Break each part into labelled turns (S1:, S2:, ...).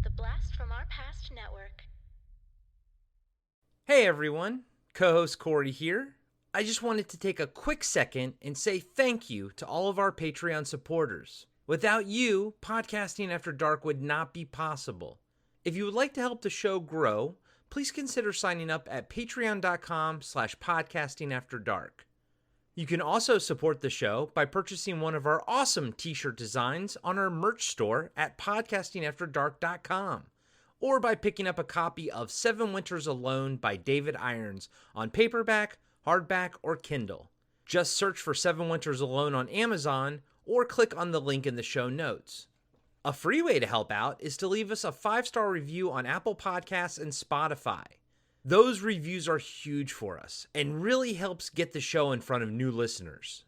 S1: the Blast from Our Past Network.
S2: Hey everyone, co-host Corey here. I just wanted to take a quick second and say thank you to all of our Patreon supporters. Without you, Podcasting After Dark would not be possible. If you would like to help the show grow, please consider signing up at patreon.com/podcastingafterdark. You can also support the show by purchasing one of our awesome t-shirt designs on our merch store at podcastingafterdark.com, or by picking up a copy of 7 Winters Alone by David Irons on paperback, hardback, or Kindle. Just search for 7 Winters Alone on Amazon or click on the link in the show notes. A free way to help out is to leave us a 5-star review on Apple Podcasts and Spotify. Those reviews are huge for us and really helps get the show in front of new listeners.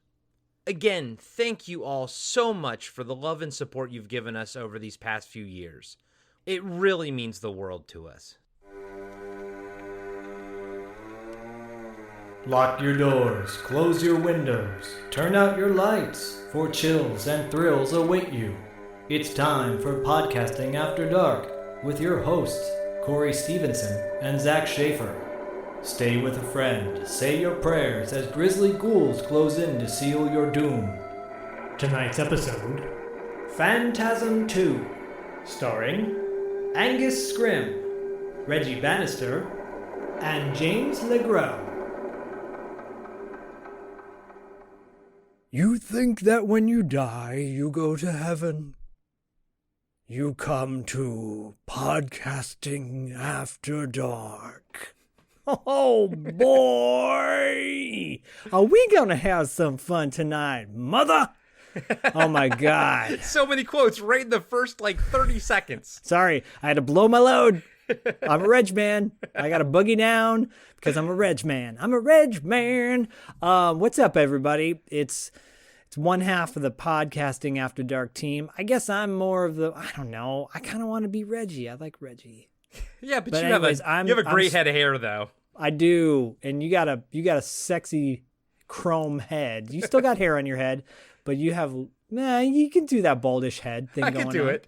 S2: Again, thank you all so much for the love and support you've given us over these past few years. It really means the world to us.
S3: Lock your doors, close your windows, turn out your lights, for chills and thrills await you. It's time for Podcasting After Dark with your hosts, Corey Stevenson and Zach Schaefer. Stay with a friend, say your prayers as grisly ghouls close in to seal your doom. Tonight's episode, Phantasm II, starring Angus Scrimm, Reggie Bannister, and James Gros.
S4: You think that when you die, you go to heaven. You come to Podcasting After Dark. Oh, boy! Are we gonna have some fun tonight, mother? Oh, my God.
S2: So many quotes right in the first, 30 seconds.
S4: Sorry, I had to blow my load. I'm a Reg man. I got to boogie down because I'm a Reg man. I'm a Reg man. What's up, everybody? It's one half of the Podcasting After Dark team. I guess I'm more of the, I don't know. I kind of want to be Reggie. I like Reggie.
S2: Yeah, but you have a great head of hair, though.
S4: I do. And you got a sexy chrome head. You still got hair on your head, but you have, you can do that baldish head thing going on. I can do it.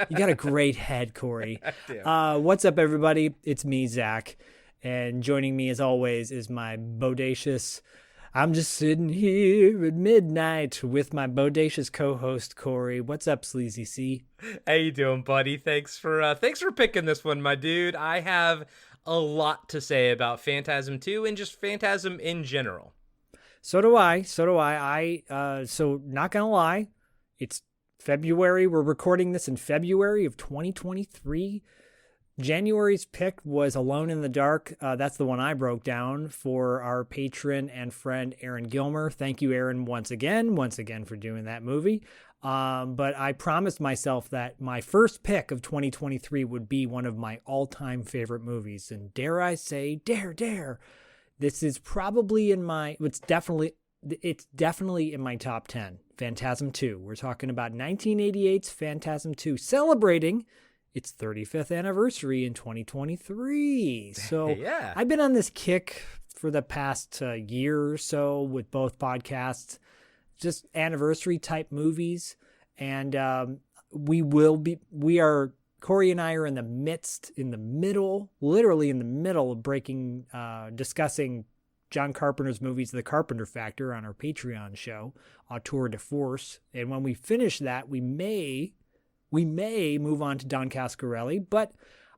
S4: You got a great head, Corey.
S2: I do.
S4: What's up, everybody? It's me, Zach. And joining me, as always, is my bodacious... I'm just sitting here at midnight with my bodacious co-host, Corey. What's up, Sleazy C?
S2: How you doing, buddy? Thanks for picking this one, my dude. I have a lot to say about Phantasm II and just Phantasm in general.
S4: So do I. So not gonna lie, it's February. We're recording this in February of 2023. January's pick was Alone in the Dark. That's the one I broke down for our patron and friend Aaron Gilmer. Thank you, Aaron, once again for doing that movie. But I promised myself that my first pick of 2023 would be one of my all-time favorite movies. And dare I say, dare. This is probably it's definitely in my top 10. Phantasm II. We're talking about 1988's Phantasm II, celebrating its 35th anniversary in 2023. So
S2: yeah.
S4: I've been on this kick for the past year or so with both podcasts, just anniversary type movies. And Corey and I are literally in the middle of discussing John Carpenter's movies, The Carpenter Factor, on our Patreon show, Tour de Force. And when we finish that, we may move on to Don Coscarelli, but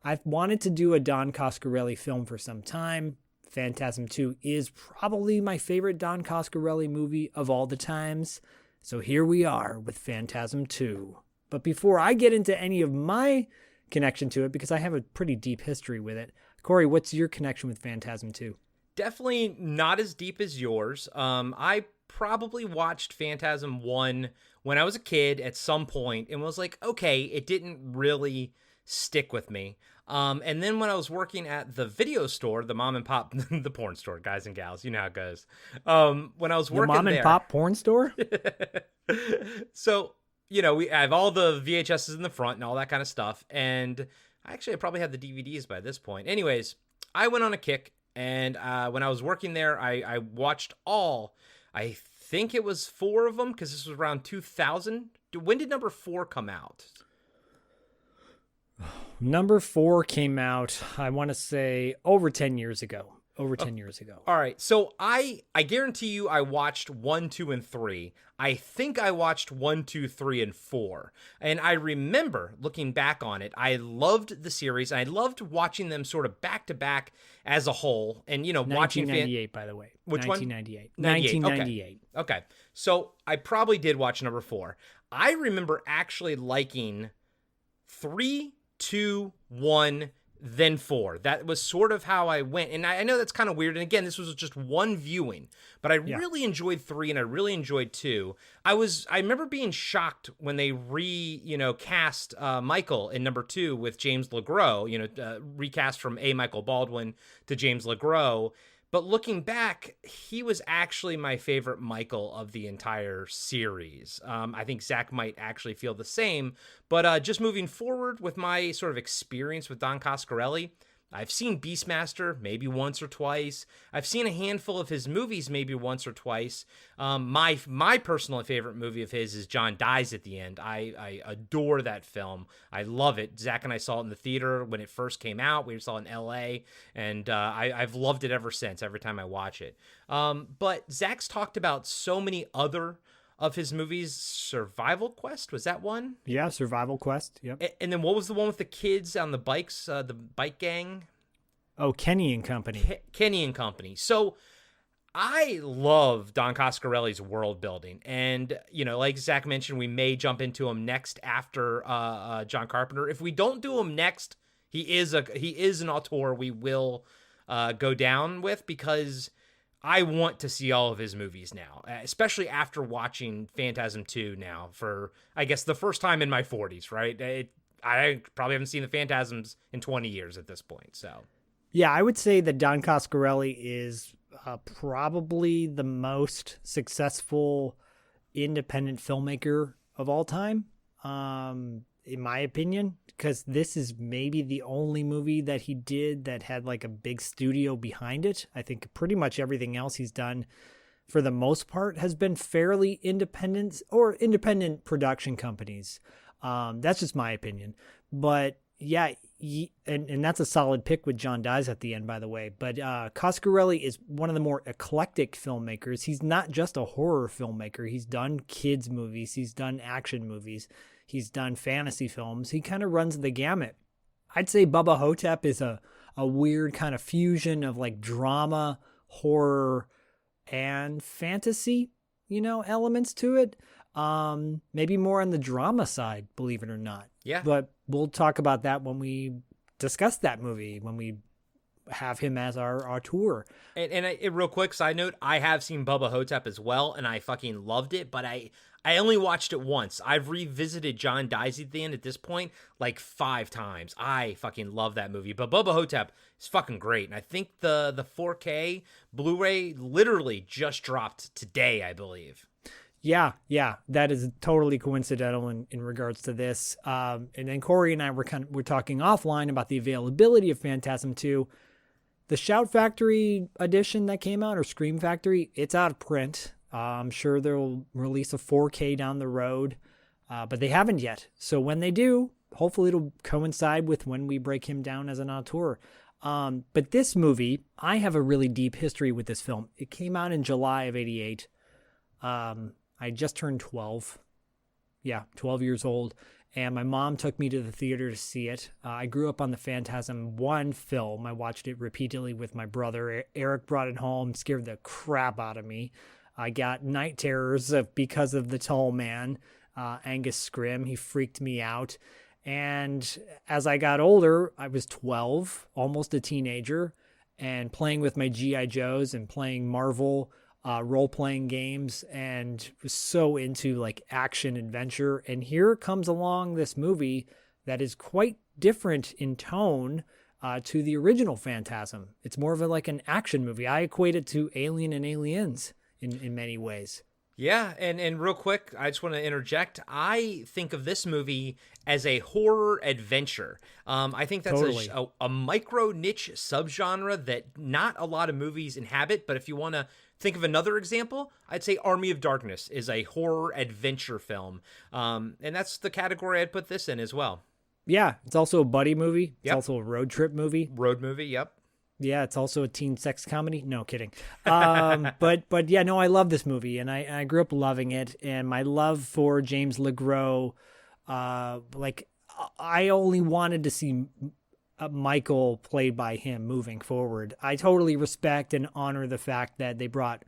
S4: I've wanted to do a Don Coscarelli film for some time. Phantasm II is probably my favorite Don Coscarelli movie of all the times. So here we are with Phantasm II. But before I get into any of my connection to it, because I have a pretty deep history with it, Corey, what's your connection with Phantasm II?
S2: Definitely not as deep as yours. I probably watched Phantasm 1 when I was a kid at some point and was like, okay, it didn't really stick with me. And then when I was working at the video store, the mom and pop, the porn store, guys and gals, you know how it goes. When I was working there.
S4: The mom and pop porn store?
S2: So, I have all the VHSs in the front and all that kind of stuff. And I probably had the DVDs by this point. Anyways, I went on a kick. And when I was working there, I watched I think it was 4 of them, because this was around 2000. When did number 4 come out?
S4: Number 4 came out, I want to say, over 10 years ago. Over 10 years ago.
S2: All right. So I guarantee you I watched 1, 2, and 3. I think I watched 1, 2, 3, and 4. And I remember looking back on it, I loved the series. I loved watching them sort of back to back as a whole. And, you know, watching
S4: 1998, by the way.
S2: Which
S4: 1998.
S2: one?
S4: 1998.
S2: Okay. So I probably did watch number 4. I remember actually liking 3, 2, 1, then 4. That was sort of how I went. And I know that's kind of weird. And again, this was just one viewing, but I really enjoyed 3 and I really enjoyed 2. I remember being shocked when they cast Michael in number 2 with James LeGros, recast from Michael Baldwin to James LeGros. But looking back, he was actually my favorite Michael of the entire series. I think Zach might actually feel the same. But just moving forward with my sort of experience with Don Coscarelli, I've seen Beastmaster maybe once or twice. I've seen a handful of his movies maybe once or twice. My personal favorite movie of his is John Dies at the End. I adore that film. I love it. Zach and I saw it in the theater when it first came out. We saw it in L.A., and I've loved it ever since, every time I watch it. But Zach's talked about so many other of his movies. Survival Quest, was that one?
S4: Yeah, Survival Quest. Yep.
S2: And then what was the one with the kids on the bikes, the bike gang?
S4: Oh, Kenny and Company.
S2: Kenny and Company. So I love Don Coscarelli's world building. And, like Zach mentioned, we may jump into him next after John Carpenter. If we don't do him next, he is an auteur we will go down with, because I want to see all of his movies now, especially after watching Phantasm II now for, I guess, the first time in my 40s, right? I probably haven't seen the Phantasms in 20 years at this point, so.
S4: Yeah, I would say that Don Coscarelli is probably the most successful independent filmmaker of all time, in my opinion, because this is maybe the only movie that he did that had like a big studio behind it. I think pretty much everything else he's done, for the most part, has been fairly independent or independent production companies. That's just my opinion. But yeah, and that's a solid pick with John Dies at the End, by the way. But Coscarelli is one of the more eclectic filmmakers. He's not just a horror filmmaker. He's done kids movies. He's done action movies. He's done fantasy films. He kind of runs the gamut. I'd say Bubba Hotep is a weird kind of fusion of like drama, horror, and fantasy, elements to it. Maybe more on the drama side, believe it or not.
S2: Yeah.
S4: But we'll talk about that when we discuss that movie, when we have him as our tour.
S2: And real quick side note, I have seen Bubba Hotep as well, and I fucking loved it, but I only watched it once. I've revisited John Dies at the End at this point like 5 times. I fucking love that movie. But Bubba Hotep is fucking great. And I think the 4K Blu-ray literally just dropped today, I believe.
S4: Yeah, that is totally coincidental in regards to this. And then Corey and I were talking offline about the availability of Phantasm II. The Shout Factory edition that came out, or Scream Factory, it's out of print. I'm sure they'll release a 4K down the road, but they haven't yet. So when they do, hopefully it'll coincide with when we break him down as an auteur. But this movie, I have a really deep history with this film. It came out in July of '88. I just turned 12. Yeah, 12 years old. And my mom took me to the theater to see it. I grew up on the Phantasm I film. I watched it repeatedly with my brother. Eric brought it home, scared the crap out of me. I got night terrors because of the tall man, Angus Scrimm. He freaked me out. And as I got older, I was 12, almost a teenager, and playing with my G.I. Joes and playing Marvel role-playing games, and was so into like action adventure. And here comes along this movie that is quite different in tone to the original Phantasm. It's more of like an action movie. I equate it to Alien and Aliens in many ways. Yeah,
S2: and real quick, I just want to interject. I think of this movie as a horror adventure. I think that's
S4: totally
S2: a micro niche subgenre that not a lot of movies inhabit. But if you want to think of another example, I'd say Army of Darkness is a horror adventure film. And that's the category I'd put this in as well.
S4: Yeah, it's also a buddy movie. It's
S2: Yep.
S4: also a road trip movie.
S2: Road movie, yep.
S4: Yeah, it's also a teen sex comedy. No kidding. But yeah, no, I love this movie, and I grew up loving it. And my love for James LeGros, like I only wanted to see Michael played by him moving forward. I totally respect and honor the fact that they brought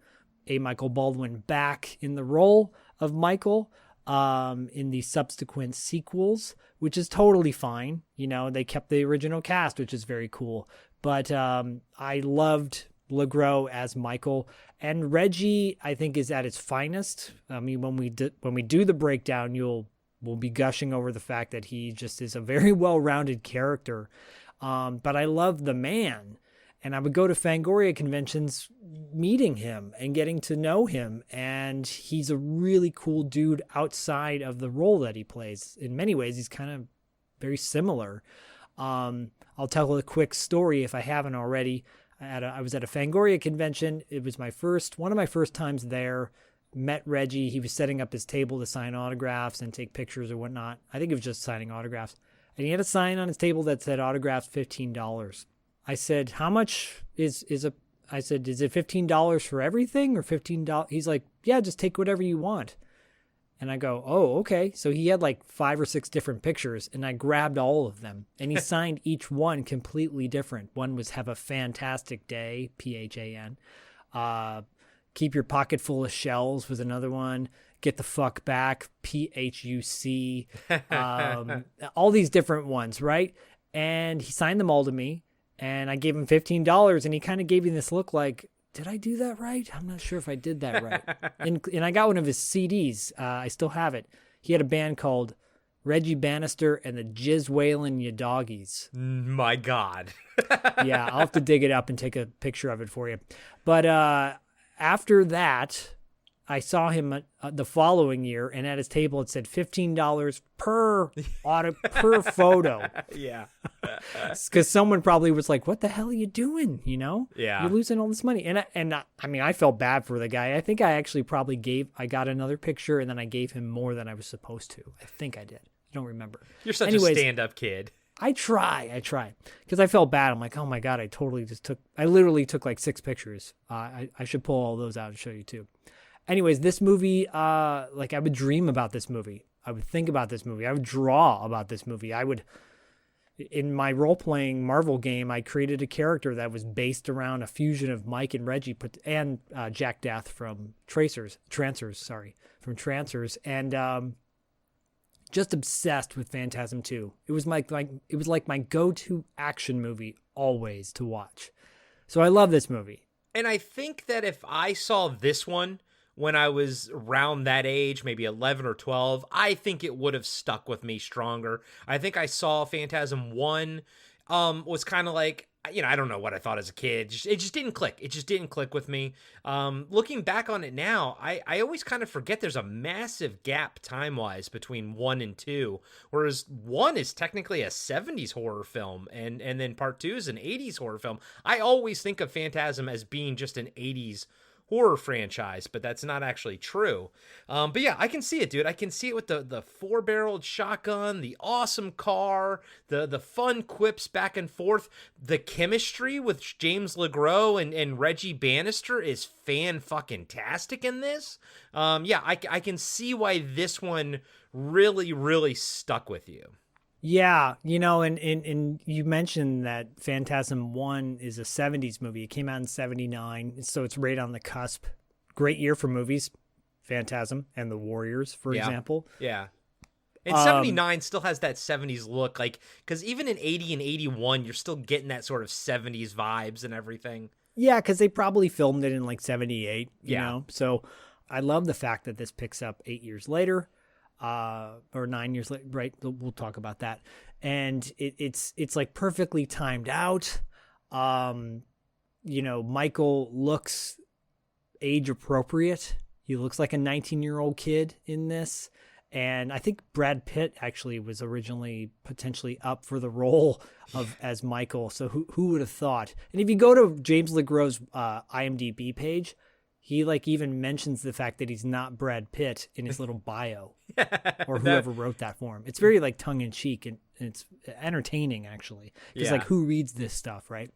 S4: a Michael Baldwin back in the role of Michael in the subsequent sequels, which is totally fine. You know, they kept the original cast, which is very cool. But I loved LeGros as Michael, and Reggie, I think, is at its finest. I mean, when we do the breakdown, we'll be gushing over the fact that he just is a very well-rounded character. But I love the man, and I would go to Fangoria conventions meeting him and getting to know him, and he's a really cool dude outside of the role that he plays. In many ways, he's kind of very similar. I'll tell a quick story if I haven't already. I was at a Fangoria convention. It was one of my first times there. Met Reggie. He was setting up his table to sign autographs and take pictures or whatnot. I think it was just signing autographs. And he had a sign on his table that said autographs $15. I said, how much is it $15 for everything or $15? He's like, yeah, just take whatever you want. And I go, oh, okay. So he had like 5 or 6 different pictures, and I grabbed all of them. And he signed each one completely different. One was have a fantastic day, PHAN. Keep your pocket full of shells was another one. Get the fuck back, PHUC. All these different ones, right? And he signed them all to me, and I gave him $15, and he kind of gave me this look like, did I do that right? I'm not sure if I did that right. And I got one of his CDs. I still have it. He had a band called Reggie Bannister and the Jizz Whalin' Ya Doggies.
S2: My God.
S4: Yeah, I'll have to dig it up and take a picture of it for you. But after that, I saw him the following year, and at his table it said $15 per photo.
S2: Yeah.
S4: Because someone probably was like, what the hell are you doing? You know?
S2: Yeah.
S4: You're losing all this money. And I mean, I felt bad for the guy. I think I actually probably I got another picture, and then I gave him more than I was supposed to. I think I did. I don't remember.
S2: You're such a stand-up kid.
S4: I try. Because I felt bad. I'm like, oh my God, I literally took like 6 pictures. I should pull all those out and show you too. Anyways, this movie, like I would dream about this movie. I would think about this movie. I would draw about this movie. In my role-playing Marvel game, I created a character that was based around a fusion of Mike and Reggie and Jack Death from Trancers, and just obsessed with Phantasm II. It was like my go-to action movie always to watch. So I love this movie.
S2: And I think that if I saw this one when I was around that age, maybe 11 or 12, I think it would have stuck with me stronger. I think I saw Phantasm 1 was kind of like, you know, I don't know what I thought as a kid. It just didn't click. It just didn't click with me. Looking back on it now, I always kind of forget there's a massive gap time-wise between 1 and 2, whereas 1 is technically a 70s horror film, and then part 2 is an 80s horror film. I always think of Phantasm as being just an 80s horror franchise, but that's not actually true. But yeah, I can see it, dude. I can see it with the 4-barreled shotgun, the awesome car, the fun quips back and forth. The chemistry with James LeGros and Reggie Bannister is fan-fucking-tastic in this. Yeah, I can see why this one really, really stuck with you.
S4: Yeah, you know, and you mentioned that Phantasm 1 is a 70s movie. It came out in 79, so it's right on the cusp. Great year for movies, Phantasm and The Warriors, for example.
S2: Yeah. And 79 still has that 70s look, like, because even in 80 and 81, you're still getting that sort of 70s vibes and everything.
S4: Yeah, because they probably filmed it in like 78, you know? So I love the fact that this picks up 8 years later. Or 9 years later, right? We'll talk about that. And it's like perfectly timed out. You know, Michael looks age appropriate. He looks like a 19-year-old kid in this. And I think Brad Pitt actually was originally potentially up for the role of as Michael. So who would have thought? And if you go to James LeGros' IMDb page, He like even mentions the fact that he's not Brad Pitt in his little bio, or whoever wrote that for him. It's very like tongue in cheek, and it's entertaining actually. Because like who reads this stuff, right?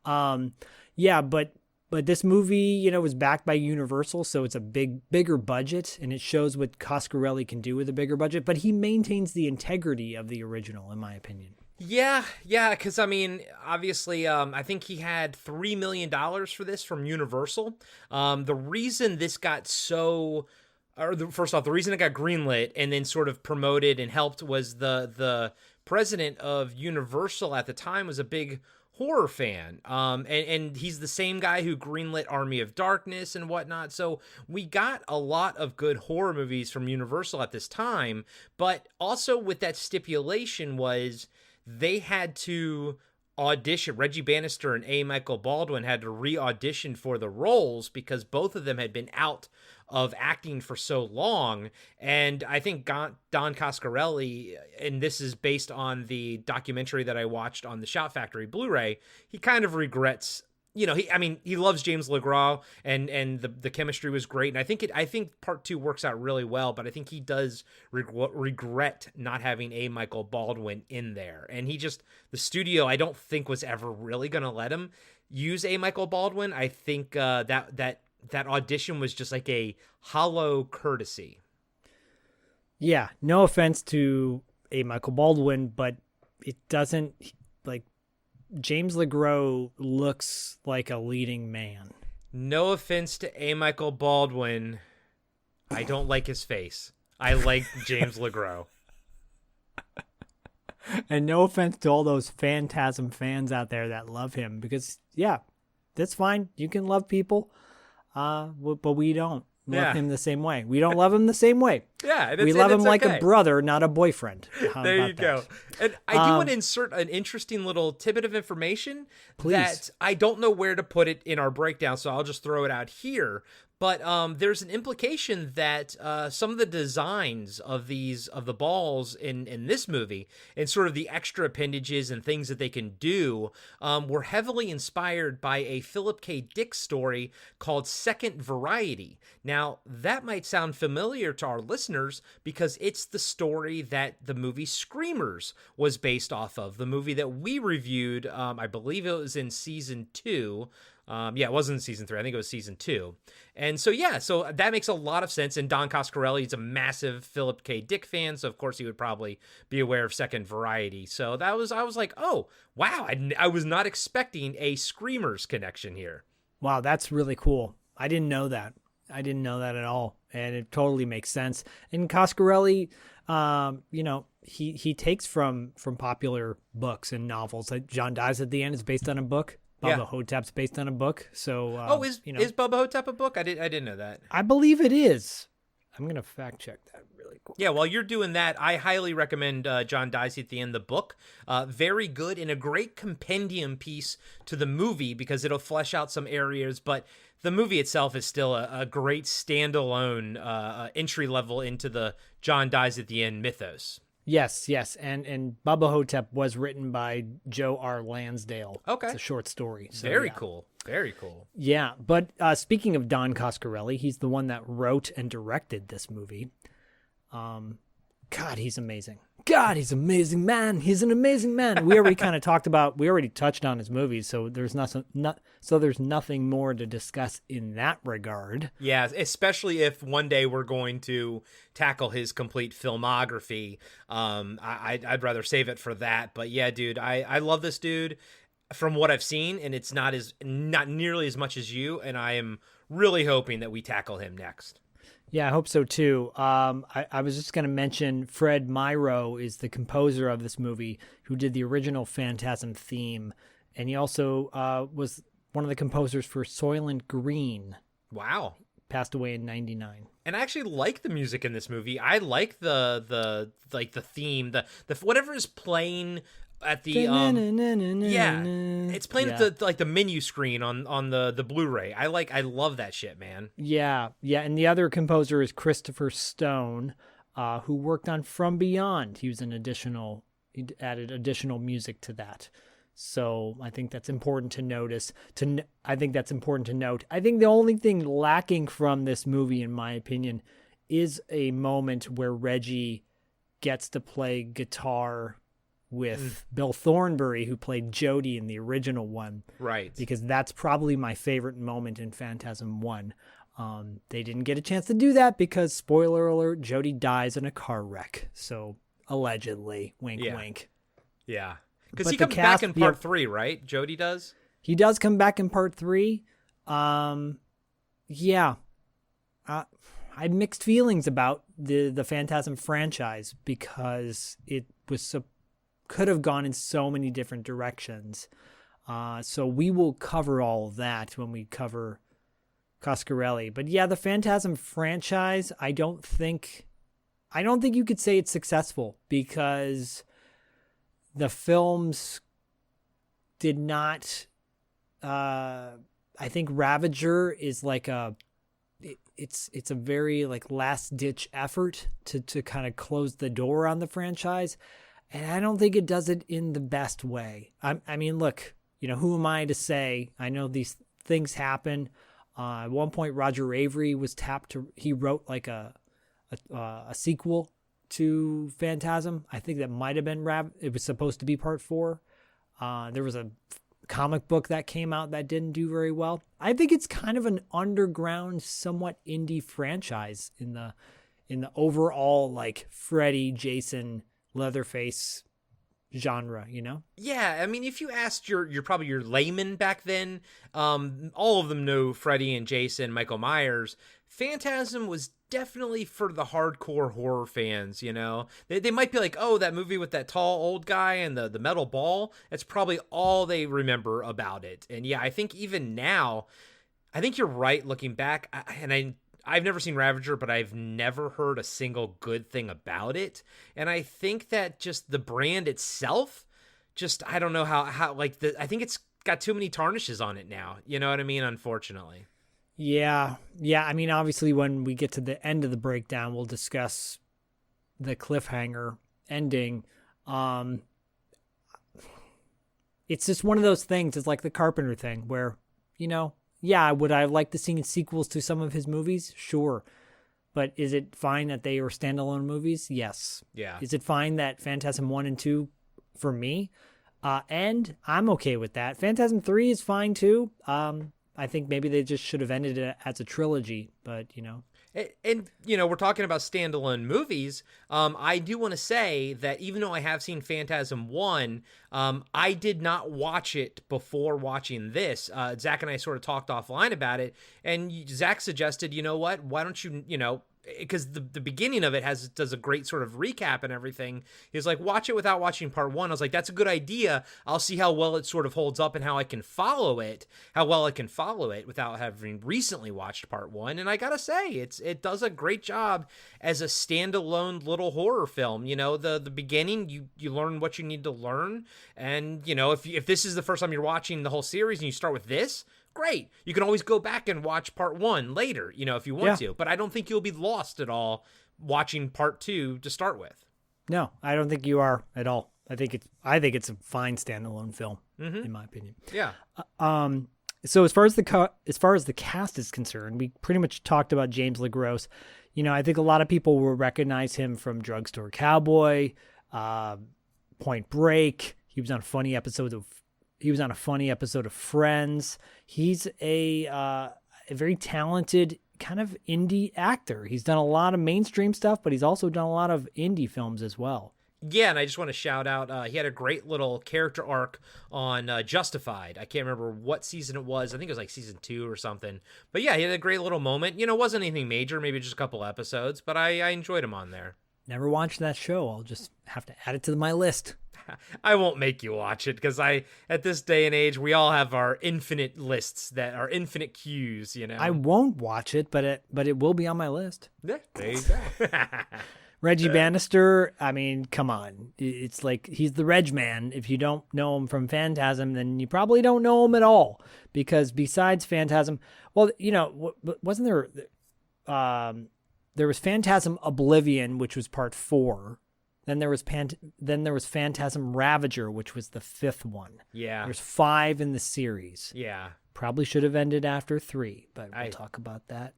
S4: But this movie, was backed by Universal, so it's a bigger budget, and it shows what Coscarelli can do with a bigger budget. But he maintains the integrity of the original, in my opinion.
S2: Yeah, because I mean, obviously, I think he had $3 million for this from Universal. The reason this got first off, the reason it got greenlit and then sort of promoted and helped was the president of Universal at the time was a big horror fan, and he's the same guy who greenlit Army of Darkness and whatnot. So we got a lot of good horror movies from Universal at this time, but also with that stipulation was they had to audition. Reggie Bannister and A. Michael Baldwin had to re-audition for the roles because both of them had been out of acting for so long. And I think Don Coscarelli, and this is based on the documentary that I watched on the Shout Factory Blu-ray, he kind of regrets, he loves James LeGros, and the chemistry was great. And I think part 2 works out really well, but I think he does regret not having A. Michael Baldwin in there. And the studio, I don't think was ever really going to let him use A. Michael Baldwin. I think that audition was just like a hollow courtesy.
S4: Yeah, no offense to A. Michael Baldwin, but it doesn't, like, James LeGros looks like a leading man.
S2: No offense to A. Michael Baldwin. I don't like his face. I like James LeGros.
S4: And no offense to all those Phantasm fans out there that love him, because, yeah, that's fine. You can love people, but we don't love him the same way. We don't love him the same way.
S2: Yeah,
S4: we love him like a brother, not a boyfriend.
S2: There you go. And I do want to insert an interesting little tidbit of information.
S4: Please.
S2: That I don't know where to put it in our breakdown, so I'll just throw it out here. But there's an implication that some of the designs of the balls in this movie and sort of the extra appendages and things that they can do were heavily inspired by a Philip K. Dick story called Second Variety. Now, that might sound familiar to our listeners because it's the story that the movie Screamers was based off of, the movie that we reviewed. I believe it was in season 2. It wasn't season 3. I think it was season 2. And so that makes a lot of sense. And Don Coscarelli is a massive Philip K. Dick fan, so of course he would probably be aware of Second Variety. So I was like, oh, wow, I was not expecting a Screamers connection here.
S4: Wow, that's really cool. I didn't know that. At all. And it totally makes sense. And Coscarelli, he takes from popular books and novels. Like John Dies at the End is based on a book. Bubba Hotep's based on a book. So
S2: is Bubba Hotep a book? I didn't know that.
S4: I believe it is. I'm gonna fact check that really quick.
S2: Yeah, while you're doing that, I highly recommend John Dies at the End, the book. Very good and a great compendium piece to the movie because it'll flesh out some areas, but the movie itself is still a great standalone entry level into the John Dies at the End mythos.
S4: Yes, and Bubba Hotep was written by Joe R. Lansdale.
S2: Okay.
S4: It's a short story. So,
S2: Very cool.
S4: Yeah, but speaking of Don Coscarelli, he's the one that wrote and directed this movie. God, he's amazing. God, he's amazing, man. He's an amazing man. We already kind of we already touched on his movies, so there's nothing more to discuss in that regard.
S2: Yeah, especially if one day we're going to tackle his complete filmography. I'd rather save it for that. But yeah, dude, I love this dude from what I've seen, and it's not nearly as much as you, and I am really hoping that we tackle him next.
S4: Yeah, I hope so too. I was just going to mention Fred Myrow is the composer of this movie who did the original Phantasm theme. And he also was one of the composers for Soylent Green.
S2: Wow.
S4: Passed away in 1999.
S2: And I actually like the music in this movie. I like the theme, the whatever is playing at the it's playing at the menu screen on the Blu-ray. I love that shit, man.
S4: Yeah, and the other composer is Christopher Stone, who worked on From Beyond. He added additional music to that. So I think that's important to notice. I think that's important to note. I think the only thing lacking from this movie, in my opinion, is a moment where Reggie gets to play guitar with Bill Thornbury, who played Jody in the original one.
S2: Right.
S4: Because that's probably my favorite moment in Phantasm 1. They didn't get a chance to do that because, spoiler alert, Jody dies in a car wreck. So, allegedly, wink, wink.
S2: Yeah. Because he comes back in part 3, right? Jody does?
S4: He does come back in part 3. Yeah. I had mixed feelings about the Phantasm franchise because it was could have gone in so many different directions. So we will cover all of that when we cover Coscarelli. But yeah, the Phantasm franchise, I don't think you could say it's successful because the films did not. I think Ravager is like it's a very like last ditch effort to kind of close the door on the franchise, and I don't think it does it in the best way. I mean, look, who am I to say? I know these things happen. At one point, Roger Avery was tapped he wrote like a sequel to Phantasm. I think that might have been it was supposed to be part 4. There was a comic book that came out that didn't do very well. I think it's kind of an underground, somewhat indie franchise in the overall like Freddy, Jason, Leatherface genre,
S2: Yeah, I mean, if you asked your probably your layman back then, all of them know Freddy and Jason, Michael Myers. Phantasm was definitely for the hardcore horror fans, They might be like, oh, that movie with that tall old guy and the metal ball. That's probably all they remember about it. And yeah, I think even now, I think you're right looking back. I've never seen Ravager, but I've never heard a single good thing about it. And I think that just the brand itself, I don't know how I think it's got too many tarnishes on it now. You know what I mean? Unfortunately.
S4: Yeah. I mean, obviously, when we get to the end of the breakdown, we'll discuss the cliffhanger ending. It's just one of those things. It's like the Carpenter thing where, yeah, would I like to see sequels to some of his movies? Sure. But is it fine that they are standalone movies? Yes.
S2: Yeah.
S4: Is it fine that Phantasm 1 and 2 for me? And I'm okay with that. Phantasm 3 is fine too. I think maybe they just should have ended it as a trilogy, but
S2: And we're talking about standalone movies. I do want to say that even though I have seen Phantasm 1, I did not watch it before watching this. Zach and I sort of talked offline about it, and Zach suggested, what? Why don't you, because the beginning of it does a great sort of recap and everything. He's like, watch it without watching part 1. I was like, that's a good idea. I'll see how well it sort of holds up and how well I can follow it without having recently watched part 1. And I gotta say, it does a great job as a standalone little horror film. The beginning, you learn what you need to learn, and if this is the first time you're watching the whole series and you start with this, great. You can always go back and watch part 1 later, if you want to. But I don't think you'll be lost at all watching part 2 to start with.
S4: No, I don't think you are at all. I think it's a fine standalone film, in my opinion.
S2: Yeah.
S4: So as far as the cast is concerned, we pretty much talked about James LeGros. I think a lot of people will recognize him from Drugstore Cowboy, Point Break. He was on a funny episode of Friends. He's a very talented kind of indie actor. He's done a lot of mainstream stuff, but he's also done a lot of indie films as well.
S2: Yeah, and I just want to shout out, he had a great little character arc on Justified. I can't remember what season it was. I think it was like season 2 or something. But yeah, he had a great little moment. It wasn't anything major, maybe just a couple episodes, but I enjoyed him on there.
S4: Never watched that show. I'll just have to add it to my list.
S2: I won't make you watch it because at this day and age, we all have our infinite lists that are infinite queues,
S4: I won't watch it, but it will be on my list.
S2: Yeah, there you go.
S4: Reggie Bannister, I mean, come on. It's like he's the Reg Man. If you don't know him from Phantasm, then you probably don't know him at all. Because besides Phantasm, well, wasn't there... there was Phantasm Oblivion, which was part 4. Then there was Phantasm Ravager, which was the 5th one.
S2: Yeah.
S4: There's 5 in the series.
S2: Yeah.
S4: Probably should have ended after 3, but we'll talk about that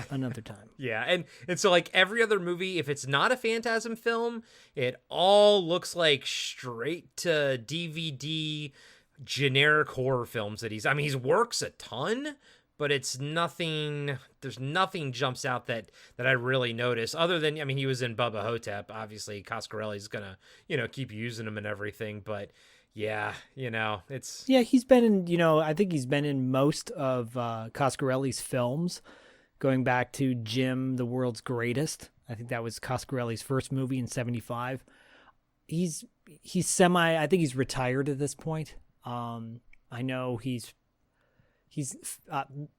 S4: another time.
S2: Yeah, and so like every other movie, if it's not a Phantasm film, it all looks like straight to DVD generic horror films that he's works a ton, but it's nothing, there's nothing jumps out that I really notice other than, he was in Bubba Hotep. Obviously, Coscarelli's gonna, keep using him and everything, but yeah, it's...
S4: Yeah, he's been in, I think he's been in most of Coscarelli's films, going back to Jim, the World's Greatest. I think that was Coscarelli's first movie in 1975. He's I think he's retired at this point. I know he's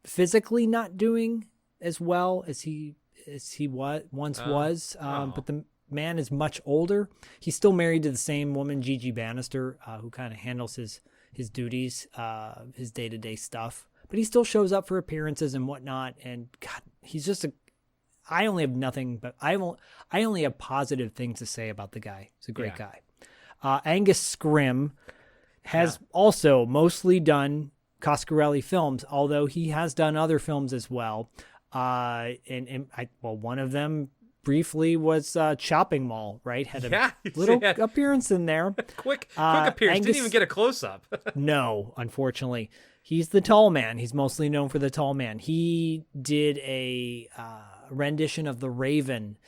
S4: physically not doing as well as he once was, but the man is much older. He's still married to the same woman, Gigi Bannister, who kind of handles his duties, his day-to-day stuff. But he still shows up for appearances and whatnot. And God, he's just I only have positive things to say about the guy. He's a great guy. Angus Scrimm has also mostly done Coscarelli films, although he has done other films as well. One of them briefly was Chopping Mall, right? Had a little appearance in there.
S2: quick appearance.
S4: Angus,
S2: didn't even get a close-up.
S4: No, unfortunately. He's the tall man. He's mostly known for the tall man. He did a rendition of The Raven,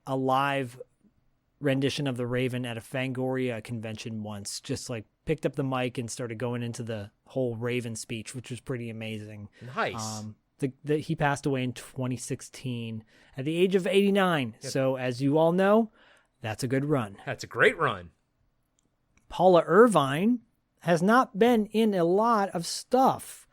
S4: a live rendition of The Raven at a Fangoria convention once, just like picked up the mic and started going into the whole Raven speech, which was pretty amazing.
S2: Nice.
S4: He passed away in 2016 at the age of 89. Yep. So as you all know, that's a good run.
S2: That's a great run.
S4: Paula Irvine has not been in a lot of stuff.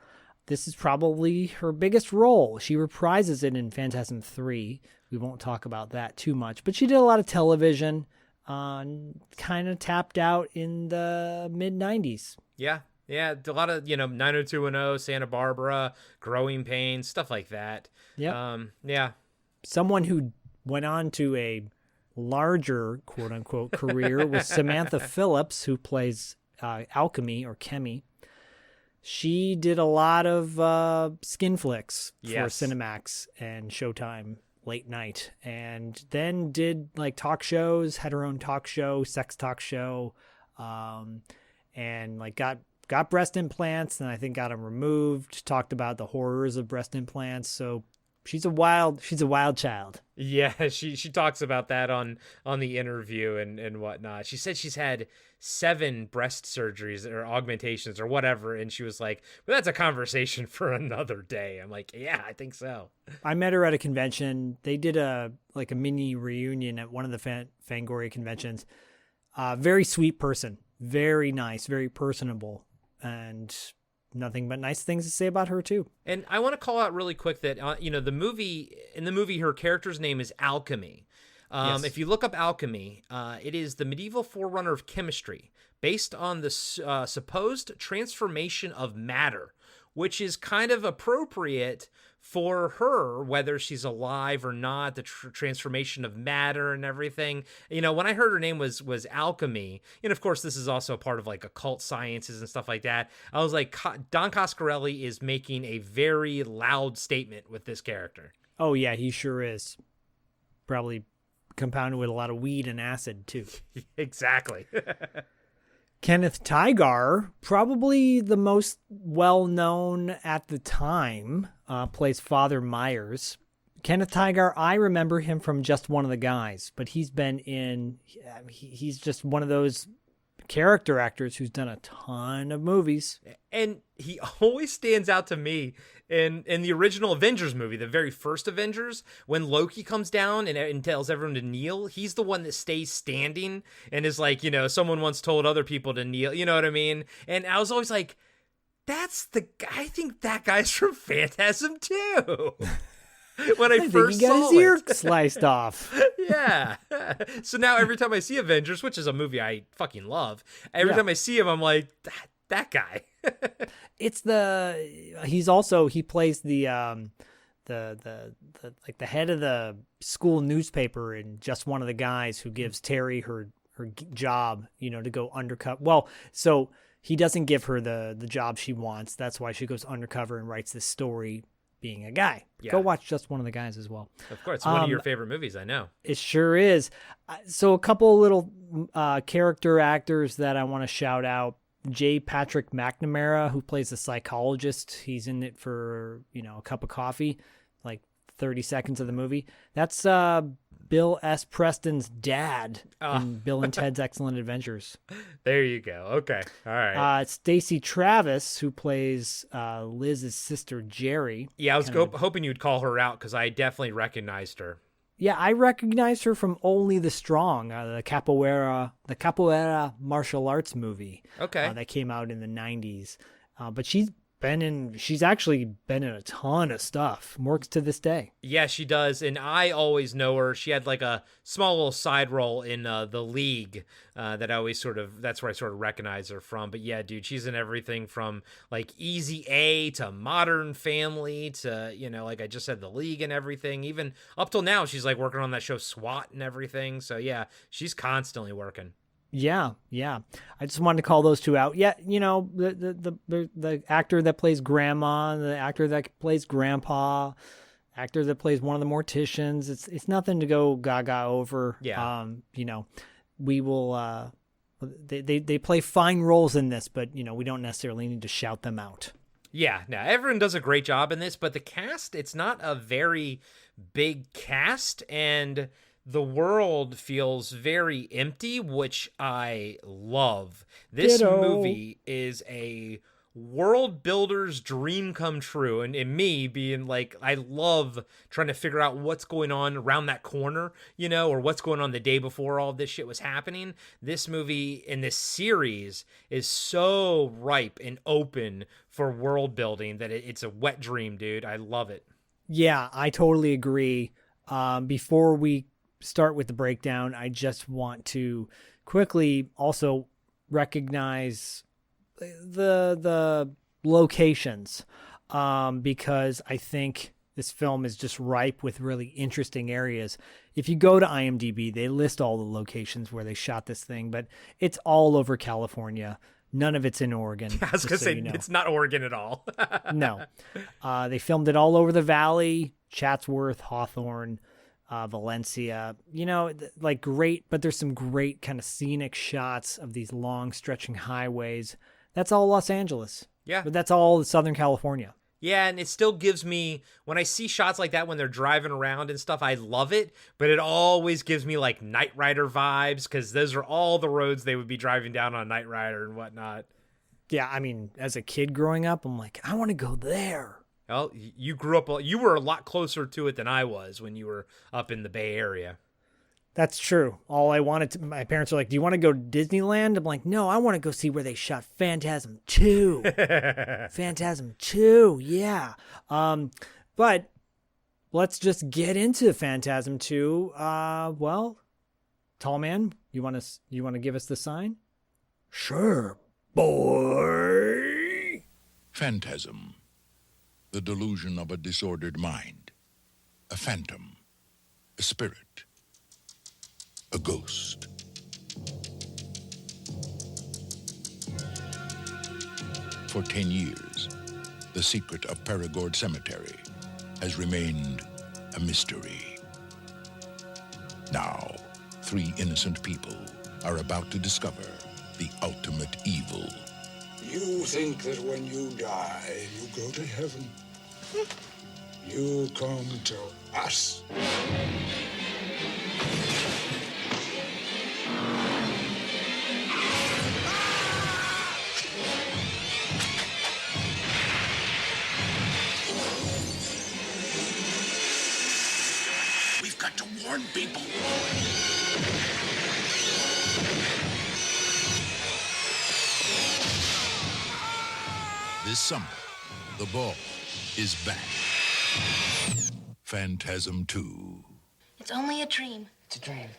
S4: This is probably her biggest role. She reprises it in Phantasm II. We won't talk about that too much, but she did a lot of television, kind of tapped out in the mid-90s.
S2: Yeah, a lot of, 90210, Santa Barbara, Growing Pains, stuff like that.
S4: Yeah. Someone who went on to a larger, quote-unquote, career was Samantha Phillips, who plays Alchemy or Chemi. She did a lot of skin flicks for Cinemax and Showtime late night, and then did like talk shows, had her own talk show, sex talk show, and like got breast implants, and I think got them removed, talked about the horrors of breast implants. So she's a wild child.
S2: Yeah, she talks about that on the interview and whatnot. She said she's had 7 breast surgeries or augmentations or whatever, and she was like, well, that's a conversation for another day. I'm like, yeah, I think so.
S4: I met her at a convention. They did a mini reunion at one of the Fangoria conventions. Very sweet person, very nice, very personable, and nothing but nice things to say about her too.
S2: And I want to call out really quick that in the movie her character's name is Alchemy. If you look up Alchemy, it is the medieval forerunner of chemistry, based on the supposed transformation of matter, which is kind of appropriate for her, whether she's alive or not, the transformation of matter and everything. When I heard her name was Alchemy, and of course this is also part of like occult sciences and stuff like that, I was like, Don Coscarelli is making a very loud statement with this character.
S4: Oh yeah, he sure is. Probably compounded with a lot of weed and acid too.
S2: Exactly.
S4: Kenneth Tygar, probably the most well-known at the time, plays Father Myers. Kenneth Tygar, I remember him from Just One of the Guys, but he's just one of those character actors who's done a ton of movies.
S2: And he always stands out to me in the original Avengers movie, the very first Avengers, when Loki comes down and tells everyone to kneel. He's the one that stays standing and is like, someone once told other people to kneel. You know what I mean? And I was always like, that's the guy. I think that guy's from Phantasm II. When I first
S4: think he got
S2: saw
S4: his ear
S2: it.
S4: sliced off.
S2: Yeah. So now every time I see Avengers, which is a movie I fucking love, every time I see him, I'm like, that guy.
S4: He plays the head of the school newspaper and Just One of the Guys, who gives Terry her job, to go undercover. Well, so he doesn't give her the job she wants. That's why she goes undercover and writes this story being a guy.
S2: Yeah.
S4: Go watch Just One of the Guys as well.
S2: Of course, it's one of your favorite movies, I know.
S4: It sure is. So a couple of little character actors that I want to shout out. J. Patrick McNamara, who plays the psychologist. He's in it for, a cup of coffee, like 30 seconds of the movie. That's Bill S. Preston's dad in Bill and Ted's Excellent Adventures.
S2: There you go. Okay. All right.
S4: Stacey Travis, who plays Liz's sister, Jerry.
S2: Yeah, I was hoping you'd call her out because I definitely recognized her.
S4: Yeah, I recognized her from Only the Strong, the capoeira martial arts movie.
S2: Okay.
S4: That came out in the 90s. But she's actually been in a ton of stuff. Works to this day.
S2: Yeah, she does. And I always know her. She had like a small little side role in The League that I always that's where I sort of recognize her from. But yeah, dude, she's in everything from like Easy A to Modern Family to, like I just said, The League and everything. Even up till now, she's like working on that show SWAT and everything. So yeah, she's constantly working.
S4: Yeah. I just wanted to call those two out. Yeah, the actor that plays Grandma, the actor that plays Grandpa, actor that plays one of the morticians. It's nothing to go gaga over.
S2: Yeah.
S4: We will. They play fine roles in this, but we don't necessarily need to shout them out.
S2: Yeah. Now everyone does a great job in this, but the cast, it's not a very big cast, and the world feels very empty, which I love. This movie is a world builder's dream come true. And me being like, I love trying to figure out what's going on around that corner, or what's going on the day before all this shit was happening. This movie in this series is so ripe and open for world building that it's a wet dream, dude. I love it.
S4: Yeah, I totally agree. Before we start with the breakdown, I just want to quickly also recognize the locations, because I think this film is just ripe with really interesting areas. If you go to IMDb, they list all the locations where they shot this thing, but it's all over California. None of it's in Oregon.
S2: I was going to say, it's not Oregon at all.
S4: No. They filmed it all over the valley, Chatsworth, Hawthorne, Valencia, like great, but there's some great kind of scenic shots of these long stretching highways. That's all Los Angeles.
S2: Yeah.
S4: But that's all Southern California.
S2: Yeah, and it still gives me, when I see shots like that when they're driving around and stuff, I love it, but it always gives me like Knight Rider vibes, because those are all the roads they would be driving down on Knight Rider and whatnot.
S4: Yeah, I mean, as a kid growing up, I'm like, I want to go there.
S2: Well, you grew up, you were a lot closer to it than I was when you were up in the Bay Area.
S4: That's true. My parents are like, do you want to go to Disneyland? I'm like, no, I want to go see where they shot Phantasm II. Phantasm II, yeah. But let's just get into Phantasm II. Well, tall man, you want to give us the sign? Sure, boy.
S5: Phantasm. The delusion of a disordered mind, a phantom, a spirit, a ghost. For 10 years, the secret of Perigord Cemetery has remained a mystery. Now, 3 innocent people are about to discover the ultimate evil.
S6: You think that when you die, you go to heaven. You come to us.
S5: We've got to warn people. This summer, the ball is back. Phantasm II.
S1: It's only a dream.
S6: It's a dream.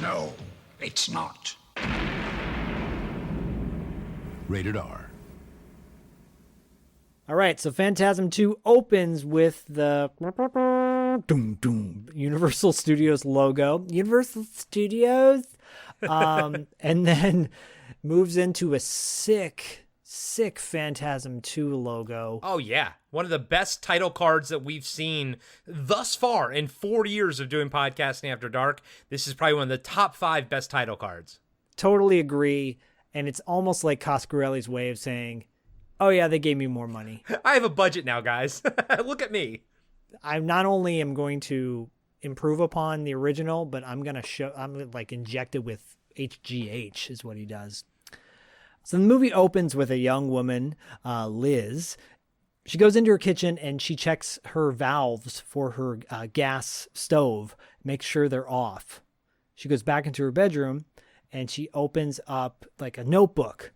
S6: No, it's not.
S5: Rated R.
S4: All right, so Phantasm 2 opens with the Universal Studios logo. Universal Studios. And then moves into a sick Phantasm II logo.
S2: Oh, yeah. One of the best title cards that we've seen thus far in 4 years of doing Podcasting After Dark. This is probably one of the top 5 best title cards.
S4: Totally agree. And it's almost like Coscarelli's way of saying, oh, yeah, they gave me more money.
S2: I have a budget now, guys. Look at me.
S4: I not only am going to improve upon the original, but I'm going to inject it with HGH is what he does. So the movie opens with a young woman, Liz. She goes into her kitchen and she checks her valves for her gas stove, makes sure they're off. She goes back into her bedroom and she opens up like a notebook.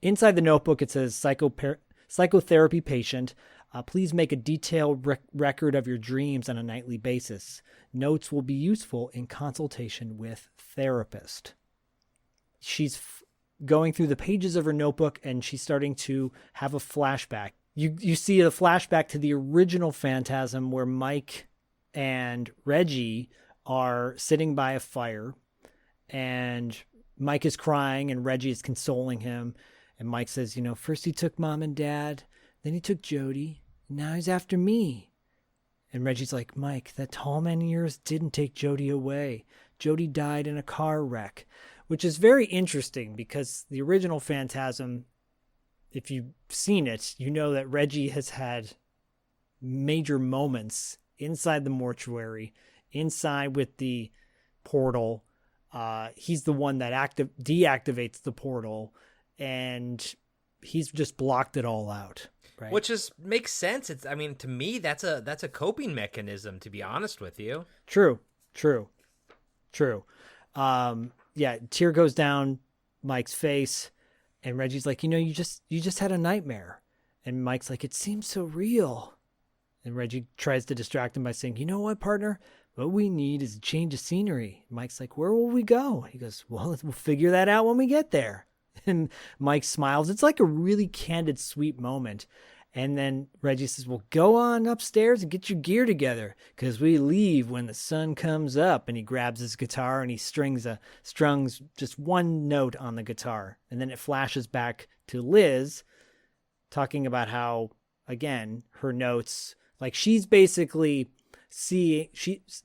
S4: Inside the notebook, it says psychotherapy patient. Please make a detailed record of your dreams on a nightly basis. Notes will be useful in consultation with therapist. She's going through the pages of her notebook and she's starting to have a flashback. You see a flashback to the original Phantasm where Mike and Reggie are sitting by a fire and Mike is crying and Reggie is consoling him. And Mike says, first he took mom and dad, then he took Jody, and now he's after me. And Reggie's like, Mike, that tall man of yours didn't take Jody away. Jody died in a car wreck. Which is very interesting because the original Phantasm, if you've seen it, you know that Reggie has had major moments inside the mortuary, inside with the portal. He's the one that deactivates the portal, and he's just blocked it all out. Right?
S2: Which makes sense. To me, that's a coping mechanism, to be honest with you.
S4: True. Yeah, tear goes down Mike's face, and Reggie's like, you just had a nightmare. And Mike's like, it seems so real. And Reggie tries to distract him by saying, you know what, partner? What we need is a change of scenery. Mike's like, where will we go? He goes, well, we'll figure that out when we get there. And Mike smiles. It's like a really candid, sweet moment. And then Reggie says, well, go on upstairs and get your gear together because we leave when the sun comes up. And he grabs his guitar and he strings just one note on the guitar. And then it flashes back to Liz talking about how, again, her notes, like she's basically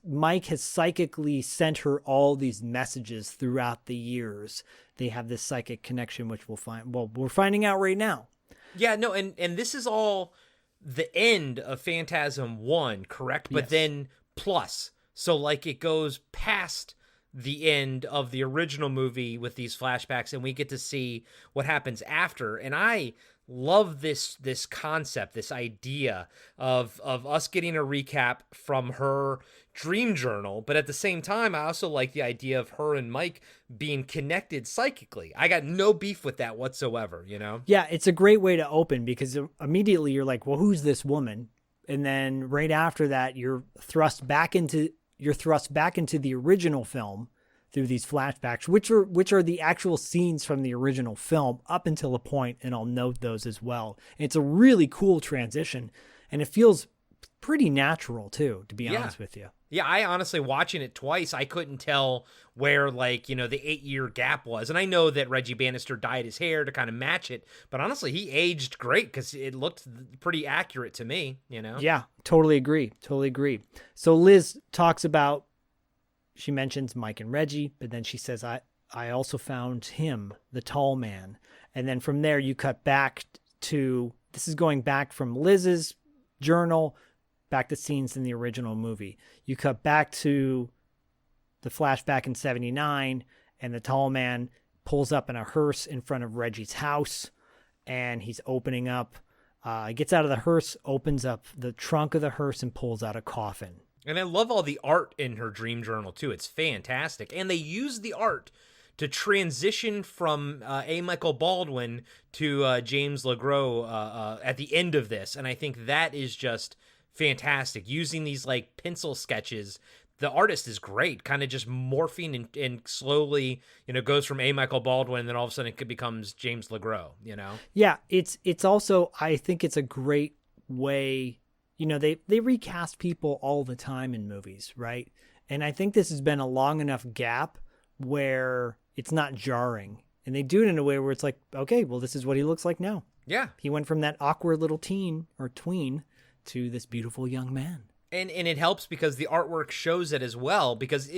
S4: Mike has psychically sent her all these messages throughout the years. They have this psychic connection, which we're finding out right now.
S2: Yeah, no, and this is all the end of Phantasm 1, correct? But
S4: Yes.
S2: then plus. So, like, it goes past the end of the original movie with these flashbacks, and we get to see what happens after. And I love this concept, this idea of us getting a recap from her dream journal, but at the same time, I also like the idea of her and Mike being connected psychically. I got no beef with that whatsoever,
S4: Yeah, it's a great way to open because immediately you're like, well, who's this woman? And then right after that, you're thrust back into the original film through these flashbacks, which are the actual scenes from the original film up until a point, and I'll note those as well. It's a really cool transition, and it feels pretty natural too, to be honest with you.
S2: Yeah, I honestly, watching it twice, I couldn't tell where, the 8-year gap was. And I know that Reggie Bannister dyed his hair to kind of match it, but honestly, he aged great because it looked pretty accurate to me,
S4: Yeah, totally agree. So Liz talks about, she mentions Mike and Reggie, but then she says, I also found him, the tall man. And then from there, you cut back to, this is going back from Liz's journal back to scenes in the original movie. You cut back to the flashback in 79, and the tall man pulls up in a hearse in front of Reggie's house, and he's opening up. He gets out of the hearse, opens up the trunk of the hearse, and pulls out a coffin.
S2: And I love all the art in her dream journal, too. It's fantastic. And they use the art to transition from A. Michael Baldwin to James LeGros at the end of this. And I think that is just fantastic. Using these pencil sketches, the artist is great, kind of just morphing and slowly, goes from A. Michael Baldwin, and then all of a sudden it becomes James LeGros,
S4: Yeah, it's also, I think it's a great way, they recast people all the time in movies, right? And I think this has been a long enough gap where, it's not jarring. And they do it in a way where it's like, okay, well, this is what he looks like now.
S2: Yeah.
S4: He went from that awkward little teen or tween to this beautiful young man.
S2: And it helps because the artwork shows it as well, because,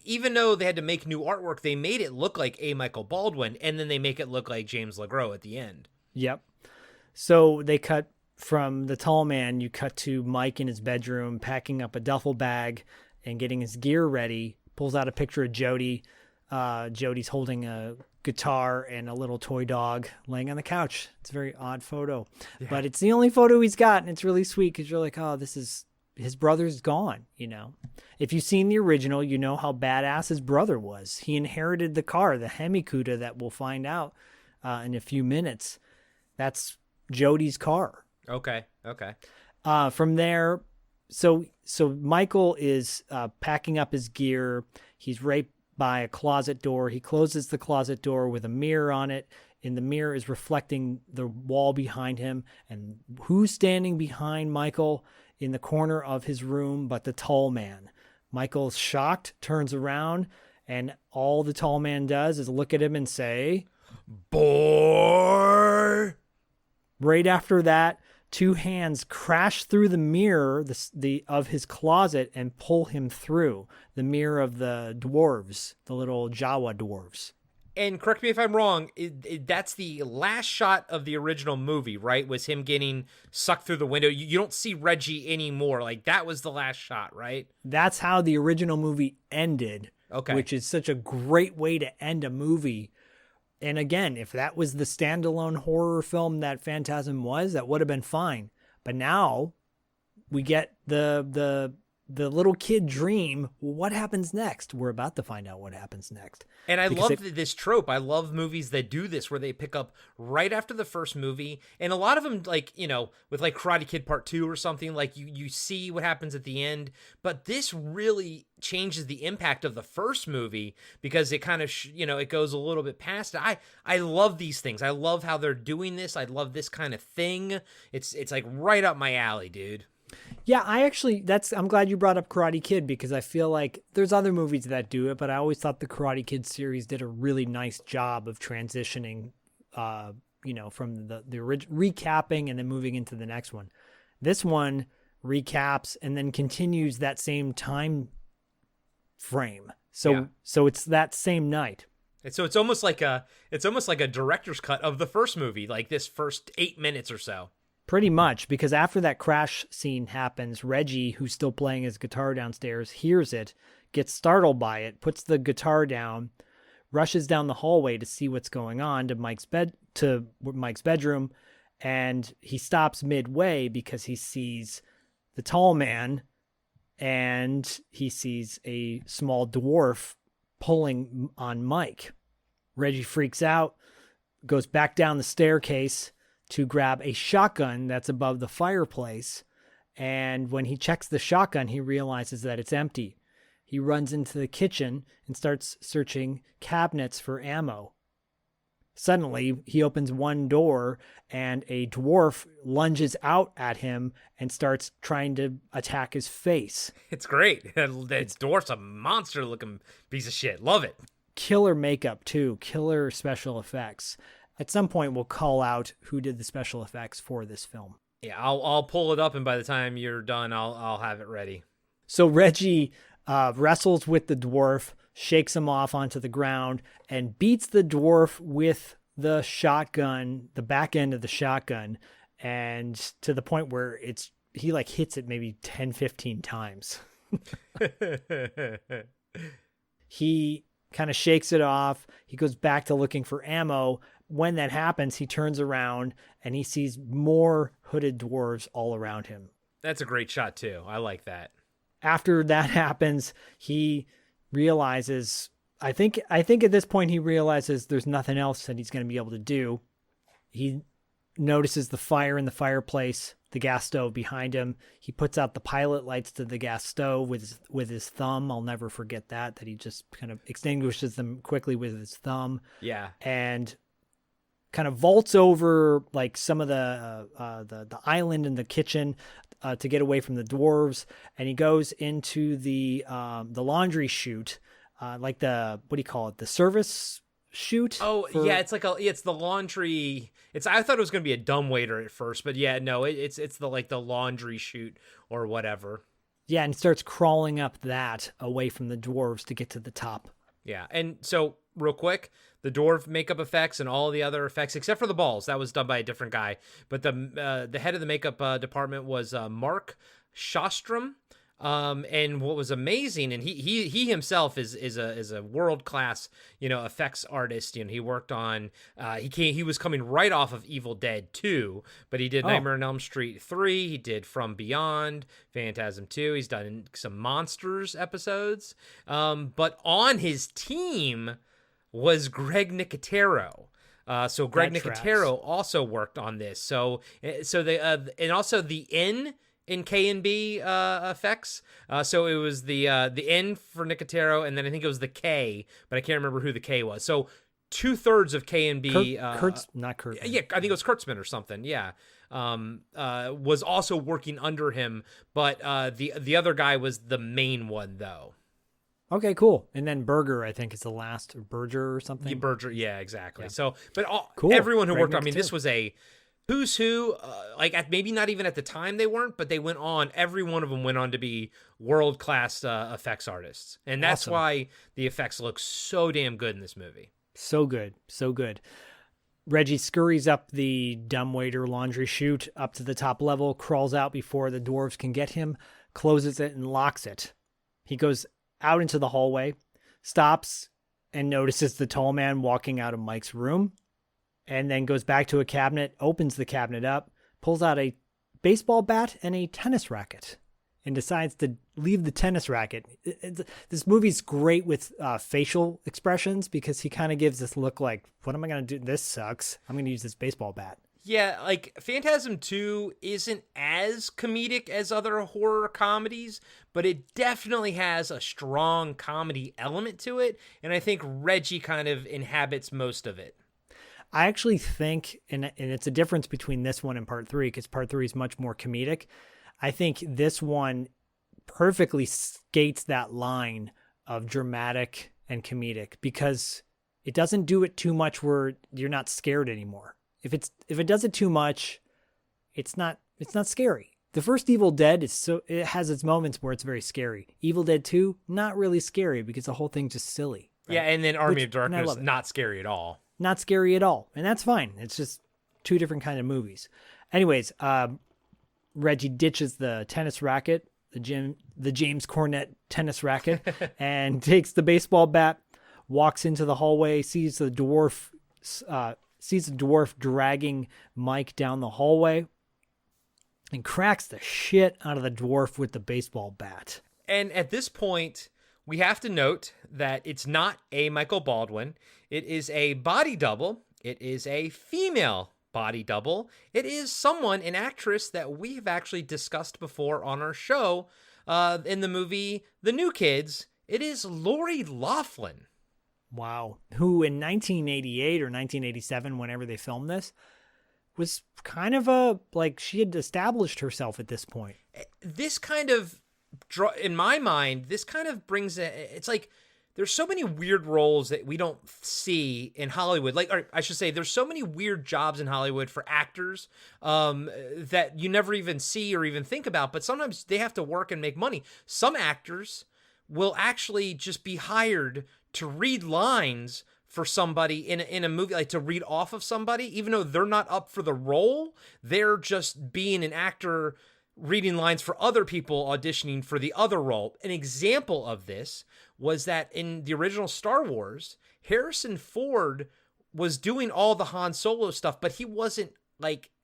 S2: even though they had to make new artwork, they made it look like A. Michael Baldwin, and then they make it look like James LeGros at the end.
S4: Yep. So they cut from the tall man, you cut to Mike in his bedroom, packing up a duffel bag and getting his gear ready, pulls out a picture of Jody. Jody's holding a guitar and a little toy dog laying on the couch. It's a very odd photo, but it's the only photo he's got, and it's really sweet because you're like, oh, this is... his brother's gone, If you've seen the original, you know how badass his brother was. He inherited the car, the Hemi-Cuda that we'll find out in a few minutes. That's Jody's car.
S2: Okay.
S4: From there, so Michael is packing up his gear. He's right by a closet door. He closes the closet door with a mirror on it. And the mirror is reflecting the wall behind him. And who's standing behind Michael in the corner of his room but the tall man? Michael's shocked, turns around, and all the tall man does is look at him and say, "Boy." Right after that, two hands crash through the mirror of his closet and pull him through the mirror of the dwarves, the little Jawa dwarves.
S2: And correct me if I'm wrong, that's the last shot of the original movie, right? Was him getting sucked through the window. You don't see Reggie anymore. Like, that was the last shot, right?
S4: That's how the original movie ended.
S2: Okay.
S4: Which is such a great way to end a movie. And again, if that was the standalone horror film that Phantasm was, that would have been fine. But now we get the little kid dream. What happens next? We're about to find out what happens next.
S2: And I love this trope. I love movies that do this, where they pick up right after the first movie. And a lot of them, like, with like Karate Kid Part 2 or something, like you see what happens at the end. But this really changes the impact of the first movie because it kind of, it goes a little bit past it. I love these things. I love how they're doing this. I love this kind of thing. It's like right up my alley, dude.
S4: Yeah, I'm glad you brought up Karate Kid because I feel like there's other movies that do it, but I always thought the Karate Kid series did a really nice job of transitioning, from the recapping and then moving into the next one. This one recaps and then continues that same time frame. So it's that same night.
S2: And so it's almost like a director's cut of the first movie, like this first 8 minutes or so.
S4: Pretty much, because after that crash scene happens, Reggie, who's still playing his guitar downstairs, hears it, gets startled by it, puts the guitar down, rushes down the hallway to see what's going on to Mike's bedroom, and he stops midway because he sees the tall man and he sees a small dwarf pulling on Mike. Reggie freaks out, goes back down the staircase to grab a shotgun that's above the fireplace. And when he checks the shotgun, he realizes that it's empty. He runs into the kitchen and starts searching cabinets for ammo. Suddenly, he opens one door and a dwarf lunges out at him and starts trying to attack his face.
S2: It's great. That dwarf's a monster-looking piece of shit. Love it.
S4: Killer makeup, too. Killer special effects. At some point, we'll call out who did the special effects for this film.
S2: Yeah, I'll pull it up, and by the time you're done, I'll have it ready.
S4: So Reggie wrestles with the dwarf, shakes him off onto the ground, and beats the dwarf with the shotgun, the back end of the shotgun, and to the point where he like hits it maybe 10, 15 times. He kind of shakes it off. He goes back to looking for ammo. When that happens, he turns around and he sees more hooded dwarves all around him.
S2: That's a great shot too. I like that.
S4: After that happens, he realizes, I think at this point he realizes there's nothing else that he's going to be able to do. He notices the fire in the fireplace, the gas stove behind him. He puts out the pilot lights to the gas stove with his thumb. I'll never forget that he just kind of extinguishes them quickly with his thumb.
S2: Yeah.
S4: And kind of vaults over like some of the island in the kitchen to get away from the dwarves, and he goes into the laundry chute like the, what do you call it? The service shoot.
S2: Oh yeah, it's the laundry. I thought it was going to be a dumbwaiter at first, but yeah, no, it's the laundry chute or whatever.
S4: Yeah, and starts crawling up that away from the dwarves to get to the top.
S2: Yeah, and so real quick, the dwarf makeup effects and all the other effects, except for the balls, that was done by a different guy. But the head of the makeup department was Mark Shostrom. And what was amazing, and he himself is a world class, effects artist. He worked on he was coming right off of Evil Dead 2, but he did Nightmare on Elm Street 3. He did From Beyond, Phantasm 2. He's done some Monsters episodes. But on his team was Greg Nicotero. So Greg Nicotero also worked on this. So the and also the N in K&B effects. So it was the N for Nicotero, and then I think it was the K, but I can't remember who the K was. So 2/3 of K&B.
S4: Not Kurt.
S2: Yeah, I think it was Kurtzman or something. Yeah. Was also working under him, but the other guy was the main one though.
S4: Okay, cool. And then Berger, I think, is the last, or Berger or something.
S2: Yeah, Berger, yeah, exactly. Yeah. So, but
S4: cool.
S2: Everyone who
S4: Greg
S2: worked on, this was a who's who, maybe not even at the time they weren't, but they went on, every one of them went on to be world-class effects artists. And that's why the effects look so damn good in this movie.
S4: So good. So good. Reggie scurries up the dumbwaiter laundry chute up to the top level, crawls out before the dwarves can get him, closes it and locks it. He goes out into the hallway, stops, and notices the tall man walking out of Mike's room, and then goes back to a cabinet, opens the cabinet up, pulls out a baseball bat and a tennis racket, and decides to leave the tennis racket. This movie's great with facial expressions, because he kind of gives this look like, what am I going to do? This sucks. I'm going to use this baseball bat.
S2: Yeah, Phantasm II isn't as comedic as other horror comedies, but it definitely has a strong comedy element to it, and I think Reggie kind of inhabits most of it.
S4: I actually think, and it's a difference between this one and part 3, because part 3 is much more comedic. I think this one perfectly skates that line of dramatic and comedic, because it doesn't do it too much where you're not scared anymore. If it does it too much, it's not scary. The first Evil Dead it has its moments where it's very scary. Evil Dead 2, not really scary, because the whole thing's just silly. Right?
S2: Yeah, and then Army of Darkness, not scary at all.
S4: Not scary at all. And that's fine. It's just two different kind of movies. Anyways, Reggie ditches the tennis racket, the James Cornette tennis racket, and takes the baseball bat, walks into the hallway, sees the dwarf dragging Mike down the hallway, and cracks the shit out of the dwarf with the baseball bat.
S2: And at this point, we have to note that it's not a Michael Baldwin. It is a body double. It is a female body double. It is an actress that we have actually discussed before on our show in the movie The New Kids. It is Lori Loughlin.
S4: Wow. Who in 1988 or 1987, whenever they filmed this, was kind of she had established herself at this point.
S2: This kind of, in my mind, this kind of brings it's like, there's so many weird roles that we don't see in Hollywood. Or I should say, there's so many weird jobs in Hollywood for actors that you never even see or even think about, but sometimes they have to work and make money. Some actors will actually just be hired to read lines for somebody in a movie, to read off of somebody, even though they're not up for the role. They're just being an actor reading lines for other people auditioning for the other role. An example of this was that in the original Star Wars, Harrison Ford was doing all the Han Solo stuff, but he wasn't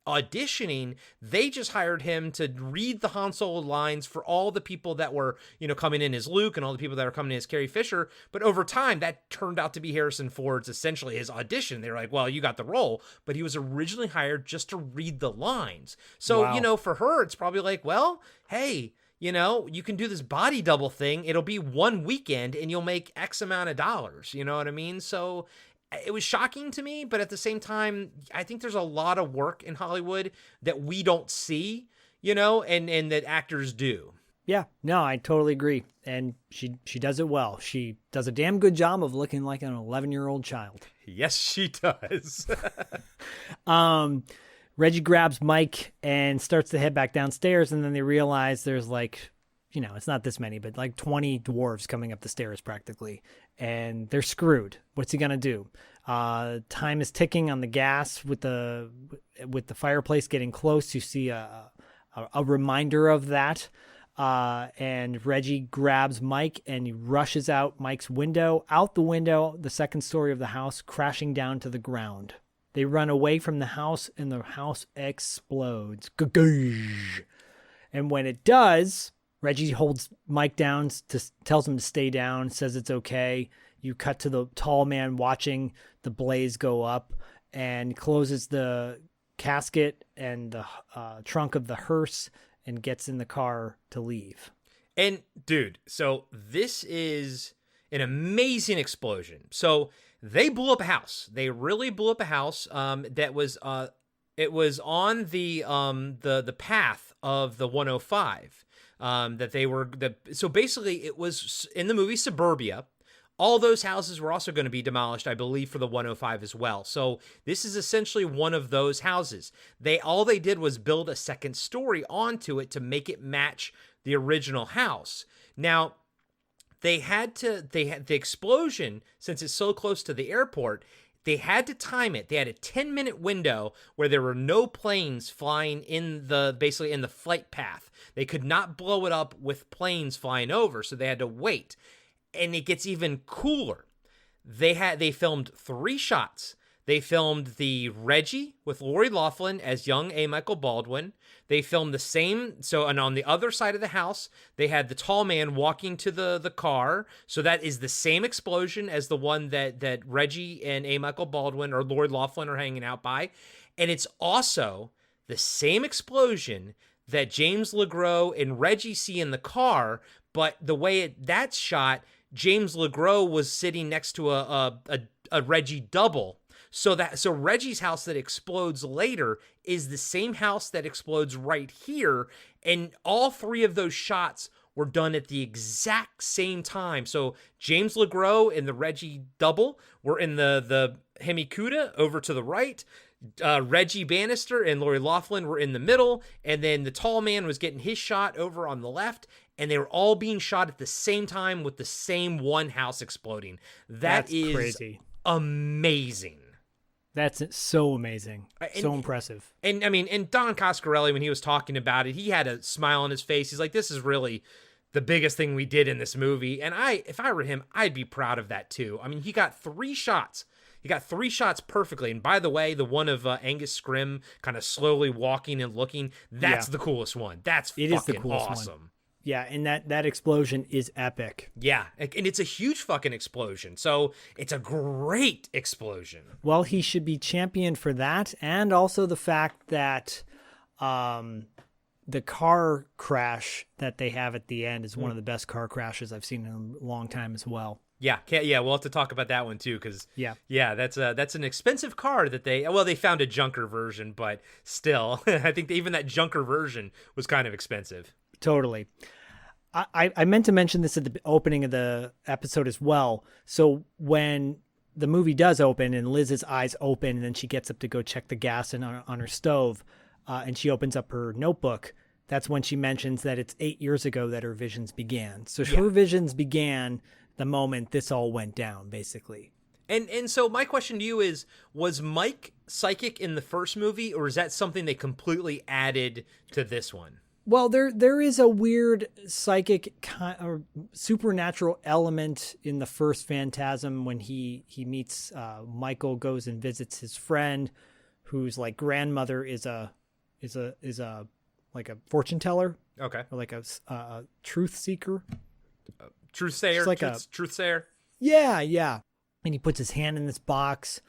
S2: auditioning. They just hired him to read the Han Solo lines for all the people that were, coming in as Luke and all the people that were coming in as Carrie Fisher. But over time, that turned out to be Harrison Ford's, essentially his audition. They were like, well, you got the role, but he was originally hired just to read the lines. So,
S4: wow.
S2: For her, it's probably like, well, hey, you can do this body double thing. It'll be one weekend and you'll make X amount of dollars. You know what I mean? So it was shocking to me, but at the same time, I think there's a lot of work in Hollywood that we don't see, and that actors do.
S4: Yeah, no, I totally agree. And she does it well. She does a damn good job of looking like an 11-year-old child.
S2: Yes, she does.
S4: Reggie grabs Mike and starts to head back downstairs, and then they realize there's like, it's not this many, but like 20 dwarves coming up the stairs practically, and they're screwed. What's he gonna do? Time is ticking on the gas with the fireplace getting close. You see a reminder of that. And Reggie grabs Mike and he rushes out Mike's window, out the window, the second story of the house, crashing down to the ground. They run away from the house and the house explodes. And when it does, Reggie holds Mike down, tells him to stay down, says it's okay. You cut to the tall man watching the blaze go up and closes the casket and the trunk of the hearse and gets in the car to leave.
S2: And dude, so this is an amazing explosion. So they blew up a house. They really blew up a house. That was it was on the path of the 105. That they were so basically it was in the movie Suburbia. All those houses were also going to be demolished, I believe, for the 105 as well. So this is essentially one of those houses. All they did was build a second story onto it to make it match the original house. Now, they had the explosion, since it's so close to the airport, they had to time it. They had a 10-minute window where there were no planes flying basically in the flight path. They could not blow it up with planes flying over, so they had to wait. And it gets even cooler. They filmed 3 shots. They filmed the Reggie with Lori Loughlin as young A. Michael Baldwin. They filmed the same. And on the other side of the house, they had the tall man walking to the car. So that is the same explosion as the one that Reggie and A. Michael Baldwin or Lori Loughlin are hanging out by. And it's also the same explosion that James LeGros and Reggie see in the car. But the way that's shot, James LeGros was sitting next to a Reggie double. So Reggie's house that explodes later is the same house that explodes right here. And all 3 of those shots were done at the exact same time. So James LeGros and the Reggie double were in the Hemikuda over to the right. Reggie Bannister and Lori Loughlin were in the middle. And then the tall man was getting his shot over on the left. And they were all being shot at the same time with the same one house exploding. That's crazy. Amazing.
S4: That's so amazing. So impressive.
S2: And I mean, and Don Coscarelli, when he was talking about it, he had a smile on his face. He's like, this is really the biggest thing we did in this movie. And if I were him, I'd be proud of that too. I mean, he got 3 shots. He got 3 shots perfectly. And by the way, the one of Angus Scrimm kind of slowly walking and looking, that's the coolest one. It is the coolest awesome. One.
S4: Yeah, and that explosion is epic.
S2: Yeah, and it's a huge fucking explosion. So it's a great explosion.
S4: Well, he should be championed for that, and also the fact that the car crash that they have at the end is one of the best car crashes I've seen in a long time as well.
S2: Yeah, we'll have to talk about that one too, because that's an expensive car that they found a junker version, but still, I think even that junker version was kind of expensive.
S4: Totally. I meant to mention this at the opening of the episode as well. So when the movie does open and Liz's eyes open and then she gets up to go check the gas on her stove and she opens up her notebook, that's when she mentions that it's 8 years ago that her visions began. So her visions began the moment this all went down, basically.
S2: And so my question to you is, was Mike psychic in the first movie, or is that something they completely added to this one?
S4: Well, there is a weird psychic or supernatural element in the first Phantasm when he meets Michael, goes and visits his friend, whose like grandmother is a like a fortune teller,
S2: okay,
S4: or like a truth seeker,
S2: truth sayer,
S4: like
S2: truth sayer.
S4: Yeah. And he puts his hand in this box,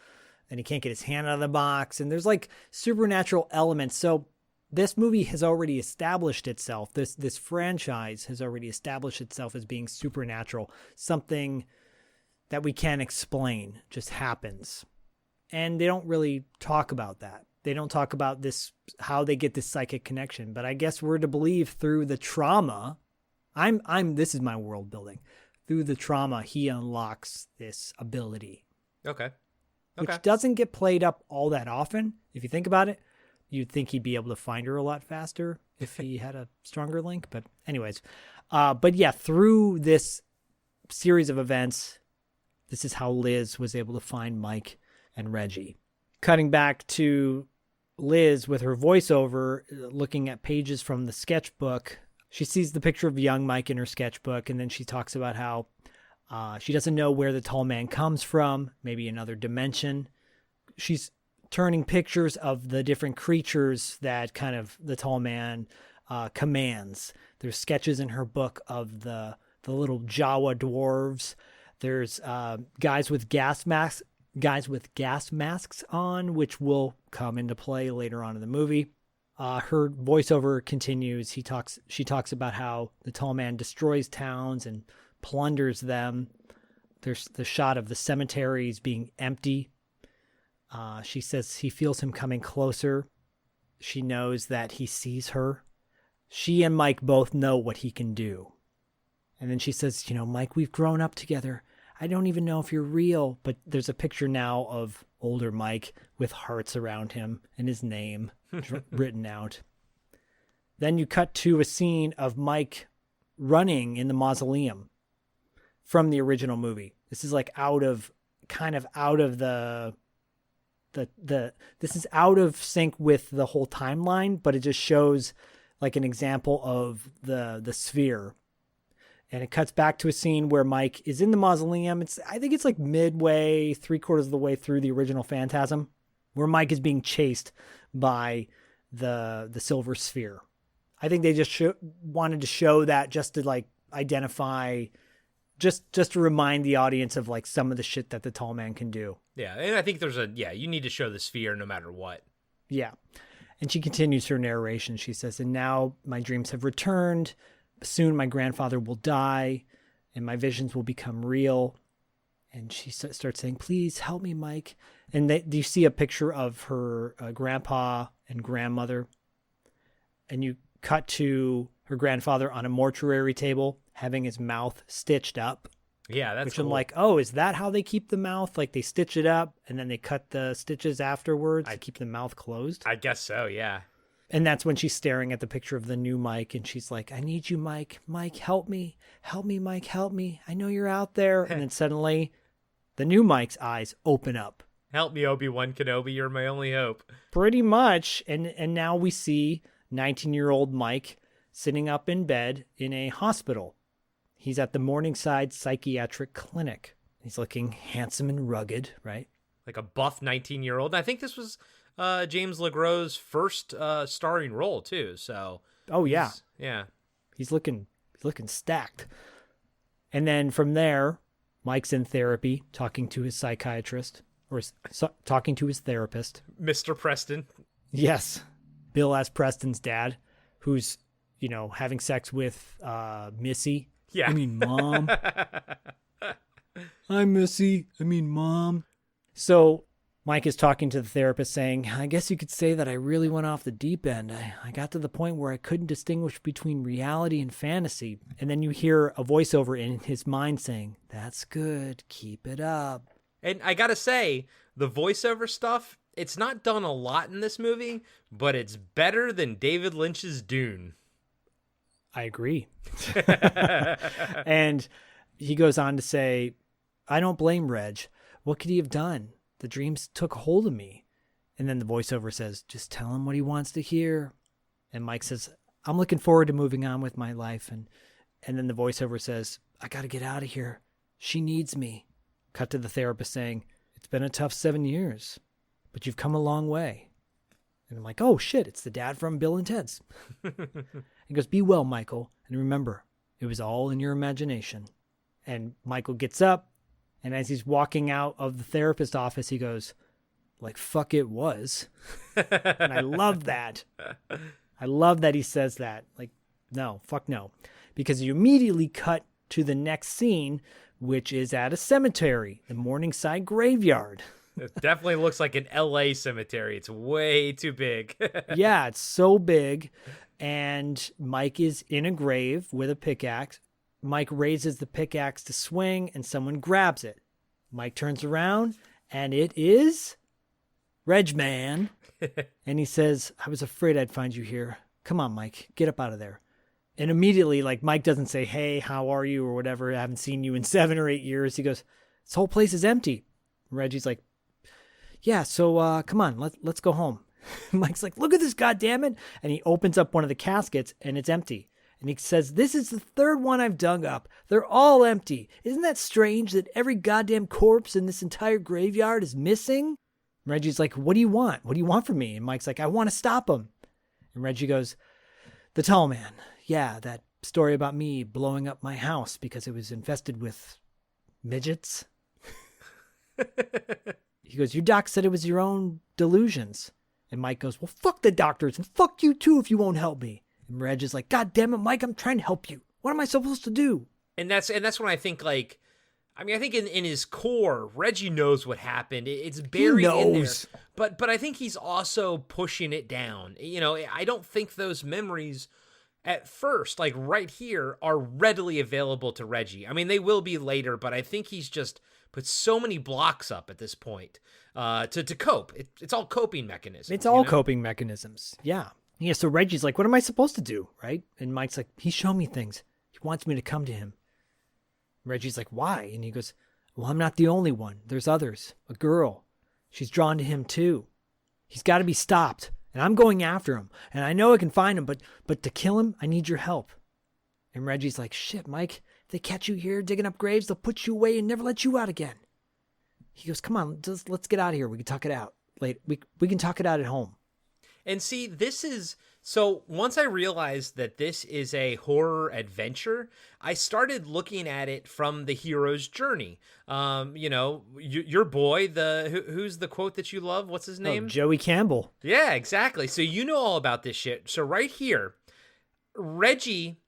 S4: and he can't get his hand out of the box, and there's like supernatural elements. So this movie has already established itself. This franchise has already established itself as being supernatural, something that we can't explain, just happens. And they don't really talk about that. They don't talk about this, how they get this psychic connection. But I guess we're to believe through the trauma This is my world building. Through the trauma, he unlocks this ability.
S2: Okay.
S4: Which doesn't get played up all that often. If you think about it, you'd think he'd be able to find her a lot faster if he had a stronger link. But anyways, but yeah, through this series of events, this is how Liz was able to find Mike and Reggie. Cutting back to Liz with her voiceover, looking at pages from the sketchbook, she sees the picture of young Mike in her sketchbook, and then she talks about how she doesn't know where the tall man comes from, maybe another dimension. She's turning pictures of the different creatures that kind of the tall man commands. There's sketches in her book of the little Jawa dwarves. There's guys with gas masks on, which will come into play later on in the movie. Her voiceover continues. She talks about how the tall man destroys towns and plunders them. There's the shot of the cemeteries being empty. She says he feels him coming closer. She knows that he sees her. She and Mike both know what he can do. And then she says, Mike, we've grown up together. I don't even know if you're real. But there's a picture now of older Mike with hearts around him and his name written out. Then you cut to a scene of Mike running in the mausoleum from the original movie. This is like out of this is out of sync with the whole timeline, but it just shows like an example of the sphere. And it cuts back to a scene where Mike is in the mausoleum. I think it's like midway, 3/4 of the way through the original Phantasm, where Mike is being chased by the silver sphere. I think they just wanted to show that just to like identify, just to remind the audience of like some of the shit that the tall man can do.
S2: Yeah, and I think you need to show the sphere no matter what.
S4: Yeah. And she continues her narration. She says, and now my dreams have returned. Soon my grandfather will die and my visions will become real. And she starts saying, please help me, Mike. And you see a picture of her grandpa and grandmother. And you cut to her grandfather on a mortuary table having his mouth stitched up.
S2: Yeah, that's
S4: which
S2: cool.
S4: I'm like, oh, is that how they keep the mouth? Like they stitch it up and then they cut the stitches afterwards to keep the mouth closed?
S2: I guess so, yeah.
S4: And that's when she's staring at the picture of the new Mike and she's like, I need you, Mike. Mike, help me. Help me, Mike, help me. I know you're out there. And then suddenly the new Mike's eyes open up.
S2: Help me, Obi-Wan Kenobi. You're my only hope.
S4: Pretty much. And now we see 19-year-old Mike sitting up in bed in a hospital. He's at the Morningside Psychiatric Clinic. He's looking handsome and rugged, right?
S2: Like a buff 19-year-old. I think this was James LeGros' first starring role too. So.
S4: Oh yeah,
S2: yeah.
S4: He's looking stacked. And then from there, Mike's in therapy, talking to his psychiatrist or talking to his therapist,
S2: Mr. Preston.
S4: Yes, Bill as Preston's dad, who's having sex with Missy.
S2: Yeah.
S4: I mean, Mom. Hi, Missy. I mean, Mom. So Mike is talking to the therapist saying, I guess you could say that I really went off the deep end. I got to the point where I couldn't distinguish between reality and fantasy. And then you hear a voiceover in his mind saying, that's good. Keep it up.
S2: And I got to say, the voiceover stuff, it's not done a lot in this movie, but it's better than David Lynch's Dune.
S4: I agree. And he goes on to say, I don't blame Reg. What could he have done? The dreams took hold of me. And then the voiceover says, just tell him what he wants to hear. And Mike says, I'm looking forward to moving on with my life. And then the voiceover says, I got to get out of here. She needs me. Cut to the therapist saying, it's been a tough 7 years, but you've come a long way. And I'm like, oh shit, it's the dad from Bill and Ted's. He goes, be well, Michael. And remember, it was all in your imagination. And Michael gets up. And as he's walking out of the therapist's office, he goes, like, fuck it was. And I love that. I love that he says that. Like, no, fuck no. Because you immediately cut to the next scene, which is at a cemetery, the Morningside Graveyard.
S2: It definitely looks like an LA cemetery. It's way too big.
S4: Yeah, it's so big. and Mike is in a grave with a pickaxe. Mike raises the pickaxe to swing, and someone grabs it. Mike turns around, and it is Reg Man. And he says, I was afraid I'd find you here. Come on, Mike, get up out of there. And immediately, like, Mike doesn't say, hey, how are you, or whatever. I haven't seen you in 7 or 8 years. He goes, this whole place is empty. And Reggie's like, yeah, so come on, let's go home. Mike's like, look at this, goddammit. And he opens up one of the caskets, and it's empty. And he says, this is the 3rd one I've dug up. They're all empty. Isn't that strange that every goddamn corpse in this entire graveyard is missing? And Reggie's like, what do you want? What do you want from me? And Mike's like, I want to stop him. And Reggie goes, the tall man. Yeah, that story about me blowing up my house because it was infested with midgets. He goes, your doc said it was your own delusions. And Mike goes, well, fuck the doctors and fuck you too if you won't help me. And Reg is like, God damn it, Mike, I'm trying to help you. What am I supposed to do?
S2: And that's when I think, like, I mean, I think in his core, Reggie knows what happened. It's buried in there. But I think he's also pushing it down. You know, I don't think those memories at first, like right here, are readily available to Reggie. I mean, they will be later, but I think he's just put so many blocks up at this point to cope. It's all coping mechanisms.
S4: It's all coping mechanisms. Yeah. Yeah, so Reggie's like, what am I supposed to do, right? And Mike's like, he's shown me things. He wants me to come to him. Reggie's like, why? And he goes, well, I'm not the only one. There's others. A girl. She's drawn to him too. He's got to be stopped. And I'm going after him. And I know I can find him, but to kill him, I need your help. And Reggie's like, shit, Mike. If they catch you here digging up graves, they'll put you away and never let you out again. He goes, come on, let's get out of here. We can talk it out. We can talk it out at home.
S2: And see, so once I realized that this is a horror adventure, I started looking at it from the hero's journey. You know, your boy, who's the quote that you love? What's his name?
S4: Joey Campbell.
S2: Yeah, exactly. So you know all about this shit. So right here, Reggie,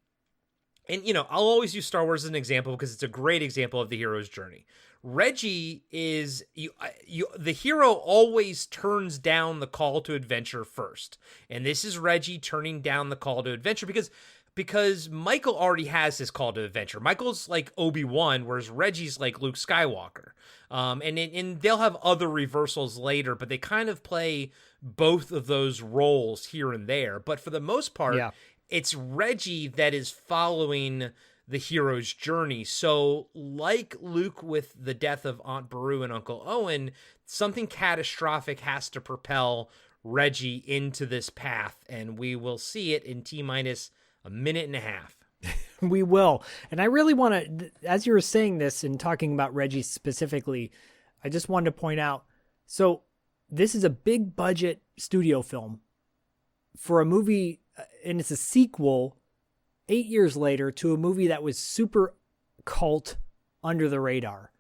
S2: and you know, I'll always use Star Wars as an example because it's a great example of the hero's journey. Reggie is the hero always turns down the call to adventure first. And this is Reggie turning down the call to adventure because Michael already has his call to adventure. Michael's like Obi-Wan, whereas Reggie's like Luke Skywalker. And they'll have other reversals later, but they kind of play both of those roles here and there. But for the most part, It's Reggie that is following the hero's journey. So like Luke with the death of Aunt Beru and Uncle Owen, something catastrophic has to propel Reggie into this path, and we will see it in T-minus a minute and a half.
S4: We will. And I really want to, as you were saying this and talking about Reggie specifically, I just wanted to point out, so this is a big budget studio film for a movie, and it's a sequel 8 years later to a movie that was super cult, under the radar.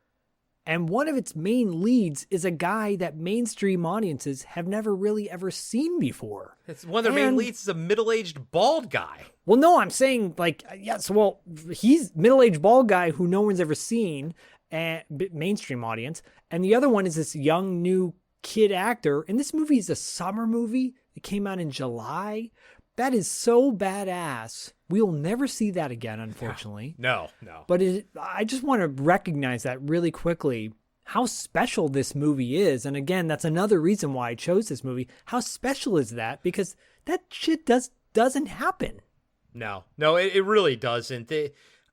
S4: And one of its main leads is a guy that mainstream audiences have never really ever seen before.
S2: It's one of their main leads is a middle-aged bald guy.
S4: Well, no, I'm saying like, yes, well, he's middle-aged bald guy who no one's ever seen, and mainstream audience. And the other one is this young new kid actor. And this movie is a summer movie. It came out in July. That is so badass. We'll never see that again, unfortunately.
S2: No.
S4: But I just want to recognize that really quickly, how special this movie is. And again, that's another reason why I chose this movie. How special is that? Because that shit doesn't happen.
S2: No, it really doesn't.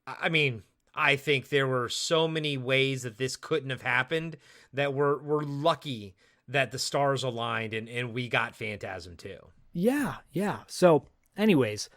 S2: I mean, I think there were so many ways that this couldn't have happened that we're lucky that the stars aligned and we got Phantasm II.
S4: Yeah. So anyways,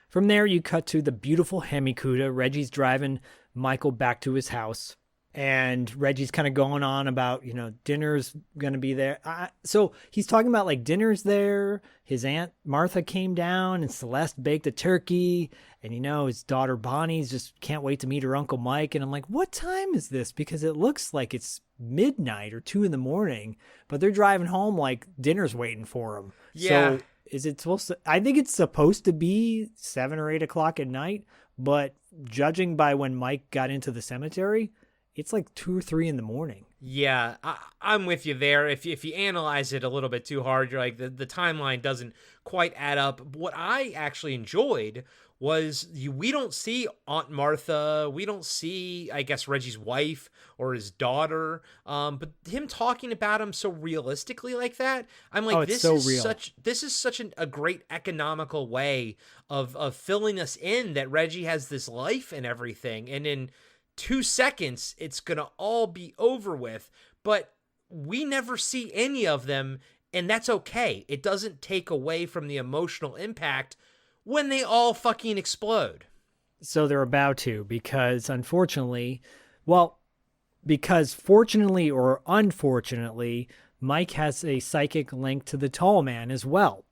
S4: from there you cut to the beautiful Hemikuda. Reggie's driving Michael back to his house, and Reggie's kind of going on about, you know, dinner's going to be there. So he's talking about like dinner's there. His Aunt Martha came down and Celeste baked a turkey, and, you know, his daughter Bonnie's just can't wait to meet her Uncle Mike. And I'm like, what time is this? Because it looks like it's midnight or 2 a.m, but they're driving home like dinner's waiting for them.
S2: Yeah.
S4: So is it supposed to, I think it's supposed to be 7 or 8 o'clock at night, but judging by when Mike got into the cemetery, it's like 2 or 3 a.m.
S2: Yeah, I'm with you there. If you analyze it a little bit too hard, you're like, the timeline doesn't quite add up. What I actually enjoyed was we don't see Aunt Martha. We don't see, I guess, Reggie's wife or his daughter. But him talking about him so realistically like that, I'm like,
S4: this is real.
S2: This is such a great economical way of filling us in that Reggie has this life and everything. And in 2 seconds, it's going to all be over with. But we never see any of them, and that's okay. It doesn't take away from the emotional impact when they all fucking explode.
S4: So they're about to, because unfortunately, because fortunately or unfortunately, Mike has a psychic link to the tall man as well.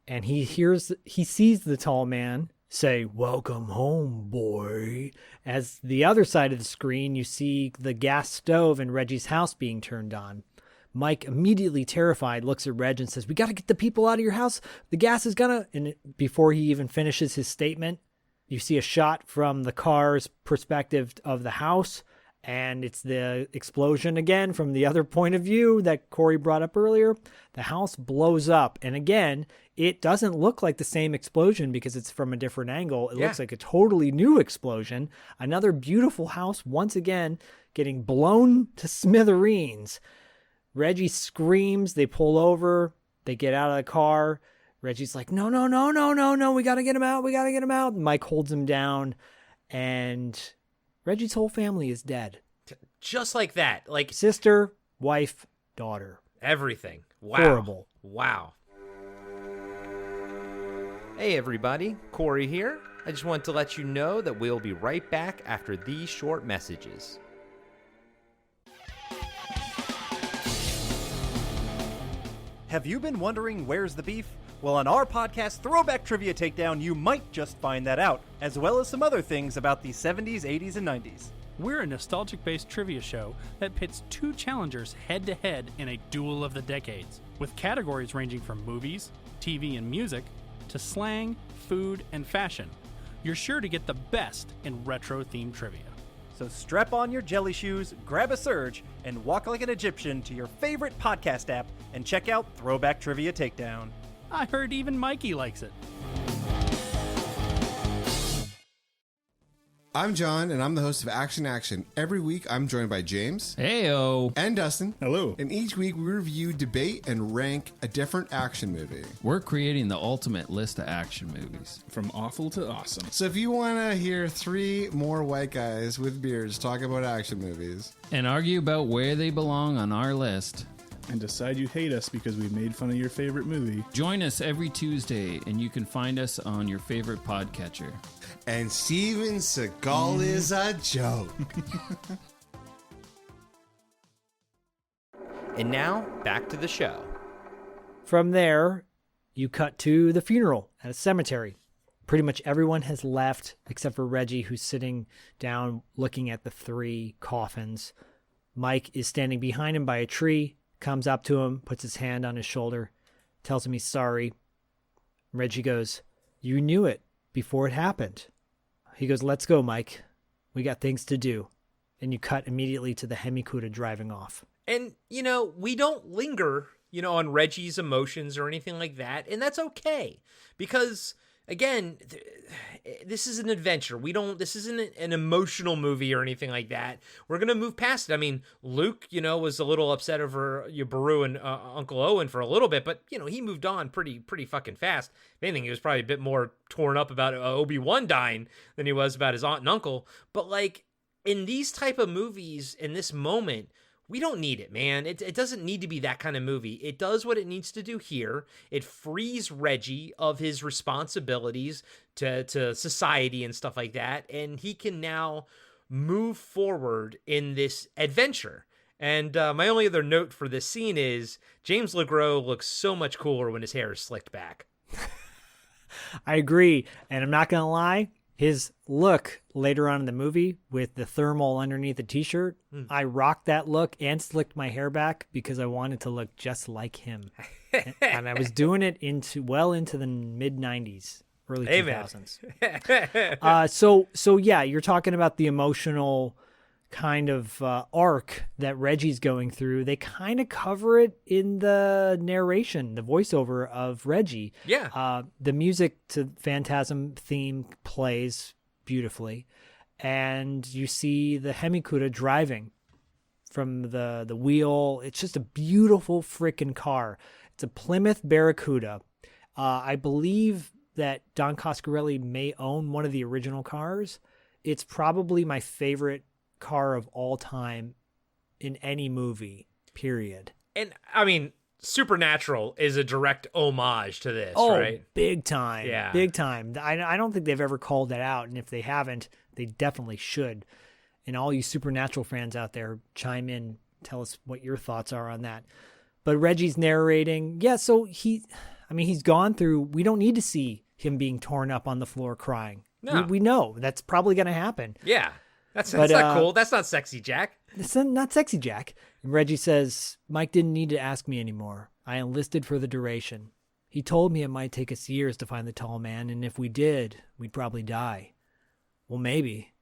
S4: And he sees the tall man say, "Welcome home, boy." As the other side of the screen, you see the gas stove in Reggie's house being turned on. Mike, immediately terrified, looks at Reg and says, "We got to get the people out of your house. The gas is gonna..." And before he even finishes his statement, you see a shot from the car's perspective of the house, and it's the explosion again from the other point of view that Corey brought up earlier. The house blows up, and again, it doesn't look like the same explosion because it's from a different angle. It looks like a totally new explosion. Another beautiful house, once again, getting blown to smithereens. Reggie screams, they pull over, they get out of the car. Reggie's like, no, we got to get him out. Mike holds him down, and Reggie's whole family is dead.
S2: Just like that. Like
S4: sister, wife, daughter.
S2: Everything. Wow.
S4: Horrible.
S2: Wow. Hey everybody, Corey here. I just want to let you know that we'll be right back after these short messages.
S7: Have you been wondering where's the beef? Well, on our podcast, Throwback Trivia Takedown, you might just find that out, as well as some other things about the 70s, 80s, and 90s.
S8: We're a nostalgic-based trivia show that pits two challengers head-to-head in a duel of the decades, with categories ranging from movies, TV, and music, to slang, food, and fashion. You're sure to get the best in retro-themed trivia.
S7: So strap on your jelly shoes, grab a surge, and walk like an Egyptian to your favorite podcast app and check out Throwback Trivia Takedown.
S8: I heard even Mikey likes it.
S9: I'm John, and I'm the host of Action Action. Every week, I'm joined by James.
S10: Heyo.
S9: And Dustin.
S10: Hello.
S9: And each week, we review, debate, and rank a different action movie.
S10: We're creating the ultimate list of action movies.
S11: From awful to awesome.
S9: So if you want to hear 3 more white guys with beards talk about action movies.
S10: And argue about where they belong on our list.
S11: And decide you hate us because we made fun of your favorite movie.
S10: Join us every Tuesday, and you can find us on your favorite podcatcher.
S9: And Steven Seagal is a joke.
S2: And now, back to the show.
S4: From there, you cut to the funeral at a cemetery. Pretty much everyone has left except for Reggie, who's sitting down looking at the 3 coffins. Mike is standing behind him by a tree, comes up to him, puts his hand on his shoulder, tells him he's sorry. Reggie goes, "You knew it before it happened." He goes, "Let's go, Mike. We got things to do." And you cut immediately to the Hemi-Cuda driving off.
S2: And, we don't linger, on Reggie's emotions or anything like that. And that's okay. Because, again, this is an adventure. This isn't an emotional movie or anything like that. We're going to move past it. I mean, Luke, was a little upset over Baru and Uncle Owen for a little bit, but, he moved on pretty fucking fast. If anything, he was probably a bit more torn up about Obi-Wan dying than he was about his aunt and uncle. But, in these type of movies, in this moment, we don't need it, man. It doesn't need to be that kind of movie. It does what it needs to do here. It frees Reggie of his responsibilities to society and stuff like that, and he can now move forward in this adventure. And my only other note for this scene is James LeGros looks so much cooler when his hair is slicked back.
S4: I agree, and I'm not going to lie. His look later on in the movie with the thermal underneath the t-shirt, I rocked that look and slicked my hair back because I wanted to look just like him. And I was doing it into the mid-90s, early 2000s. So yeah, you're talking about the emotional kind of arc that Reggie's going through, they kind of cover it in the narration, the voiceover of Reggie.
S2: Yeah.
S4: The music to Phantasm theme plays beautifully, and you see the Hemikuta driving from the wheel. It's just a beautiful freaking car. It's a Plymouth Barracuda. I believe that Don Coscarelli may own one of the original cars. It's probably my favorite car of all time in any movie, period.
S2: And I mean, Supernatural is a direct homage to this, right?
S4: Big time.
S2: Yeah.
S4: Big time. I don't think they've ever called that out, and if they haven't, they definitely should. And all you Supernatural fans out there, chime in, tell us what your thoughts are on that. But Reggie's narrating. Yeah, so he's gone through, we don't need to see him being torn up on the floor crying.
S2: No.
S4: We know that's probably going to happen.
S2: Yeah. That's not cool. That's not sexy, Jack.
S4: It's not sexy, Jack. And Reggie says, Mike didn't need to ask me anymore. I enlisted for the duration. He told me it might take us years to find the tall man, and if we did, we'd probably die. Well, maybe,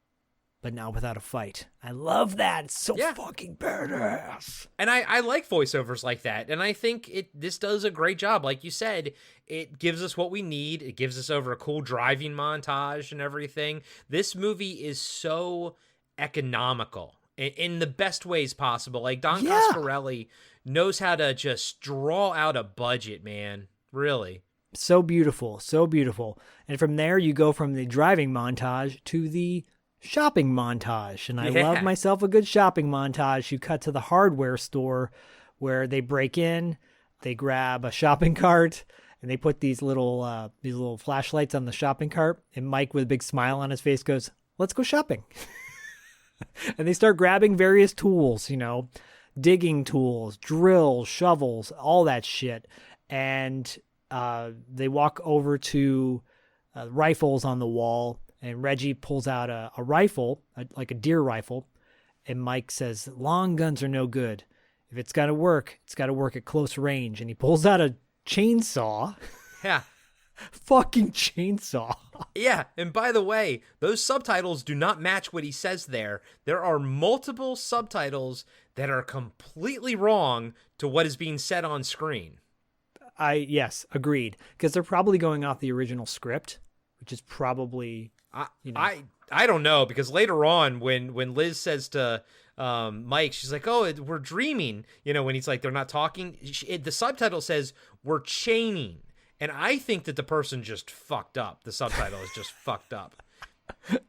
S4: but not without a fight. I love that. It's so fucking badass.
S2: And I like voiceovers like that. And I think this does a great job. Like you said, it gives us what we need. It gives us over a cool driving montage and everything. This movie is so economical in the best ways possible. Like Don Coscarelli knows how to just draw out a budget, man. Really.
S4: So beautiful. So beautiful. And from there, you go from the driving montage to the shopping montage. And I love myself a good shopping montage. You cut to the hardware store where they break in, they grab a shopping cart, and they put these little flashlights on the shopping cart. And Mike, with a big smile on his face, goes, "Let's go shopping." And they start grabbing various tools, digging tools, drills, shovels, all that shit. And they walk over to rifles on the wall. And Reggie pulls out a rifle, like a deer rifle. And Mike says, long guns are no good. If it's got to work, it's got to work at close range. And he pulls out a chainsaw.
S2: Yeah.
S4: Fucking chainsaw.
S2: Yeah. And by the way, those subtitles do not match what he says there. There are multiple subtitles that are completely wrong to what is being said on screen.
S4: Yes, agreed. Because they're probably going off the original script, which is probably...
S2: I don't know, because later on when Liz says to Mike, she's like, "Oh, we're dreaming," when he's like, they're not talking. The subtitle says we're chaining, and I think that the person just fucked up. The subtitle is just fucked up.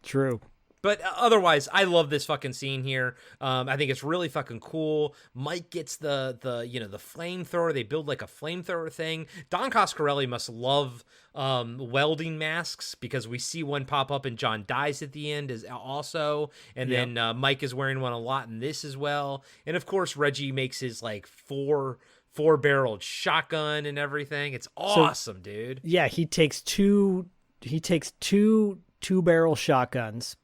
S4: True.
S2: But otherwise, I love this fucking scene here. I think it's really fucking cool. Mike gets the flamethrower. They build like a flamethrower thing. Don Coscarelli must love welding masks, because we see one pop up and John dies at the end also. And then Mike is wearing one a lot in this as well. And of course, Reggie makes his like four-barreled shotgun and everything. It's awesome, dude.
S4: Yeah, he takes two two-barrel shotguns,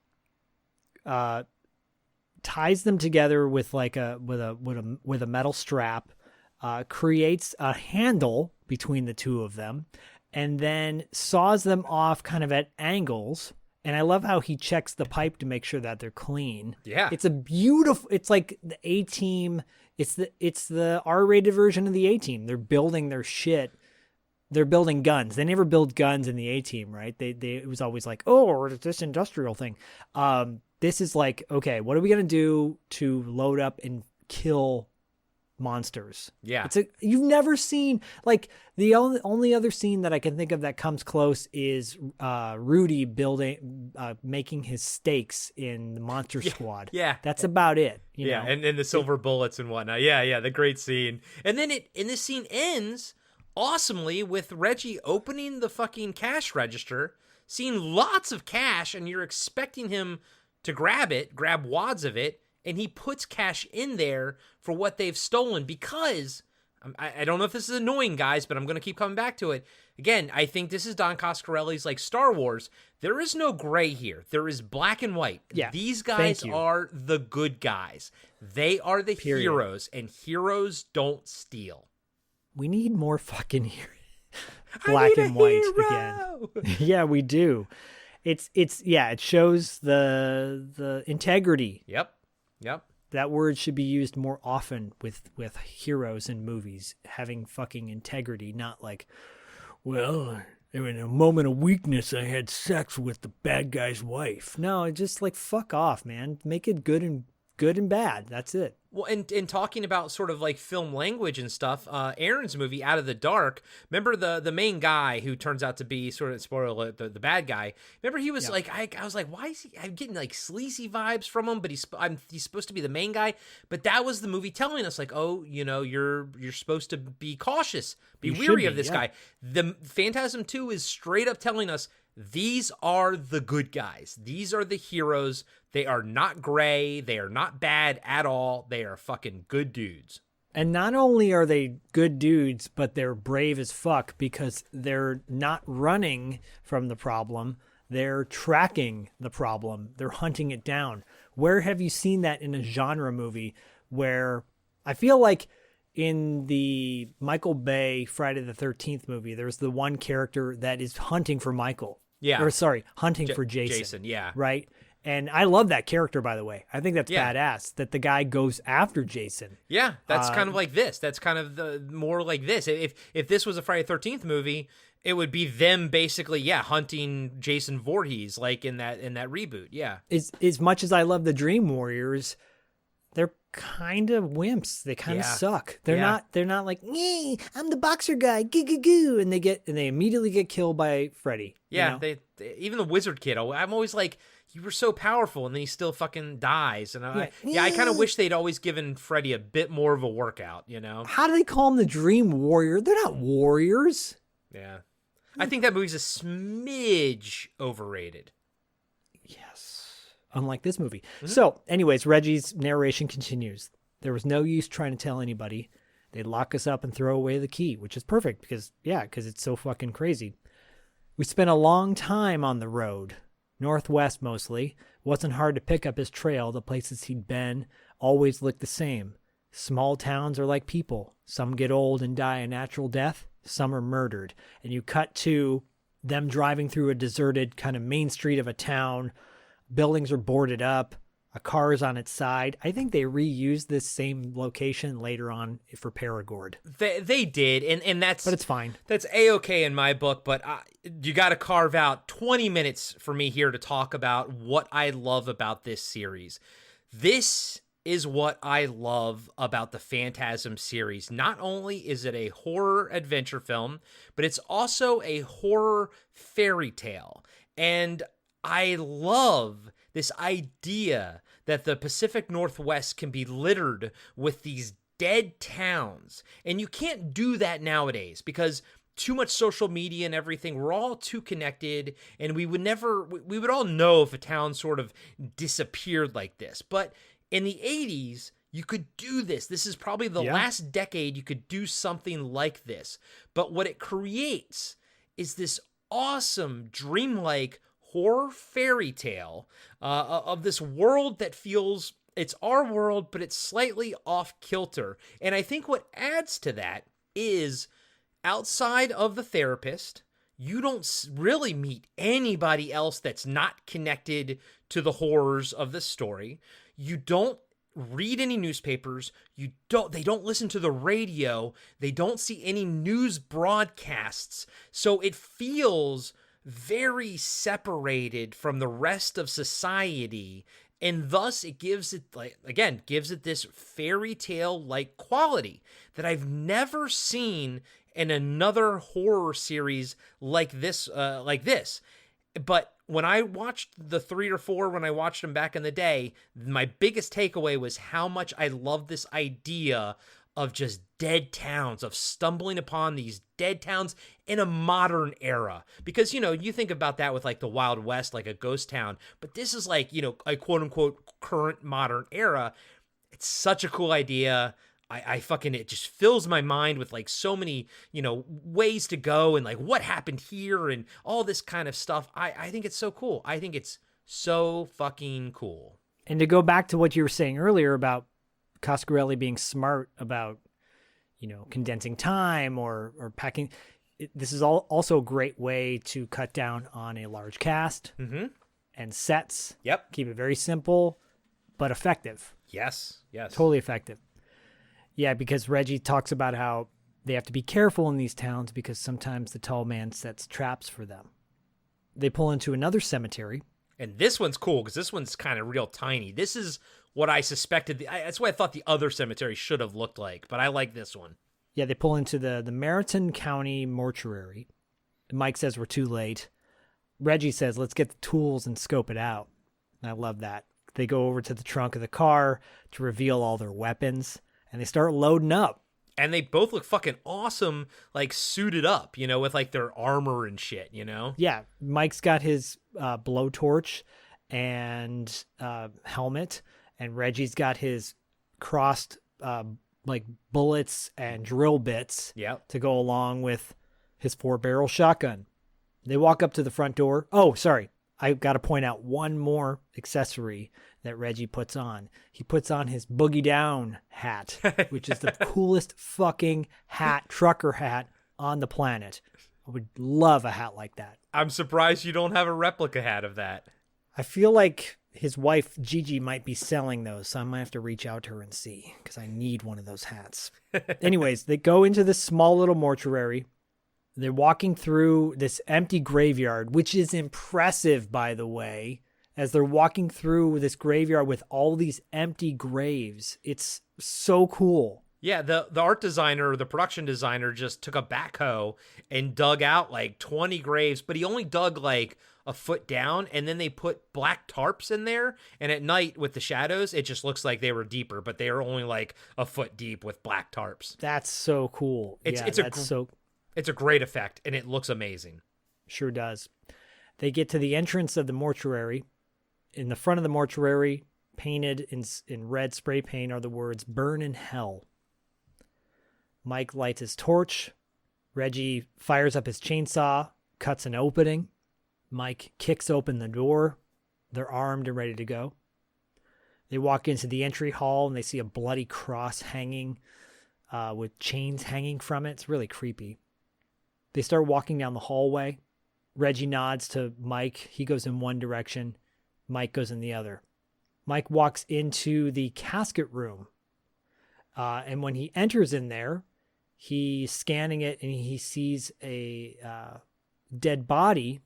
S4: ties them together with like a metal strap, creates a handle between the two of them, and then saws them off kind of at angles. And I love how he checks the pipe to make sure that they're clean.
S2: Yeah.
S4: It's like the A-Team. It's the R-rated version of the A-Team. They're building their shit. They're building guns. They never build guns in the A-Team, right? It was always like, oh, it's this industrial thing. This is like, okay, what are we going to do to load up and kill monsters?
S2: Yeah.
S4: You've never seen, like, the only other scene that I can think of that comes close is Rudy making his stakes in the Monster Squad.
S2: Yeah.
S4: That's about it. You know?
S2: And the silver bullets and whatnot. Yeah, the great scene. And then this scene ends awesomely with Reggie opening the fucking cash register, seeing lots of cash, and you're expecting him to grab wads of it, and he puts cash in there for what they've stolen, because I don't know if this is annoying, guys, but I'm going to keep coming back to it. Again, I think this is Don Coscarelli's like Star Wars. There is no gray here. There is black and white.
S4: Yeah,
S2: these guys are the good guys. They are the heroes, and heroes don't steal.
S4: We need more fucking black and white again. Yeah, we do. It shows the integrity.
S2: Yep. Yep.
S4: That word should be used more often with heroes in movies, having fucking integrity, not like, well, in a moment of weakness, I had sex with the bad guy's wife. No, just like fuck off, man. Make it good and bad. That's it.
S2: Well, and talking about sort of like film language and stuff, Aaron's movie Out of the Dark, remember the main guy who turns out to be sort of, spoiler alert, the bad guy. Remember he was like, I was like, why is he, I'm getting like sleazy vibes from him, but he's supposed to be the main guy. But that was the movie telling us like, oh, you know, you're supposed to be cautious, be weary of this guy. The Phantasm II is straight up telling us, these are the good guys. These are the heroes. They are not gray. They are not bad at all. They are fucking good dudes.
S4: And not only are they good dudes, but they're brave as fuck because they're not running from the problem. They're tracking the problem. They're hunting it down. Where have you seen that in a genre movie where I feel like in the Michael Bay Friday the 13th movie, there's the one character that is hunting for Michael.
S2: Yeah.
S4: Or sorry, hunting for Jason.
S2: Jason, yeah.
S4: Right? And I love that character, by the way. I think that's badass that the guy goes after Jason.
S2: Yeah, that's kind of like this. That's kind of the more like this. If this was a Friday the 13th movie, it would be them basically, hunting Jason Voorhees like in that reboot. Yeah.
S4: As much as I love the Dream Warriors, they're kind of wimps. They kind of suck. They're not like, "Nee, I'm the boxer guy, goo goo goo," and they immediately get killed by Freddy.
S2: Yeah,
S4: you know?
S2: they even the wizard kid. I'm always like, you were so powerful, and then he still fucking dies. And I kind of wish they'd always given Freddy a bit more of a workout. You know,
S4: how do they call him the Dream Warrior? They're not warriors.
S2: Yeah, I think that movie's a smidge overrated.
S4: Unlike this movie. Mm-hmm. So, anyways, Reggie's narration continues. There was no use trying to tell anybody. They'd lock us up and throw away the key, which is perfect because it's so fucking crazy. We spent a long time on the road, northwest mostly. Wasn't hard to pick up his trail. The places he'd been always looked the same. Small towns are like people. Some get old and die a natural death. Some are murdered. And you cut to them driving through a deserted kind of main street of a town. Buildings are boarded up. A car is on its side. I think they reused this same location later on for Paragord.
S2: They did, and that's...
S4: But it's fine.
S2: That's A-okay in my book, but you got to carve out 20 minutes for me here to talk about what I love about this series. This is what I love about the Phantasm series. Not only is it a horror adventure film, but it's also a horror fairy tale. And I love this idea that the Pacific Northwest can be littered with these dead towns. And you can't do that nowadays because too much social media and everything. We're all too connected, and we would all know if a town sort of disappeared like this. But in the 80s, you could do this. This is probably the last decade you could do something like this. But what it creates is this awesome, dreamlike horror fairy tale of this world that feels it's our world, but it's slightly off kilter. And I think what adds to that is outside of the therapist, you don't really meet anybody else that's not connected to the horrors of the story. You don't read any newspapers. They don't listen to the radio. They don't see any news broadcasts. So it feels very separated from the rest of society, and thus it gives it this fairy tale like quality that I've never seen in another horror series like this. But when I watched the 3 or 4, when I watched them back in the day, my biggest takeaway was how much I love this idea of just dead towns, of stumbling upon these dead towns in a modern era. Because, you think about that with like the Wild West, like a ghost town, but this is like, a quote unquote current modern era. It's such a cool idea. It just fills my mind with like so many, ways to go and like what happened here and all this kind of stuff. I think it's so cool. I think it's so fucking cool.
S4: And to go back to what you were saying earlier about Coscarelli being smart about, condensing time or packing. This is also a great way to cut down on a large cast and sets.
S2: Yep.
S4: Keep it very simple, but effective.
S2: Yes.
S4: Totally effective. Yeah, because Reggie talks about how they have to be careful in these towns because sometimes the tall man sets traps for them. They pull into another cemetery.
S2: And this one's cool because this one's kind of real tiny. This is what I suspected. That's what I thought the other cemetery should have looked like, but I like this one.
S4: Yeah, they pull into the Meriton County mortuary. Mike says we're too late. Reggie says, let's get the tools and scope it out. I love that. They go over to the trunk of the car to reveal all their weapons, and they start loading up.
S2: And they both look fucking awesome, like suited up, you know, with like their armor and shit, you know?
S4: Yeah, Mike's got his blowtorch and helmet, and Reggie's got his crossed like bullets and drill bits to go along with his 4-barrel shotgun. They walk up to the front door. Oh, sorry. I got to point out one more accessory that Reggie puts on. He puts on his boogie down hat, which is the coolest fucking trucker hat on the planet. I would love a hat like that.
S2: I'm surprised you don't have a replica hat of that.
S4: I feel like his wife, Gigi, might be selling those, so I might have to reach out to her and see, because I need one of those hats. Anyways, they go into this small little mortuary. They're walking through this empty graveyard, which is impressive, by the way, as they're walking through this graveyard with all these empty graves. It's so cool.
S2: Yeah, the art designer, the production designer just took a backhoe and dug out like 20 graves, but he only dug like a foot down, and then they put black tarps in there, and at night with the shadows, it just looks like they were deeper, but they were only like a foot deep with black tarps.
S4: That's so cool.
S2: It's a great effect, and it looks amazing.
S4: Sure does. They get to the entrance of the mortuary. In the front of the mortuary, painted in red spray paint, are the words, "Burn in Hell." Mike lights his torch. Reggie fires up his chainsaw, cuts an opening. Mike kicks open the door. They're armed and ready to go. They walk into the entry hall, and they see a bloody cross hanging with chains hanging from it. It's really creepy. They start walking down the hallway. Reggie nods to Mike. He goes in one direction. Mike goes in the other. Mike walks into the casket room. And when he enters in there, he's scanning it, and he sees a dead body,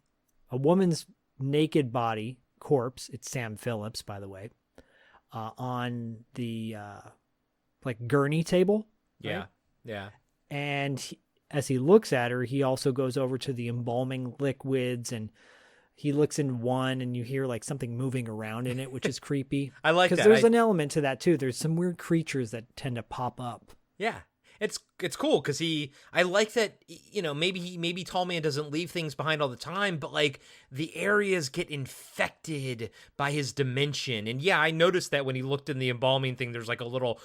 S4: a woman's naked body, corpse. It's Sam Phillips, by the way, on the like gurney table.
S2: Yeah,
S4: right?
S2: yeah.
S4: And as he looks at her, he also goes over to the embalming liquids, and he looks in one, and you hear like something moving around in it, which is creepy.
S2: I like that.
S4: Because there's an element to that too. There's some weird creatures that tend to pop up.
S2: Yeah. It's cool because I like that, you know, maybe Tall Man doesn't leave things behind all the time, but like the areas get infected by his dimension. And yeah, I noticed that when he looked in the embalming thing, there's like a little,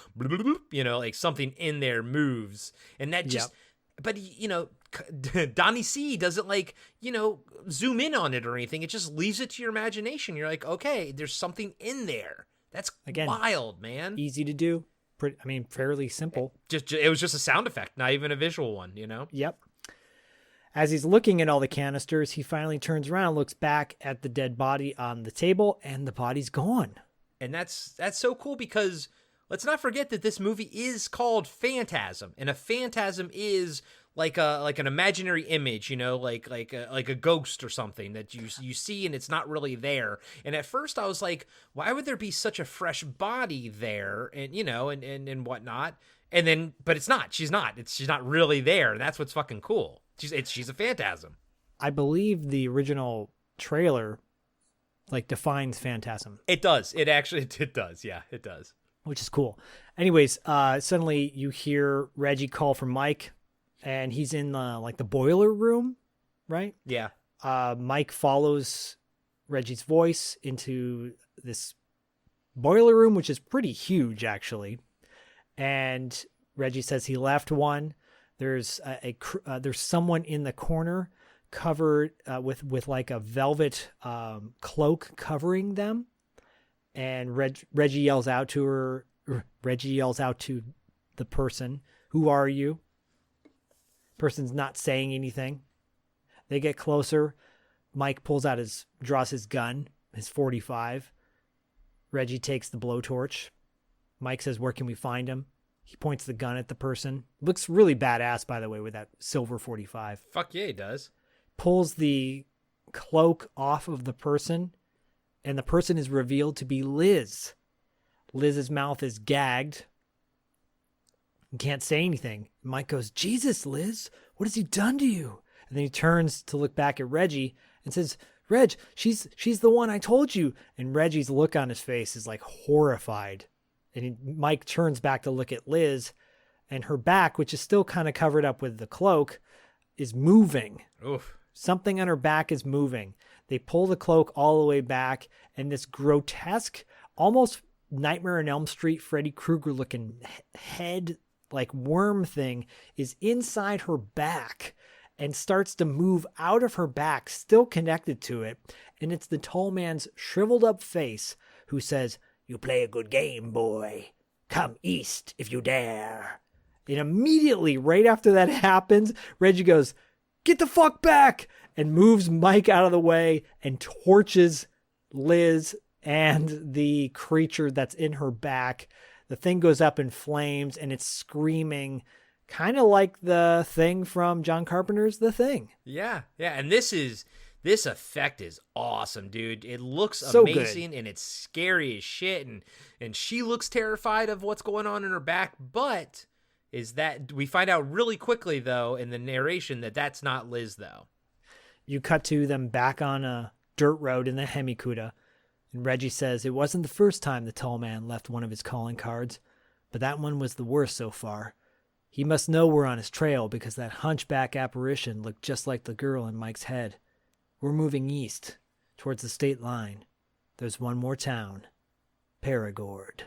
S2: you know, like something in there moves, and that just, but you know, Donnie C doesn't like, you know, zoom in on it or anything. It just leaves it to your imagination. You're like, okay, there's something in there. That's wild, man.
S4: Easy to do. Fairly simple.
S2: It was just a sound effect, not even a visual one, you know?
S4: Yep. As he's looking at all the canisters, he finally turns around and looks back at the dead body on the table, and the body's gone.
S2: And that's so cool because let's not forget that this movie is called Phantasm, and a phantasm is like an imaginary image, you know, like a ghost or something that you see and it's not really there. And at first I was like, why would there be such a fresh body there, and you know, and whatnot. And then, but it's not. She's not really there. And that's what's fucking cool. She's a phantasm. I
S4: believe the original trailer like defines phantasm.
S2: It does. It does. Yeah, it does.
S4: Which is cool. Anyways, suddenly you hear Reggie call for Mike. And he's in the boiler room, right?
S2: Yeah.
S4: Mike follows Reggie's voice into this boiler room, which is pretty huge, actually. And Reggie says he left one. There's there's someone in the corner covered with like a velvet cloak covering them. And Reggie yells out to her. Reggie yells out to the person, "Who are you?" Person's not saying anything. They get closer. Mike draws his gun, his .45. Reggie takes the blowtorch. Mike says, where can we find him? He points the gun at the person. Looks really badass, by the way, with that silver 45.
S2: Fuck yeah, he does.
S4: Pulls the cloak off of the person, and the person is revealed to be Liz. Liz's mouth is gagged. Can't say anything. Mike goes, Jesus, Liz, what has he done to you? And then he turns to look back at Reggie and says, Reg, she's the one I told you. And Reggie's look on his face is like horrified. And Mike turns back to look at Liz, and her back, which is still kind of covered up with the cloak, is moving.
S2: Oof.
S4: Something on her back is moving. They pull the cloak all the way back, and this grotesque, almost Nightmare on Elm Street, Freddy Krueger looking head, like worm thing, is inside her back and starts to move out of her back, still connected to it. And it's the tall man's shriveled up face who says, "You play a good game, boy. Come east if you dare." And immediately, right after that happens, Reggie goes, "Get the fuck back!" and moves Mike out of the way and torches Liz and the creature that's in her back. The thing goes up in flames and it's screaming, kind of like the thing from John Carpenter's The Thing.
S2: Yeah. And this effect is awesome, dude. It looks
S4: So
S2: amazing
S4: good.
S2: and it's scary as shit. And she looks terrified of what's going on in her back. But is that we find out really quickly, though, in the narration that that's not Liz, though.
S4: You cut to them back on a dirt road in the Hemikuta. And Reggie says it wasn't the first time the tall man left one of his calling cards, but that one was the worst so far. He must know we're on his trail because that hunchback apparition looked just like the girl in Mike's head. We're moving east, towards the state line. There's one more town. Perigord.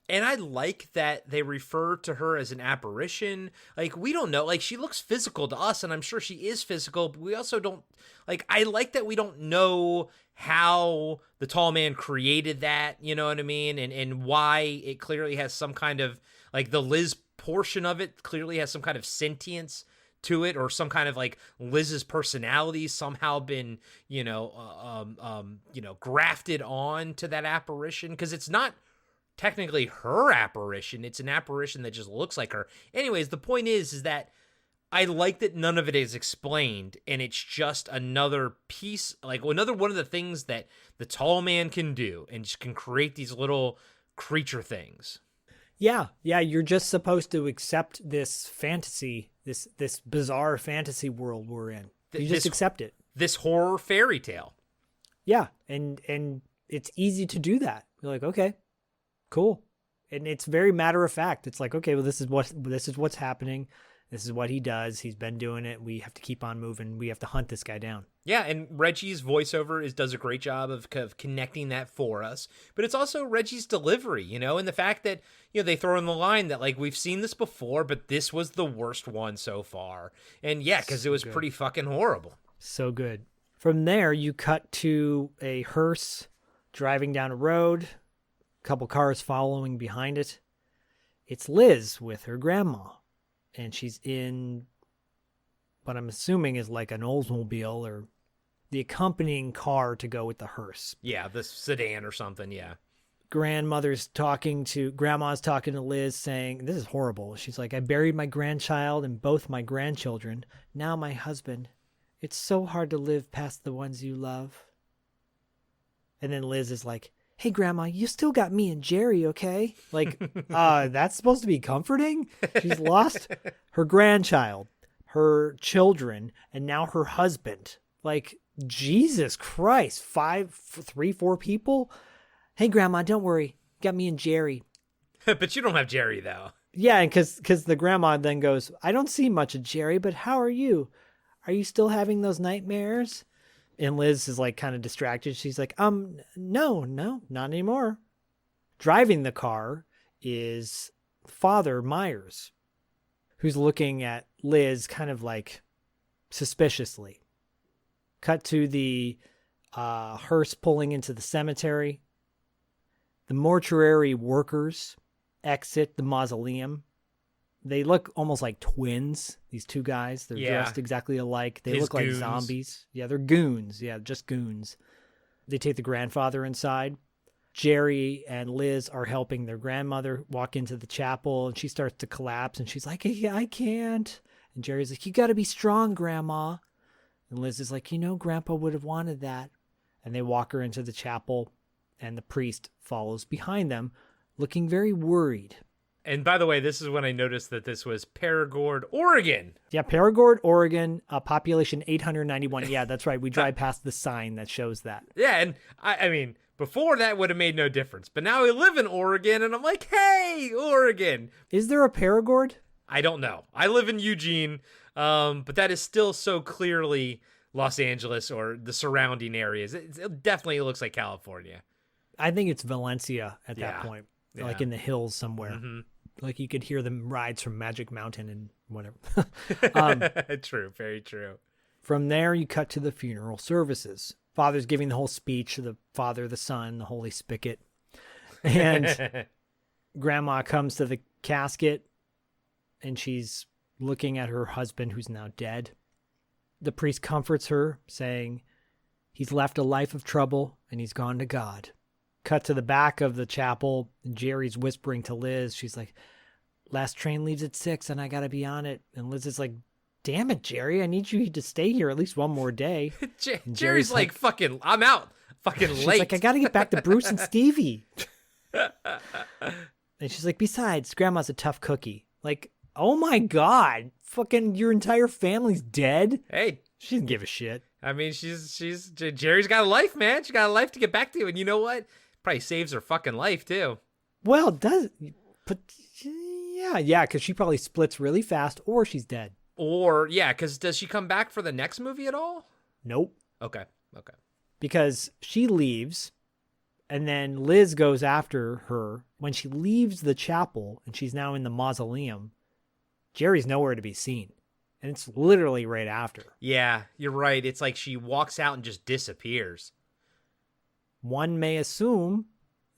S2: And I like that they refer to her as an apparition. Like, we don't know. Like, she looks physical to us, and I'm sure she is physical, but we also don't... Like, I like that we don't know how the tall man created that, you know what I mean? And why it clearly has some kind of... Like, the Liz portion of it clearly has some kind of sentience to it, or some kind of, like, Liz's personality somehow been, grafted on to that apparition. Because it's not technically her apparition. It's an apparition that just looks like her. Anyways, the point is that I like that none of it is explained, and it's just another piece, like another one of the things that the tall man can do, and just can create these little creature things.
S4: Yeah, you're just supposed to accept this fantasy, this bizarre fantasy world we're in. You just accept it.
S2: This horror fairy tale.
S4: Yeah, and it's easy to do that. You're like, okay, cool. And it's very matter of fact. It's like, okay, well, this is what's happening. This is what he does. He's been doing it. We have to keep on moving. We have to hunt this guy down. Yeah,
S2: and Reggie's voiceover does a great job of connecting that for us. But it's also Reggie's delivery, and the fact that, they throw in the line that, like, we've seen this before, but this was the worst one so far. And yeah, because it was pretty fucking horrible.
S4: So good. From there, you cut to a hearse driving down a road, a couple cars following behind it. It's Liz with her grandma. And she's in what I'm assuming is like an Oldsmobile or the accompanying car to go with the hearse.
S2: Yeah, the sedan or something, yeah.
S4: Grandma's talking to Liz saying, this is horrible. She's like, I buried my grandchild and both my grandchildren. Now my husband. It's so hard to live past the ones you love. And then Liz is like, hey, Grandma, you still got me and Jerry, okay? Like, that's supposed to be comforting? She's lost her grandchild, her children, and now her husband. Like, Jesus Christ, 4 people? Hey, Grandma, don't worry. Got me and Jerry.
S2: But you don't have Jerry, though.
S4: Yeah, and because the grandma then goes, I don't see much of Jerry, but how are you? Are you still having those nightmares? And Liz is like kind of distracted. She's like, no, not anymore. Driving the car is Father Myers, who's looking at Liz kind of like suspiciously. Cut to the hearse pulling into the cemetery. The mortuary workers exit the mausoleum. They look almost like twins, these two guys. They're dressed exactly alike. They look like zombies. Yeah, they're goons. Yeah, just goons. They take the grandfather inside. Jerry and Liz are helping their grandmother walk into the chapel, and she starts to collapse, and she's like, I can't. And Jerry's like, you got to be strong, Grandma. And Liz is like, Grandpa would have wanted that. And they walk her into the chapel, and the priest follows behind them, looking very worried.
S2: And by the way, this is when I noticed that this was Paragord, Oregon.
S4: Yeah, Paragord, Oregon, population 891. Yeah, that's right. We drive past the sign that shows that.
S2: Yeah, and I mean, before that would have made no difference. But now we live in Oregon, and I'm like, hey, Oregon.
S4: Is there a Paragord?
S2: I don't know. I live in Eugene, but that is still so clearly Los Angeles or the surrounding areas. It definitely looks like California.
S4: I think it's Valencia at that point, like in the hills somewhere.
S2: Mm-hmm.
S4: Like you could hear the rides from Magic Mountain and whatever.
S2: True, very true.
S4: From there, you cut to the funeral services. Father's giving the whole speech, the Father, the Son, the Holy Spigot. And Grandma comes to the casket, and she's looking at her husband, who's now dead. The priest comforts her, saying, he's left a life of trouble, and he's gone to God. Cut to the back of the chapel, and Jerry's whispering to Liz. She's like, last train leaves at 6, and I got to be on it. And Liz is like, damn it, Jerry, I need you to stay here at least one more day.
S2: Jerry's like, fucking, I'm out. Fucking
S4: she's
S2: late.
S4: Like, I got to get back to Bruce and Stevie. And she's like, besides, Grandma's a tough cookie. Like, oh my God, fucking your entire family's dead?
S2: Hey.
S4: She doesn't give a shit.
S2: I mean, Jerry's got a life, man. She got a life to get back to. And you know what? Probably saves her fucking life, too.
S4: Well, but yeah, because she probably splits really fast, or she's dead.
S2: Or, yeah, because does she come back for the next movie at all?
S4: Nope.
S2: Okay.
S4: Because she leaves, and then Liz goes after her. When she leaves the chapel, and she's now in the mausoleum, Jerry's nowhere to be seen. And it's literally right after.
S2: Yeah, you're right. It's like she walks out and just disappears.
S4: One may assume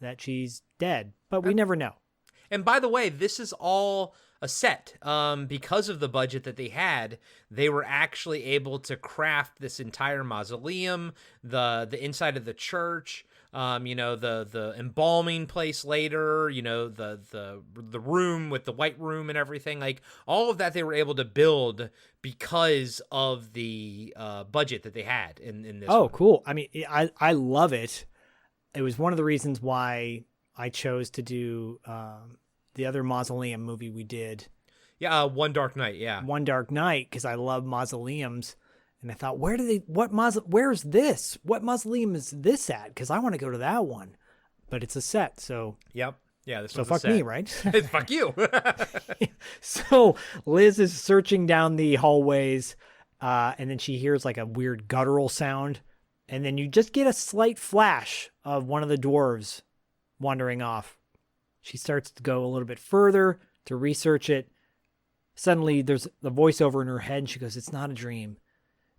S4: that she's dead, but we never know.
S2: And by the way, this is all a set. Because of the budget that they had, they were actually able to craft this entire mausoleum, the inside of the church, the embalming place later, the room with the white room and everything. Like all of that they were able to build because of the budget that they had in this.
S4: Oh,
S2: one.
S4: Cool. I mean, I love it. It was one of the reasons why I chose to do the other mausoleum movie we did.
S2: Yeah, One Dark Night, yeah.
S4: One Dark Night, because I love mausoleums. And I thought, where's this? What mausoleum is this at? Because I want to go to that one. But it's a set, so.
S2: Yep. Yeah, this
S4: so
S2: one's
S4: fuck
S2: a set.
S4: me, right?
S2: Fuck you.
S4: So Liz is searching down the hallways, and then she hears like a weird guttural sound. And then you just get a slight flash of one of the dwarves wandering off. She starts to go a little bit further to research it. Suddenly, there's the voiceover in her head, and she goes, it's not a dream.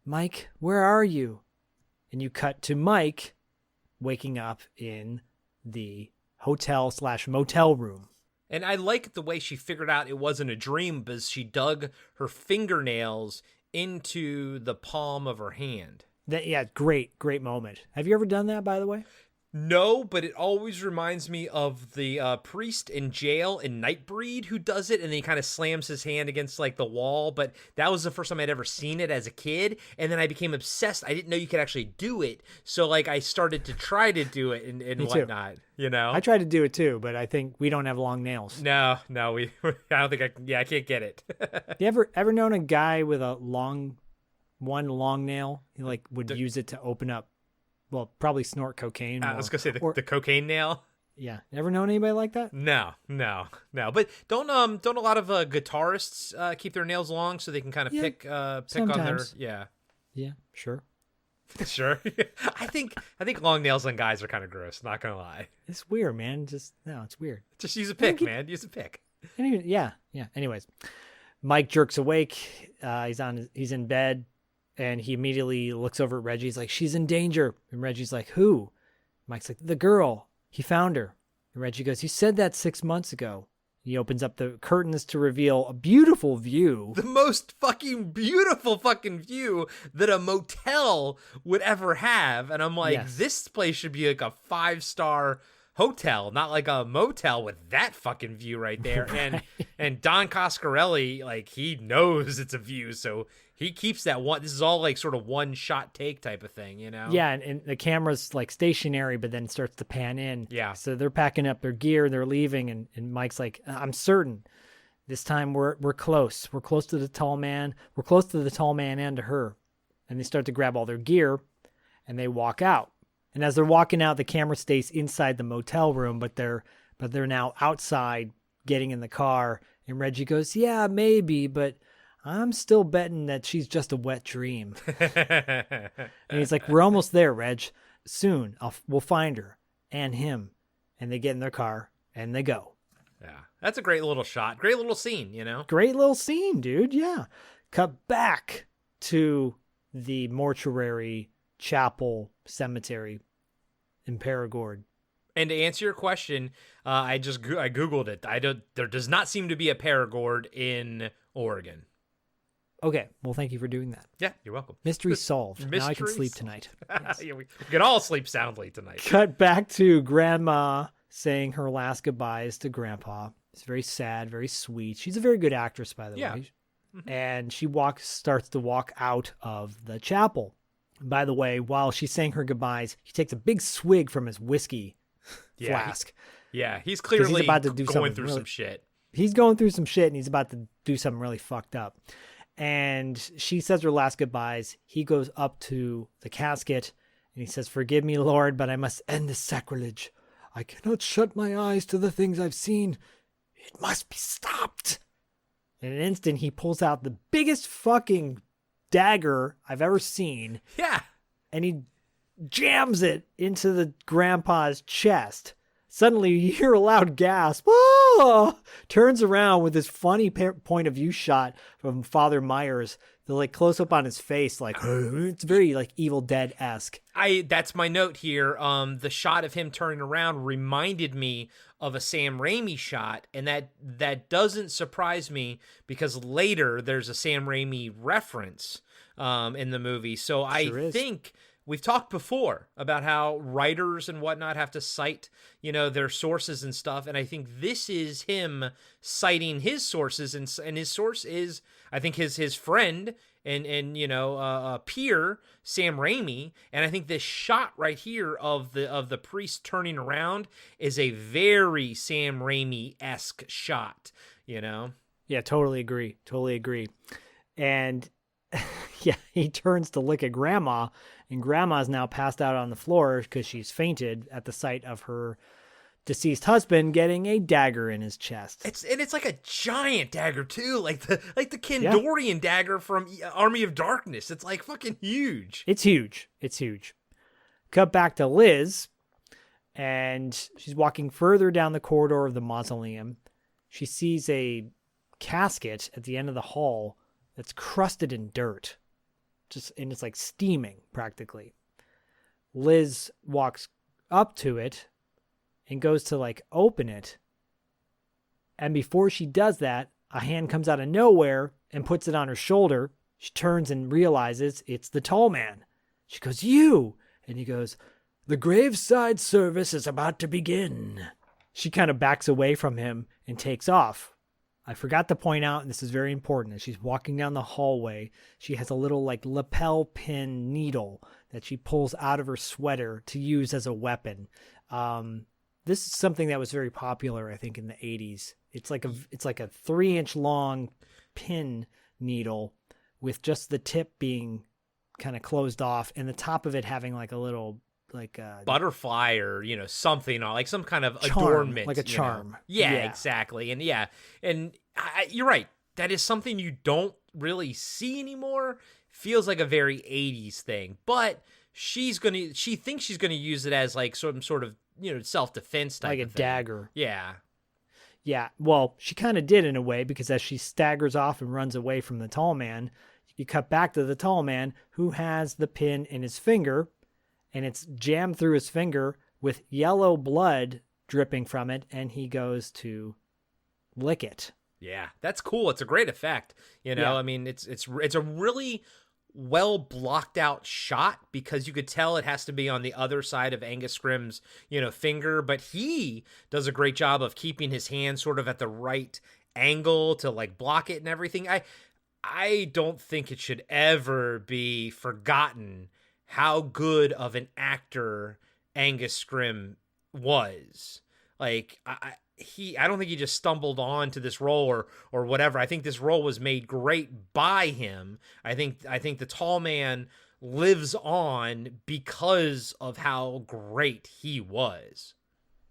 S4: Mike, where are you? And you cut to Mike waking up in the hotel/motel room.
S2: And I like the way she figured out it wasn't a dream because she dug her fingernails into the palm of her hand.
S4: Great moment. Have you ever done that, by the way?
S2: No, but it always reminds me of the priest in jail in Nightbreed who does it, and he kind of slams his hand against like the wall. But that was the first time I'd ever seen it as a kid, and then I became obsessed. I didn't know you could actually do it, so like I started to try to do it and whatnot. You know,
S4: I tried to do it too, but I think we don't have long nails.
S2: No, I don't think I can't get it.
S4: You ever known a guy with one long nail? He like would use it to open up. Well, probably snort cocaine.
S2: I was gonna say the cocaine nail.
S4: Yeah, ever known anybody like that?
S2: No. But don't a lot of guitarists keep their nails long so they can kind of pick
S4: sometimes.
S2: on their
S4: Yeah, sure.
S2: Sure. I think long nails on guys are kind of gross. Not gonna lie.
S4: It's weird, man. It's weird.
S2: Just use a pick, man. Use a pick.
S4: Yeah. Anyways, Mike jerks awake. He's in bed. And he immediately looks over at Reggie. He's like, she's in danger. And Reggie's like, who? Mike's like, the girl. He found her. And Reggie goes, you said that 6 months ago. He opens up the curtains to reveal a beautiful view.
S2: The most fucking beautiful fucking view that a motel would ever have. And I'm like, This place should be like a 5-star hotel, not like a motel with that fucking view right there. And Don Coscarelli, like, he knows it's a view, so he keeps that one. This is all like sort of one shot take type of thing, you know?
S4: Yeah, and the camera's like stationary, but then starts to pan in.
S2: Yeah.
S4: So they're packing up their gear, they're leaving, and Mike's like, I'm certain this time we're close. We're close to the tall man. We're close to the tall man and to her. And they start to grab all their gear, and they walk out. And as they're walking out, the camera stays inside the motel room, but they're now outside getting in the car. And Reggie goes, yeah, maybe, but I'm still betting that she's just a wet dream. And he's like, we're almost there, Reg. Soon we'll find her and him. And they get in their car and they go.
S2: Yeah, that's a great little shot. Great little scene, you know?
S4: Great little scene, dude. Yeah. Cut back to the mortuary, chapel, cemetery in Perigord.
S2: And to answer your question, I Googled it. There does not seem to be a Perigord in Oregon.
S4: Okay, well, thank you for doing that.
S2: Yeah, you're welcome.
S4: Mystery solved.
S2: Mystery
S4: now I can sleep tonight. Yes.
S2: Yeah, we can all sleep soundly tonight.
S4: Cut back to Grandma saying her last goodbyes to Grandpa. It's very sad, very sweet. She's a very good actress, by the way. Mm-hmm. And she starts to walk out of the chapel. And by the way, while she's saying her goodbyes, he takes a big swig from his whiskey flask.
S2: He's clearly
S4: he's about to
S2: going through some shit.
S4: He's going through some shit, and he's about to do something really fucked up. And she says her last goodbyes. He goes up to the casket, and he says, forgive me, Lord, but I must end this sacrilege. I cannot shut my eyes to the things I've seen. It must be stopped. In an instant, he pulls out the biggest fucking dagger I've ever seen.
S2: Yeah.
S4: And he jams it into the grandpa's chest. Suddenly, you hear a loud gasp. Oh! Turns around with this funny point of view shot from Father Myers. The like close up on his face, like it's very like Evil Dead-esque.
S2: That's my note here. The shot of him turning around reminded me of a Sam Raimi shot, and that doesn't surprise me because later there's a Sam Raimi reference in the movie. So I think we've talked before about how writers and whatnot have to cite, their sources and stuff. And I think this is him citing his sources, and his source is, I think, his friend and peer, Sam Raimi. And I think this shot right here of the priest turning around is a very Sam Raimi-esque shot,
S4: Yeah, totally agree. And yeah, he turns to look at Grandma, and Grandma's now passed out on the floor because she's fainted at the sight of her deceased husband getting a dagger in his chest.
S2: It's like a giant dagger too, like the Kandorian dagger from Army of Darkness. It's like fucking huge.
S4: It's huge. Cut back to Liz, and she's walking further down the corridor of the mausoleum. She sees a casket at the end of the hall that's crusted in dirt. And it's like steaming practically. Liz walks up to it and goes to like open it. And before she does that, a hand comes out of nowhere and puts it on her shoulder. She turns and realizes it's the tall man. She goes, "You!" And he goes, "The graveside service is about to begin." She kind of backs away from him and takes off. I forgot to point out, and this is very important, as she's walking down the hallway, she has a little like lapel pin needle that she pulls out of her sweater to use as a weapon. This is something that was very popular, I think, in the 80s. It's like a 3-inch long pin needle with just the tip being kind of closed off and the top of it having like a little like a
S2: butterfly or something, or like some kind of
S4: charm,
S2: adornment,
S4: like a charm.
S2: Yeah, exactly. And you're right, that is something you don't really see anymore. Feels like a very 80s thing, but she thinks she's gonna use it as like some sort of self-defense type
S4: like
S2: of
S4: a
S2: thing.
S4: dagger.
S2: Yeah,
S4: well, she kind of did in a way, because as she staggers off and runs away from the tall man, you cut back to the tall man who has the pin in his finger, and it's jammed through his finger with yellow blood dripping from it, and he goes to lick it.
S2: Yeah, that's cool. It's a great effect.
S4: Yeah.
S2: I mean, it's a really well blocked out shot because you could tell it has to be on the other side of Angus Scrimm's, finger, but he does a great job of keeping his hand sort of at the right angle to like block it and everything. I don't think it should ever be forgotten how good of an actor Angus Scrimm was. Like, I don't think he just stumbled on to this role or whatever. I think this role was made great by him. I think the tall man lives on because of how great he was.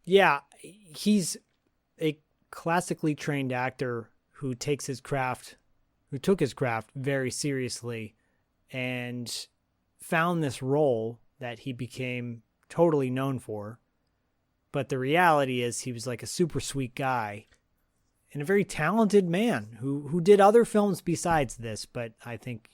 S4: Yeah, he's a classically trained actor who took his craft very seriously and found this role that he became totally known for. But the reality is he was like a super sweet guy and a very talented man who did other films besides this. But I think,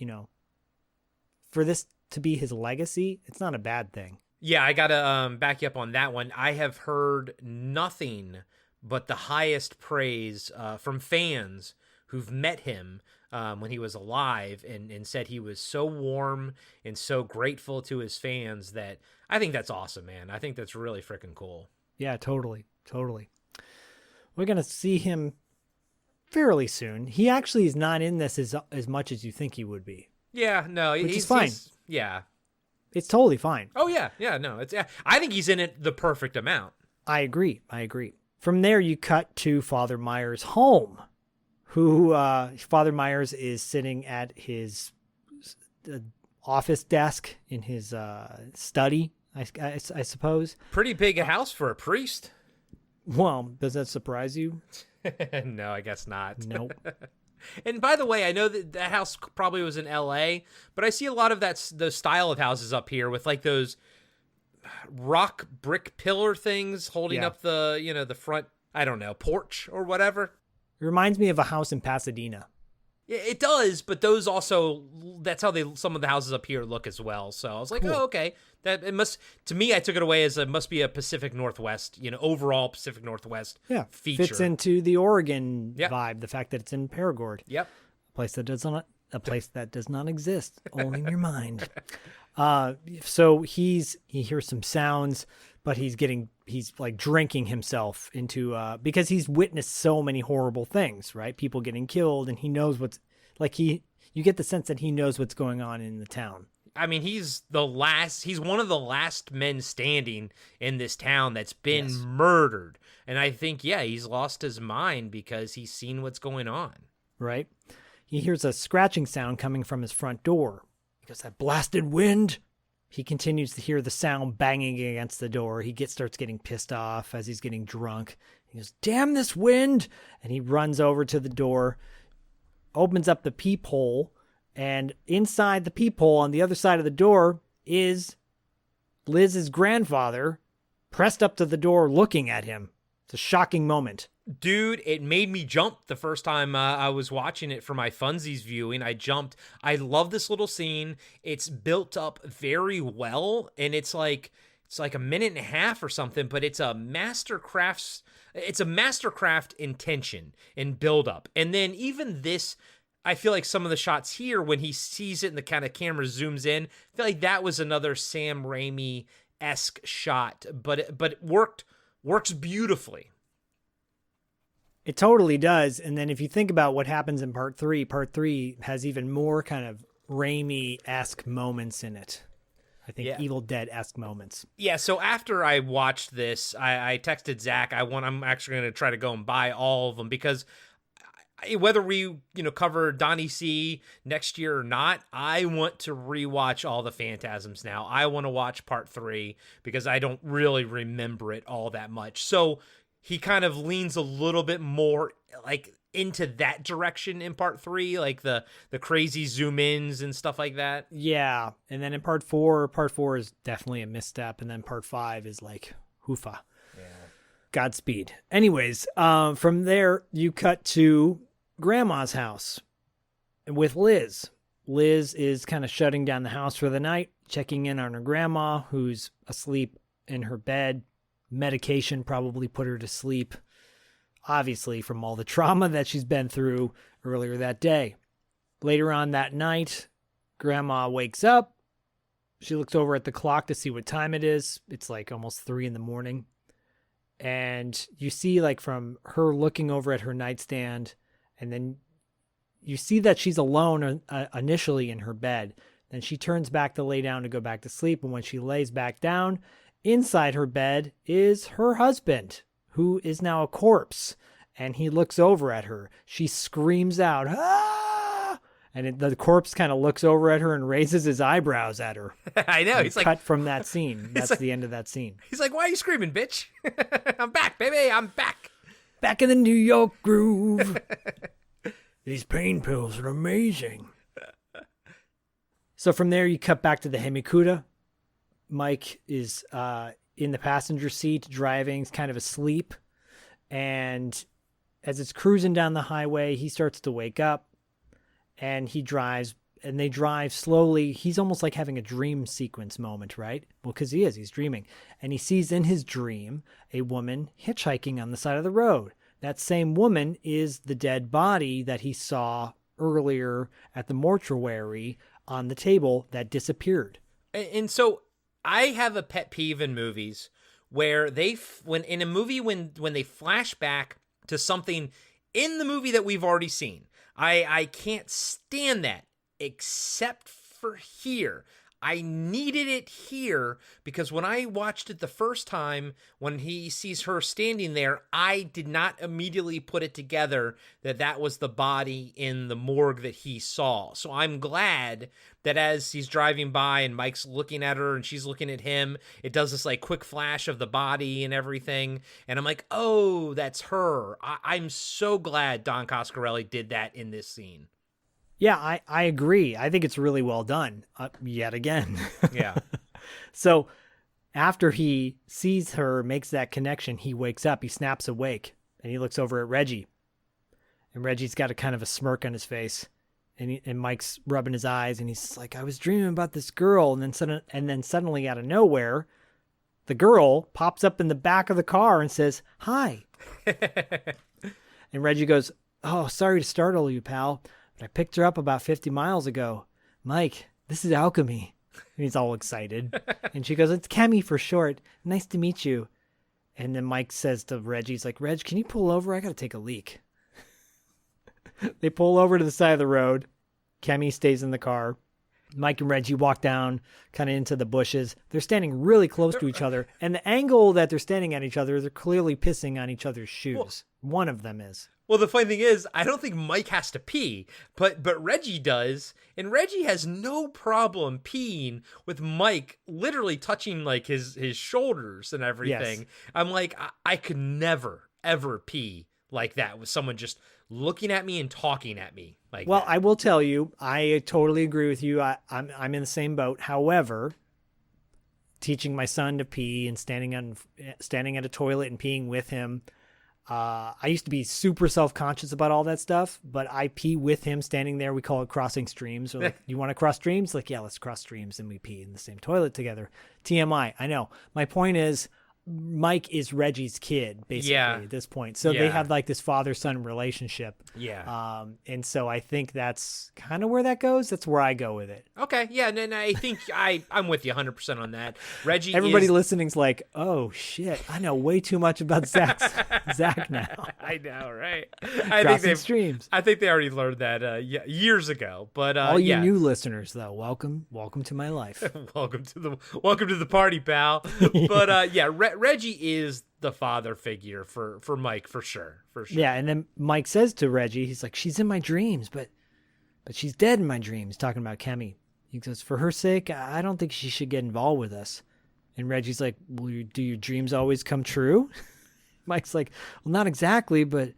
S4: for this to be his legacy, it's not a bad thing.
S2: Yeah, I got to back you up on that one. I have heard nothing but the highest praise from fans who've met him when he was alive and said he was so warm and so grateful to his fans that I think that's awesome, man. I think that's really freaking cool.
S4: Yeah, totally. We're going to see him fairly soon. He actually is not in this as much as you think he would be.
S2: Yeah, no,
S4: he's fine.
S2: Yeah.
S4: It's totally fine.
S2: Oh, yeah, no. I think he's in it the perfect amount.
S4: I agree. From there, you cut to Father Myers' home, who Father Myers is sitting at his office desk in his study, I suppose.
S2: Pretty big a house for a priest.
S4: Well, does that surprise you?
S2: No, I guess not.
S4: Nope.
S2: And by the way, I know that house probably was in L.A., but I see a lot of those style of houses up here with like those rock brick pillar things holding up the, the front, I don't know, porch or whatever.
S4: It reminds me of a house in Pasadena.
S2: Yeah, it does, but those also, that's how some of the houses up here look as well. So I was like, cool. Oh, okay. That it must, to me, I took it away as it must be a Pacific Northwest, overall Pacific Northwest feature.
S4: Fits into the Oregon vibe, the fact that it's in Paragord.
S2: Yep.
S4: A place that does not exist, only in your mind. So he hears some sounds, but he's like drinking himself into, because he's witnessed so many horrible things, right? People getting killed, and he knows you get the sense that he knows what's going on in the town.
S2: I mean, he's one of the last men standing in this town that's been murdered. And I think, he's lost his mind because he's seen what's going on.
S4: Right. He hears a scratching sound coming from his front door. He goes, that blasted wind. He continues to hear the sound banging against the door. He starts getting pissed off as he's getting drunk. He goes, damn this wind. And he runs over to the door, opens up the peephole, and inside the peephole on the other side of the door is Liz's grandfather pressed up to the door looking at him. It's a shocking moment.
S2: Dude, it made me jump the first time I was watching it for my funsies viewing. I jumped. I love this little scene. It's built up very well, and it's like a minute and a half or something, but it's a mastercraft intention and build up. And then even this, I feel like some of the shots here, when he sees it and the kind of camera zooms in, I feel like that was another Sam Raimi-esque shot, but it works beautifully.
S4: It totally does. And then if you think about what happens in part three has even more kind of Raimi-esque moments in it. I think Evil Dead-esque moments.
S2: Yeah, so after I watched this, I texted Zach. I'm actually going to try to go and buy all of them because whether we cover Donnie C next year or not, I want to rewatch all the Phantasms now. I want to watch part 3 because I don't really remember it all that much. So he kind of leans a little bit more like into that direction in part 3, like the crazy zoom ins and stuff like that.
S4: Yeah. And then in part 4 is definitely a misstep. And then part 5 is like, hoofa. Yeah. Godspeed. Anyways, from there you cut to Grandma's house with Liz. Liz is kind of shutting down the house for the night, checking in on her grandma who's asleep in her bed. Medication probably put her to sleep, obviously from all the trauma that she's been through earlier that day. Later on that night, Grandma wakes up. She looks over at the clock to see what time it is. It's like almost 3 a.m. And you see like from her looking over at her nightstand, and then you see that she's alone initially in her bed. Then she turns back to lay down to go back to sleep. And when she lays back down, inside her bed is her husband, who is now a corpse. And he looks over at her. She screams out, "Ah!" And the corpse kind of looks over at her and raises his eyebrows at her.
S2: I know. He's
S4: cut
S2: like,
S4: from that scene. That's
S2: like,
S4: the end of that scene.
S2: He's like, "Why are you screaming, bitch? I'm back, baby. I'm back.
S4: Back in the New York groove. These pain pills are amazing." So from there, you cut back to the Hemikuda. Mike is in the passenger seat driving. He's kind of asleep. And as it's cruising down the highway, he starts to wake up. And he drives, and they drive slowly. He's almost like having a dream sequence moment, right? Well, because he's dreaming. And he sees in his dream a woman hitchhiking on the side of the road. That same woman is the dead body that he saw earlier at the mortuary on the table that disappeared.
S2: And so I have a pet peeve in movies where when they flash back to something in the movie that we've already seen. I can't stand that, except for here. I needed it here because when I watched it the first time, when he sees her standing there, I did not immediately put it together that was the body in the morgue that he saw. So I'm glad that as he's driving by and Mike's looking at her and she's looking at him, it does this like quick flash of the body and everything. And I'm like, oh, that's her. I'm so glad Don Coscarelli did that in this scene.
S4: Yeah, I agree. I think it's really well done, yet again.
S2: Yeah.
S4: So after he sees her, makes that connection, he wakes up, he snaps awake, and he looks over at Reggie. And Reggie's got a kind of a smirk on his face. And Mike's rubbing his eyes, and he's like, I was dreaming about this girl. And then suddenly out of nowhere, the girl pops up in the back of the car and says, "Hi." And Reggie goes, "Oh, sorry to startle you, pal. I picked her up about 50 miles ago. Mike, this is Alchemy." And he's all excited. And she goes, "It's Kemi for short. Nice to meet you." And then Mike says to Reggie, he's like, "Reg, can you pull over? I got to take a leak." They pull over to the side of the road. Kemi stays in the car. Mike and Reggie walk down kind of into the bushes. They're standing really close to each other. And the angle that they're standing at each other, they're clearly pissing on each other's shoes. One of them is.
S2: Well, the funny thing is, I don't think Mike has to pee, but Reggie does, and Reggie has no problem peeing with Mike literally touching like his shoulders and everything. Yes. I'm like, I could never ever pee like that with someone just looking at me and talking at me like that.
S4: I will tell you, I totally agree with you. I'm in the same boat. However, teaching my son to pee and standing at a toilet and peeing with him. I used to be super self-conscious about all that stuff, but I pee with him standing there. We call it crossing streams. Or like, you want to cross streams? Like, yeah, let's cross streams. And we pee in the same toilet together. TMI. I know. My point is, Mike is Reggie's kid, basically, at this point. So they have like this father-son relationship.
S2: Yeah.
S4: And so I think that's kind of where that goes. That's where I go with it.
S2: Okay. Yeah. And I think I'm with you 100% on that. Reggie.
S4: Everybody listening's like, oh shit, I know way too much about Zach now.
S2: I know, right?
S4: Crossing streams.
S2: I think they already learned that years ago. But
S4: all you new listeners, though, welcome to my life.
S2: welcome to the party, pal. But Reggie is the father figure for Mike for sure.
S4: Yeah, and then Mike says to Reggie, he's like, "She's in my dreams, but she's dead in my dreams." Talking about Kemi, he goes, "For her sake, I don't think she should get involved with us." And Reggie's like, "Well, do your dreams always come true?" Mike's like, "Well, not exactly, but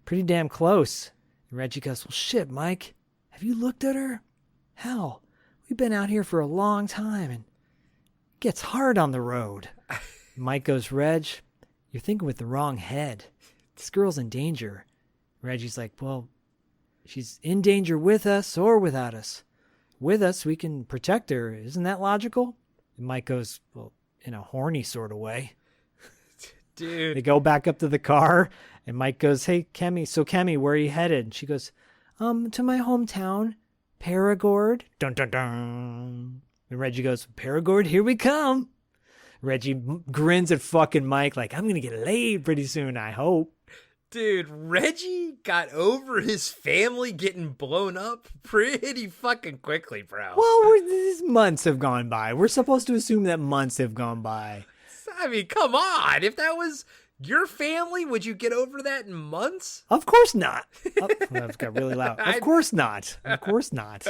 S4: pretty damn close." And Reggie goes, "Well, shit, Mike, have you looked at her? Hell, we've been out here for a long time, and it gets hard on the road." Mike goes, "Reg, you're thinking with the wrong head. This girl's in danger." Reggie's like, "Well, she's in danger with us or without us. With us, we can protect her. Isn't that logical?" And Mike goes, "Well, in a horny sort of way."
S2: Dude.
S4: They go back up to the car, and Mike goes, "Hey, Kemi, where are you headed?" And she goes, "To my hometown, Paragord. Dun, dun, dun. And Reggie goes, Paragord, here we come. Reggie grins at fucking Mike like, I'm going to get laid pretty soon, I hope.
S2: Dude, Reggie got over his family getting blown up pretty fucking quickly, bro.
S4: Well, these months have gone by. We're supposed to assume that months have gone by.
S2: I mean, come on. If that was your family, would you get over that in months?
S4: Of course not. Oh, that got really loud. Of course not. Of course not.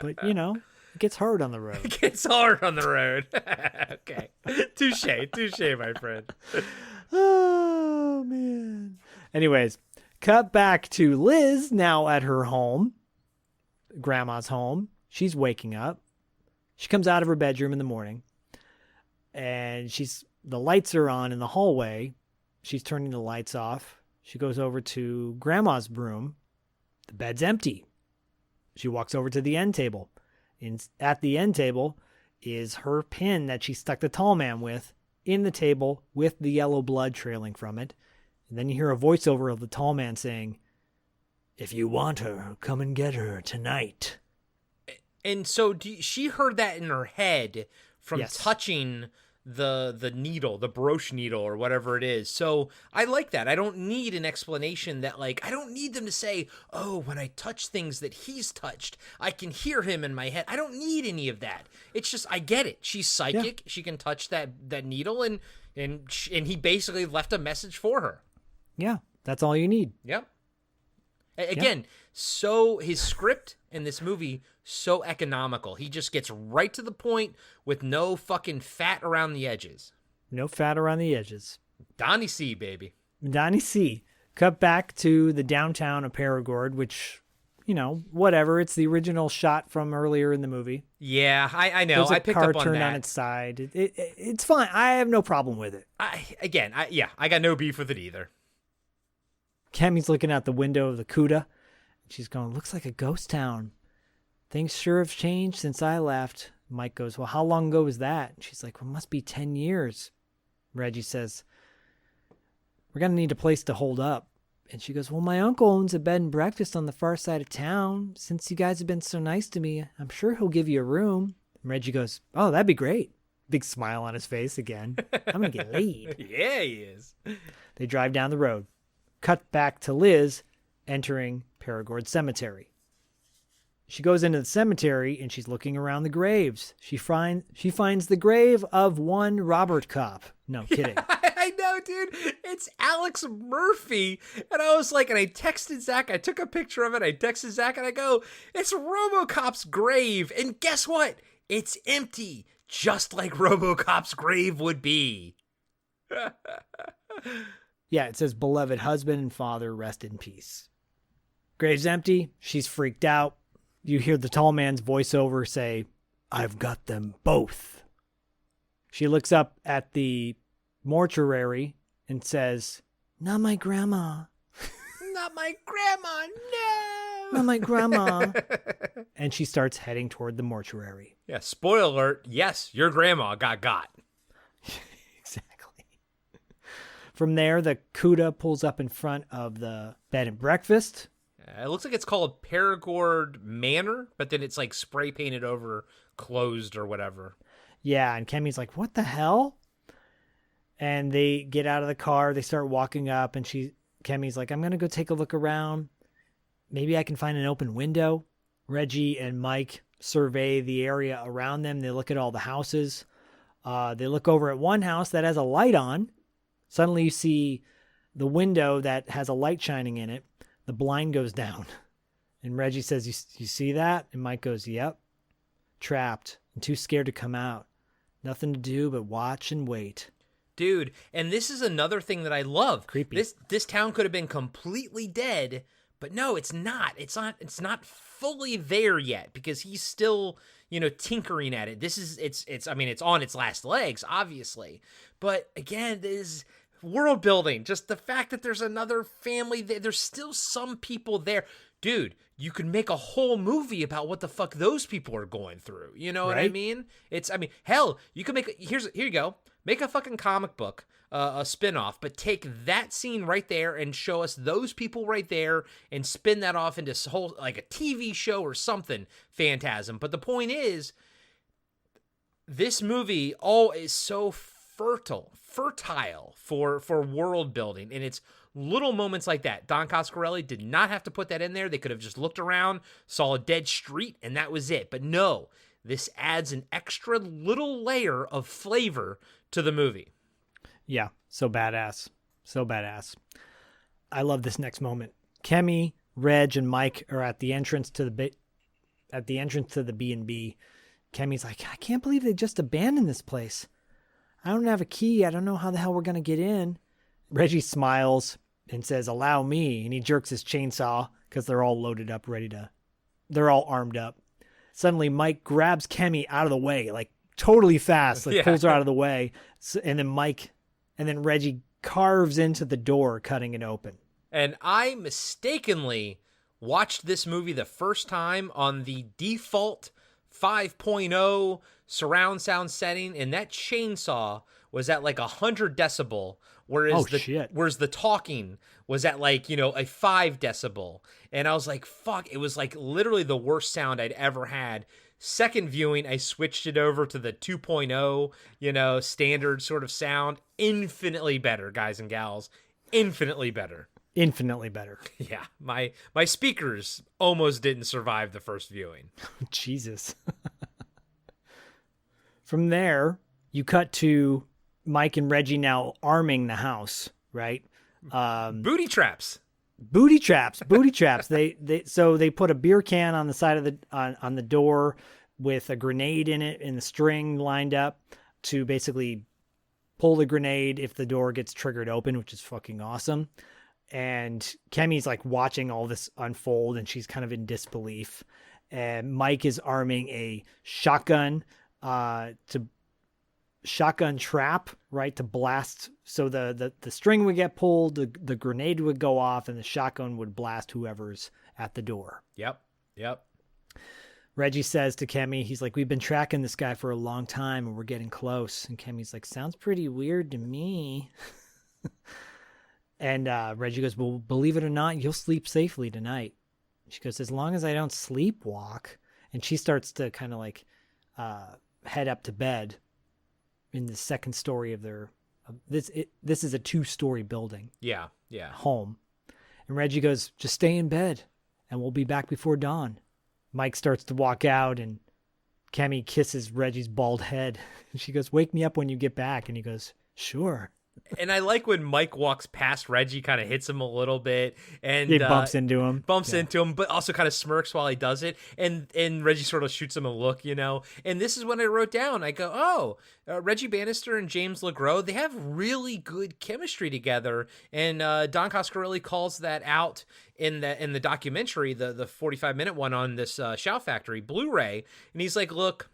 S4: But, you know, it gets hard on the road.
S2: It gets hard on the road. Okay. Touche, my friend.
S4: Oh, man. Anyways, cut back to Liz now at her home, grandma's home. She's waking up. She comes out of her bedroom in the morning, and the lights are on in the hallway. She's turning the lights off. She goes over to grandma's room. The bed's empty. She walks over to the end table. At the end table is her pin that she stuck the tall man with in the table with the yellow blood trailing from it. And then you hear a voiceover of the tall man saying, if you want her, come and get her tonight.
S2: And so she heard that in her head from
S4: Yes.
S2: touching the needle, the brooch needle or whatever it is. So I like that. I don't need an explanation that, like, I don't need them to say, oh, when I touch things that he's touched, I can hear him in my head. I don't need any of that. It's just, I get it. She's psychic. Yeah. She can touch that needle, and he basically left a message for her.
S4: Yeah, that's all you need.
S2: Yep. Again, so his script in this movie, so economical. He just gets right to the point with no fucking fat around the edges.
S4: No fat around the edges.
S2: Donnie C, baby.
S4: Donnie C. Cut back to the downtown of Paragord, which, you know, whatever. It's the original shot from earlier in the movie.
S2: Yeah, I know. I picked up on that.
S4: There's a car turned on its side. It's fine. I have no problem with it.
S2: I got no beef with it either.
S4: Kemi's looking out the window of the Cuda. She's going, looks like a ghost town. Things sure have changed since I left. Mike goes, well, how long ago was that? And she's like, well, it must be 10 years. Reggie says, we're going to need a place to hold up. And she goes, well, my uncle owns a bed and breakfast on the far side of town. Since you guys have been so nice to me, I'm sure he'll give you a room. And Reggie goes, oh, that'd be great. Big smile on his face again. I'm going to get laid.
S2: Yeah, he is.
S4: They drive down the road. Cut back to Liz entering Paragord Cemetery. She goes into the cemetery and she's looking around the graves. She finds the grave of one Robert Kopp. No, kidding.
S2: I know, dude. It's Alex Murphy. And I was like, and I texted Zach. I took a picture of it. I texted Zach and I go, it's RoboCop's grave. And guess what? It's empty, just like RoboCop's grave would be.
S4: Yeah, it says, beloved husband and father, rest in peace. Grave's empty. She's freaked out. You hear the tall man's voiceover say, I've got them both. She looks up at the mortuary and says, not my grandma.
S2: Not my grandma, no.
S4: Not my grandma. And she starts heading toward the mortuary.
S2: Yeah, spoiler alert. Yes, your grandma got.
S4: Exactly. From there, the Cuda pulls up in front of the bed and breakfast.
S2: It looks like it's called Paragord Manor, but then it's like spray painted over closed or whatever.
S4: Yeah, and Kemi's like, what the hell? And they get out of the car. They start walking up, and Kemi's like, I'm going to go take a look around. Maybe I can find an open window. Reggie and Mike survey the area around them. They look at all the houses. They look over at one house that has a light on. Suddenly you see the window that has a light shining in it. The blind goes down. And Reggie says, you see that? And Mike goes, yep. Trapped and too scared to come out. Nothing to do but watch and wait.
S2: Dude, and this is another thing that I love.
S4: Creepy.
S2: This town could have been completely dead, but no, it's not. It's not fully there yet because he's still, tinkering at it. It's on its last legs, obviously. But again, this world building, just the fact that there's another family, there's still some people there. dude, you could make a whole movie about what the fuck those people are going through. You know what I
S4: Right?
S2: mean? Hell, you could make, here you go. Make a fucking comic book, a spinoff, but take that scene right there and show us those people right there and spin that off into whole, like a TV show or something, Phantasm. But the point is, this movie is so fertile for world building, and it's little moments like that. Don Coscarelli did not have to put that in there. They could have just looked around, saw a dead street, and that was it. But no, this adds an extra little layer of flavor to the movie.
S4: Yeah, so badass. So badass. I love this next moment. Kemi, Reg, and Mike are at the entrance to the B&B. Kemi's like, I can't believe they just abandoned this place. I don't have a key. I don't know how the hell we're going to get in. Reggie smiles and says, allow me. And he jerks his chainsaw because they're all loaded up, they're all armed up. Suddenly, Mike grabs Kemi out of the way, like totally fast, like pulls her out of the way. And then Reggie carves into the door, cutting it open.
S2: And I mistakenly watched this movie the first time on the default 5.0 surround sound setting, and that chainsaw was at like 100 decibel, whereas the talking was at like, a 5 decibel. And I was like, fuck, it was like literally the worst sound I'd ever had. Second viewing, I switched it over to the 2.0, standard sort of sound. Infinitely better, guys and gals. Infinitely better.
S4: Infinitely better.
S2: Yeah, my speakers almost didn't survive the first viewing.
S4: Jesus. From there, you cut to Mike and Reggie now arming the house, right?
S2: Booty traps.
S4: Booty traps. They put a beer can on the side of on the door with a grenade in it and the string lined up to basically pull the grenade if the door gets triggered open, which is fucking awesome. And Kemi's like watching all this unfold, and she's kind of in disbelief. And Mike is arming a shotgun shotgun trap, right, to blast. So the string would get pulled, the grenade would go off, and the shotgun would blast whoever's at the door.
S2: Yep.
S4: Reggie says to Kemi, he's like, we've been tracking this guy for a long time and we're getting close. And Kemi's like, sounds pretty weird to me. And Reggie goes, well, believe it or not, you'll sleep safely tonight. She goes, as long as I don't sleepwalk. And she starts to kind of like head up to bed in the second story of their this is a 2-story building.
S2: Yeah.
S4: Home. And Reggie goes, just stay in bed and we'll be back before dawn. Mike starts to walk out and Kemi kisses Reggie's bald head. And she goes, wake me up when you get back. And he goes, sure.
S2: And I like when Mike walks past Reggie, kind of hits him a little bit, and
S4: he bumps into him,
S2: but also kind of smirks while he does it. And Reggie sort of shoots him a look, And this is when I wrote down, I go, Reggie Bannister and James Gros, they have really good chemistry together. And Don Coscarelli calls that out in the documentary, the 45-minute one on this Shout Factory Blu-ray. And he's like, look.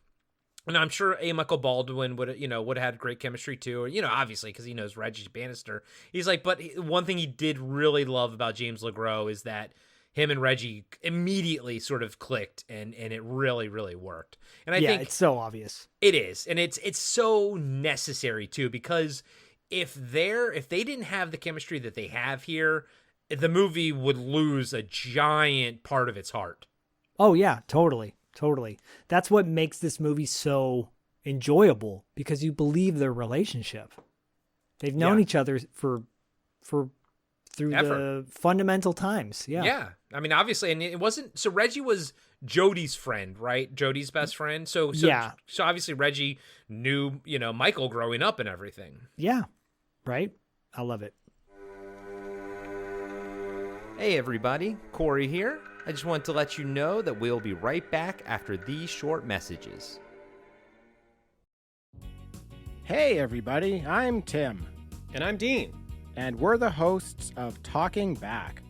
S2: And I'm sure A. Michael Baldwin would have had great chemistry too, or, obviously because he knows Reggie Bannister. He's like, but one thing he did really love about James Gros is that him and Reggie immediately sort of clicked, and it really, really worked. And I think
S4: it's so obvious.
S2: It is, and it's so necessary too, because if they didn't have the chemistry that they have here, the movie would lose a giant part of its heart.
S4: Oh yeah, totally. That's what makes this movie so enjoyable, because you believe their relationship. They've known each other through the fundamental times. Yeah. I
S2: mean, obviously, and it wasn't. So Reggie was Jody's friend, right? Jody's best friend. So obviously Reggie knew, Michael growing up and everything.
S4: Yeah. Right. I love it.
S2: Hey everybody, Corey here. I just want to let you know that we'll be right back after these short messages.
S12: Hey everybody, I'm Tim.
S13: And I'm Dean.
S12: And we're the hosts of Talking Back.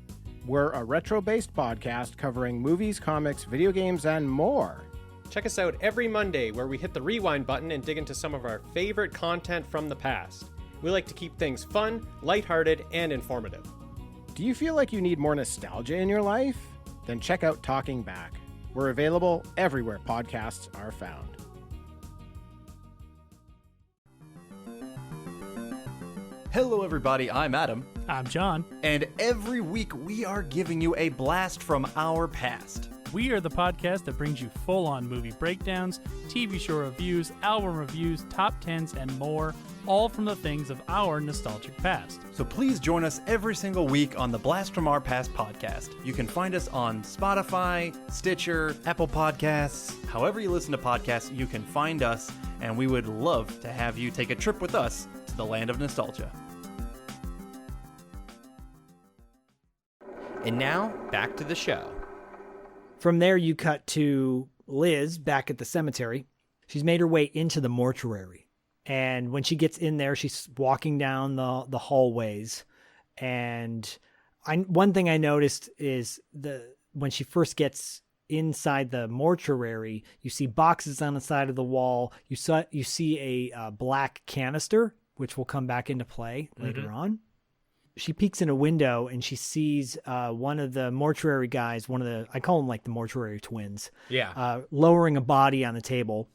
S12: We're a retro-based podcast covering movies, comics, video games, and more.
S13: Check us out every Monday where we hit the rewind button and dig into some of our favorite content from the past. We like to keep things fun, lighthearted, and informative.
S12: Do you feel like you need more nostalgia in your life? then check out Talking Back. We're available everywhere podcasts are found.
S7: Hello, everybody. I'm Adam.
S8: I'm John.
S7: And every week we are giving you a blast from our past.
S8: We are the podcast that brings you full-on movie breakdowns, TV show reviews, album reviews, top 10s, and more, all from the things of our nostalgic past.
S7: So please join us every single week on the Blast from Our Past podcast. You can find us on Spotify, Stitcher, Apple Podcasts. However you listen to podcasts, you can find us, and we would love to have you take a trip with us to the land of nostalgia.
S2: And now, back to the show.
S4: From there, you cut to Liz back at the cemetery. She's made her way into the mortuary. And when she gets in there, she's walking down the hallways. And one thing I noticed is when she first gets inside the mortuary, you see boxes on the side of the wall. You see a black canister, which will come back into play later on. She peeks in a window and she sees one of the mortuary guys, I call them like the mortuary twins.
S2: Yeah.
S4: Lowering a body on the table,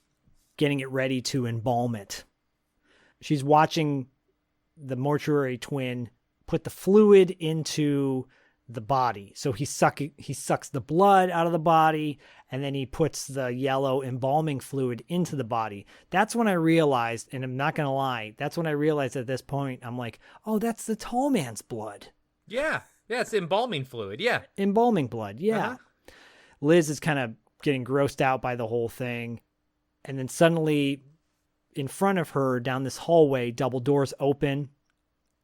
S4: getting it ready to embalm it. She's watching the mortuary twin put the fluid into the body. So he sucks the blood out of the body, and then he puts the yellow embalming fluid into the body. That's when I realized, and I'm not going to lie, that's when I realized at this point, I'm like, oh, that's the tall man's blood.
S2: Yeah. Yeah, it's embalming fluid. Yeah.
S4: Embalming blood. Yeah. Liz is kind of getting grossed out by the whole thing. And then suddenly in front of her down this hallway, double doors open.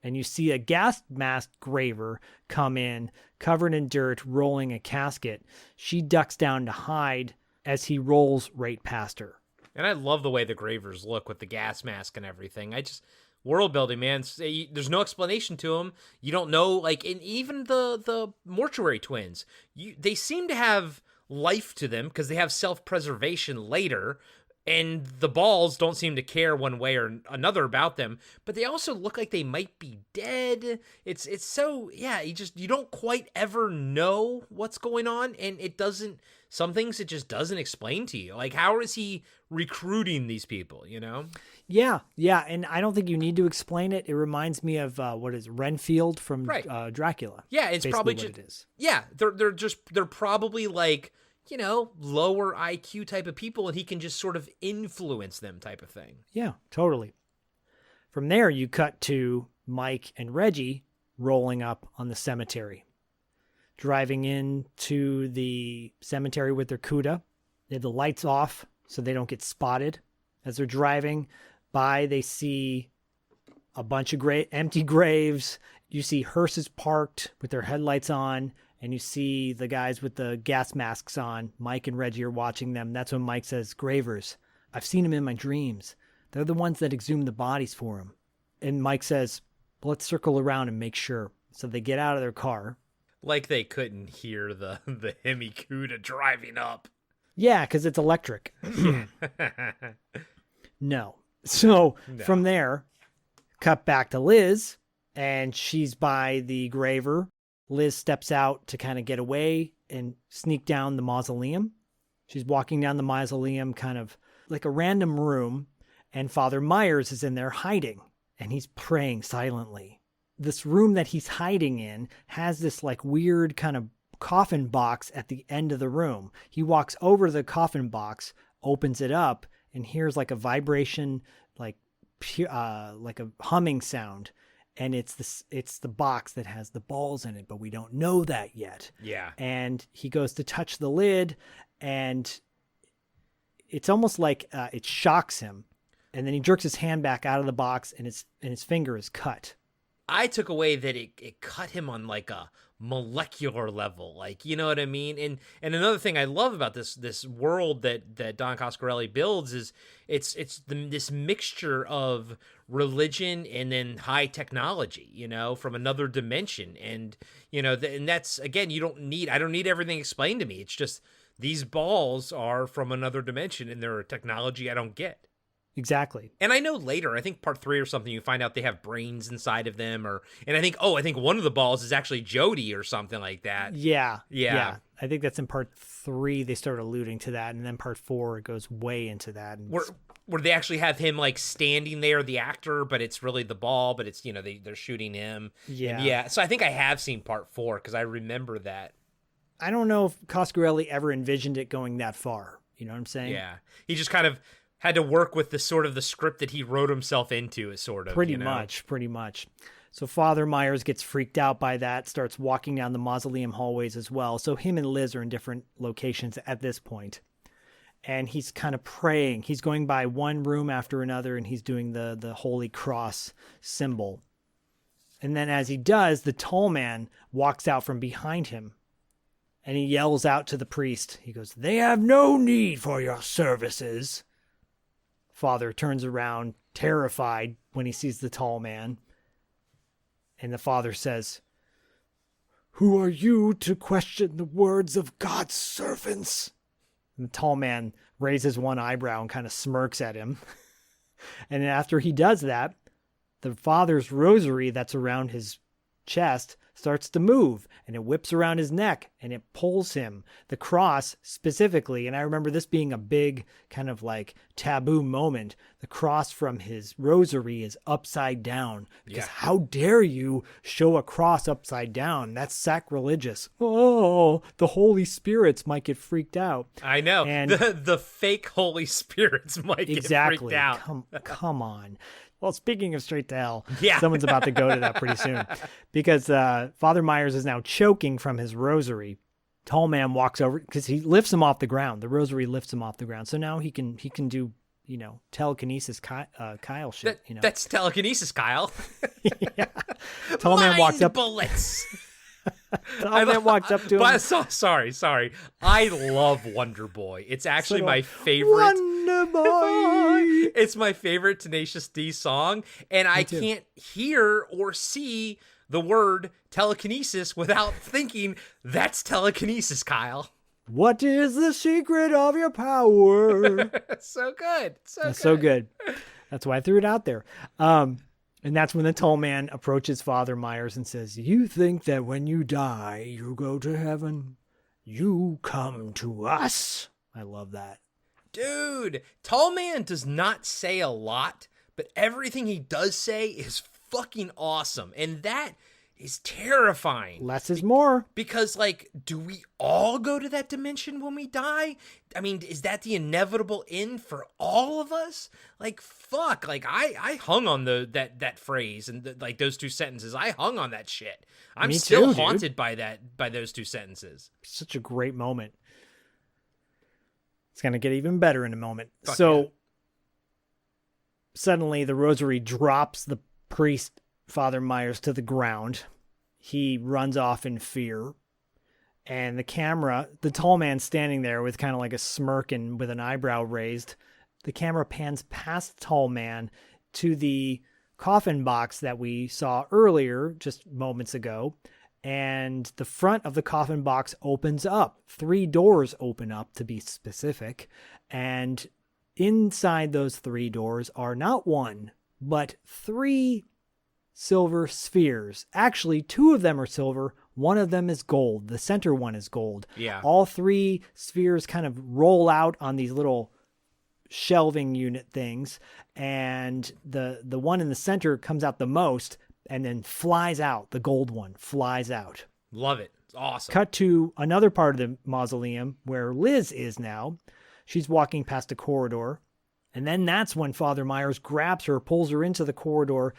S4: And you see a gas-masked graver come in, covered in dirt, rolling a casket. She ducks down to hide as he rolls right past her.
S2: And I love the way the gravers look with the gas mask and everything. World building, man. There's no explanation to them. You don't know, and even the mortuary twins, they seem to have life to them because they have self-preservation later. And the balls don't seem to care one way or another about them, but they also look like they might be dead. It's so, yeah, you don't quite ever know what's going on, and some things it just doesn't explain to you. Like, how is he recruiting these people, you know?
S4: Yeah, and I don't think you need to explain it. It reminds me of, Renfield from Dracula.
S2: Yeah, it's probably just,
S4: what it is.
S2: Yeah, they're probably like, lower IQ type of people, and he can just sort of influence them type of thing.
S4: Yeah, totally. From there, you cut to Mike and Reggie rolling up on the cemetery, driving into the cemetery with their Cuda. They have the lights off so they don't get spotted. As they're driving by, they see a bunch of empty graves. You see hearses parked with their headlights on. And you see the guys with the gas masks on. Mike and Reggie are watching them. That's when Mike says, "Gravers, I've seen them in my dreams. They're the ones that exhumed the bodies for him." And Mike says, "Let's circle around and make sure." So they get out of their car.
S2: Like they couldn't hear the Hemi Cuda driving up.
S4: Yeah, because it's electric. No. So from there, cut back to Liz, and she's by the graver. Liz steps out to kind of get away and sneak down the mausoleum. She's walking down the mausoleum, kind of like a random room, and Father Myers is in there hiding, and he's praying silently. This room that he's hiding in has this like weird kind of coffin box at the end of the room. He walks over the coffin box, opens it up, and hears like a vibration, like a humming sound. And it's the box that has the balls in it, but we don't know that yet.
S2: Yeah.
S4: And he goes to touch the lid, and it's almost like it shocks him. And then he jerks his hand back out of the box, and his finger is cut.
S2: I took away that it cut him on like a molecular level, like, you know what I mean? And another thing I love about this world that Don Coscarelli builds is this mixture of religion and then high technology, from another dimension. And, and that's, again, I don't need everything explained to me. It's just these balls are from another dimension and they're a technology I don't get.
S4: Exactly.
S2: And I know later, I think part 3 or something, you find out they have brains inside of them, and I think one of the balls is actually Jody or something like that.
S4: Yeah. I think that's in part 3. They start alluding to that, and then part 4 it goes way into that. And
S2: where they actually have him like standing there, the actor, but it's really the ball, but it's, you know, they're shooting him.
S4: Yeah.
S2: And yeah. So I think I have seen part 4 because I remember that.
S4: I don't know if Coscarelli ever envisioned it going that far. You know what I'm saying?
S2: Yeah. He just kind of had to work with the sort of the script that he wrote himself into, sort of.
S4: Pretty much. So Father Myers gets freaked out by that, starts walking down the mausoleum hallways as well. So him and Liz are in different locations at this point. And he's kind of praying. He's going by one room after another, and he's doing the Holy Cross symbol. And then as he does, the tall man walks out from behind him. And he yells out to the priest. He goes, "They have no need for your services." Father turns around, terrified, when he sees the tall man. And the father says, "Who are you to question the words of God's servants?" And the tall man raises one eyebrow and kind of smirks at him. And after he does that, the father's rosary that's around his chest starts to move, and it whips around his neck, and it pulls him. The cross specifically, and I remember this being a big kind of like taboo moment, the cross from his rosary is upside down. Because how dare you show a cross upside down? That's sacrilegious. Oh, the Holy Spirits might get freaked out.
S2: I know.
S4: And
S2: the fake Holy Spirits might get freaked out.
S4: Come on. Well, speaking of straight to hell,
S2: yeah.
S4: Someone's about to go to that pretty soon. Because Father Myers is now choking from his rosary. Tall man walks over, because he lifts him off the ground. The rosary lifts him off the ground. So now he can do, you know, telekinesis Kyle shit. You know?
S2: That's telekinesis, Kyle.
S4: Yeah. Tall man walks up.
S2: Bullets.
S4: Tall man walks up to him.
S2: Sorry. I love Wonder Boy. It's actually my favorite.
S4: Wonder Boy.
S2: It's my favorite Tenacious D song, and I can't hear or see the word telekinesis without thinking that's telekinesis, Kyle.
S4: What is the secret of your power?
S2: So good.
S4: So good. That's why I threw it out there. And that's when the tall man approaches Father Myers and says, "You think that when you die, you go to heaven? You come to us." I love that.
S2: Dude, Tall Man does not say a lot, but everything he does say is fucking awesome. And that is terrifying.
S4: Less is more.
S2: Because, like, do we all go to that dimension when we die? I mean, is that the inevitable end for all of us? Like, fuck. Like, I hung on that phrase and like those two sentences. I hung on that shit. I'm
S4: Me
S2: still
S4: too,
S2: haunted by those two sentences.
S4: Such a great moment. It's going to get even better in a moment.
S2: Fuck
S4: so
S2: yeah.
S4: Suddenly the rosary drops the priest, Father Myers, to the ground. He runs off in fear. And the camera, the tall man standing there with kind of like a smirk and with an eyebrow raised, the camera pans past the tall man to the coffin box that we saw earlier, just moments ago. And the front of the coffin box opens up. 3 doors open up, to be specific. And inside those 3 doors are not 1, but 3 silver spheres. Actually, 2 of them are silver. 1 of them is gold. The center one is gold.
S2: Yeah.
S4: All 3 spheres kind of roll out on these little shelving unit things. And the one in the center comes out the most, and then flies out. The gold one flies out.
S2: Love it. It's awesome.
S4: Cut to another part of the mausoleum where Liz is now. She's walking past a corridor. And then that's when Father Myers grabs her, pulls her into the corridor,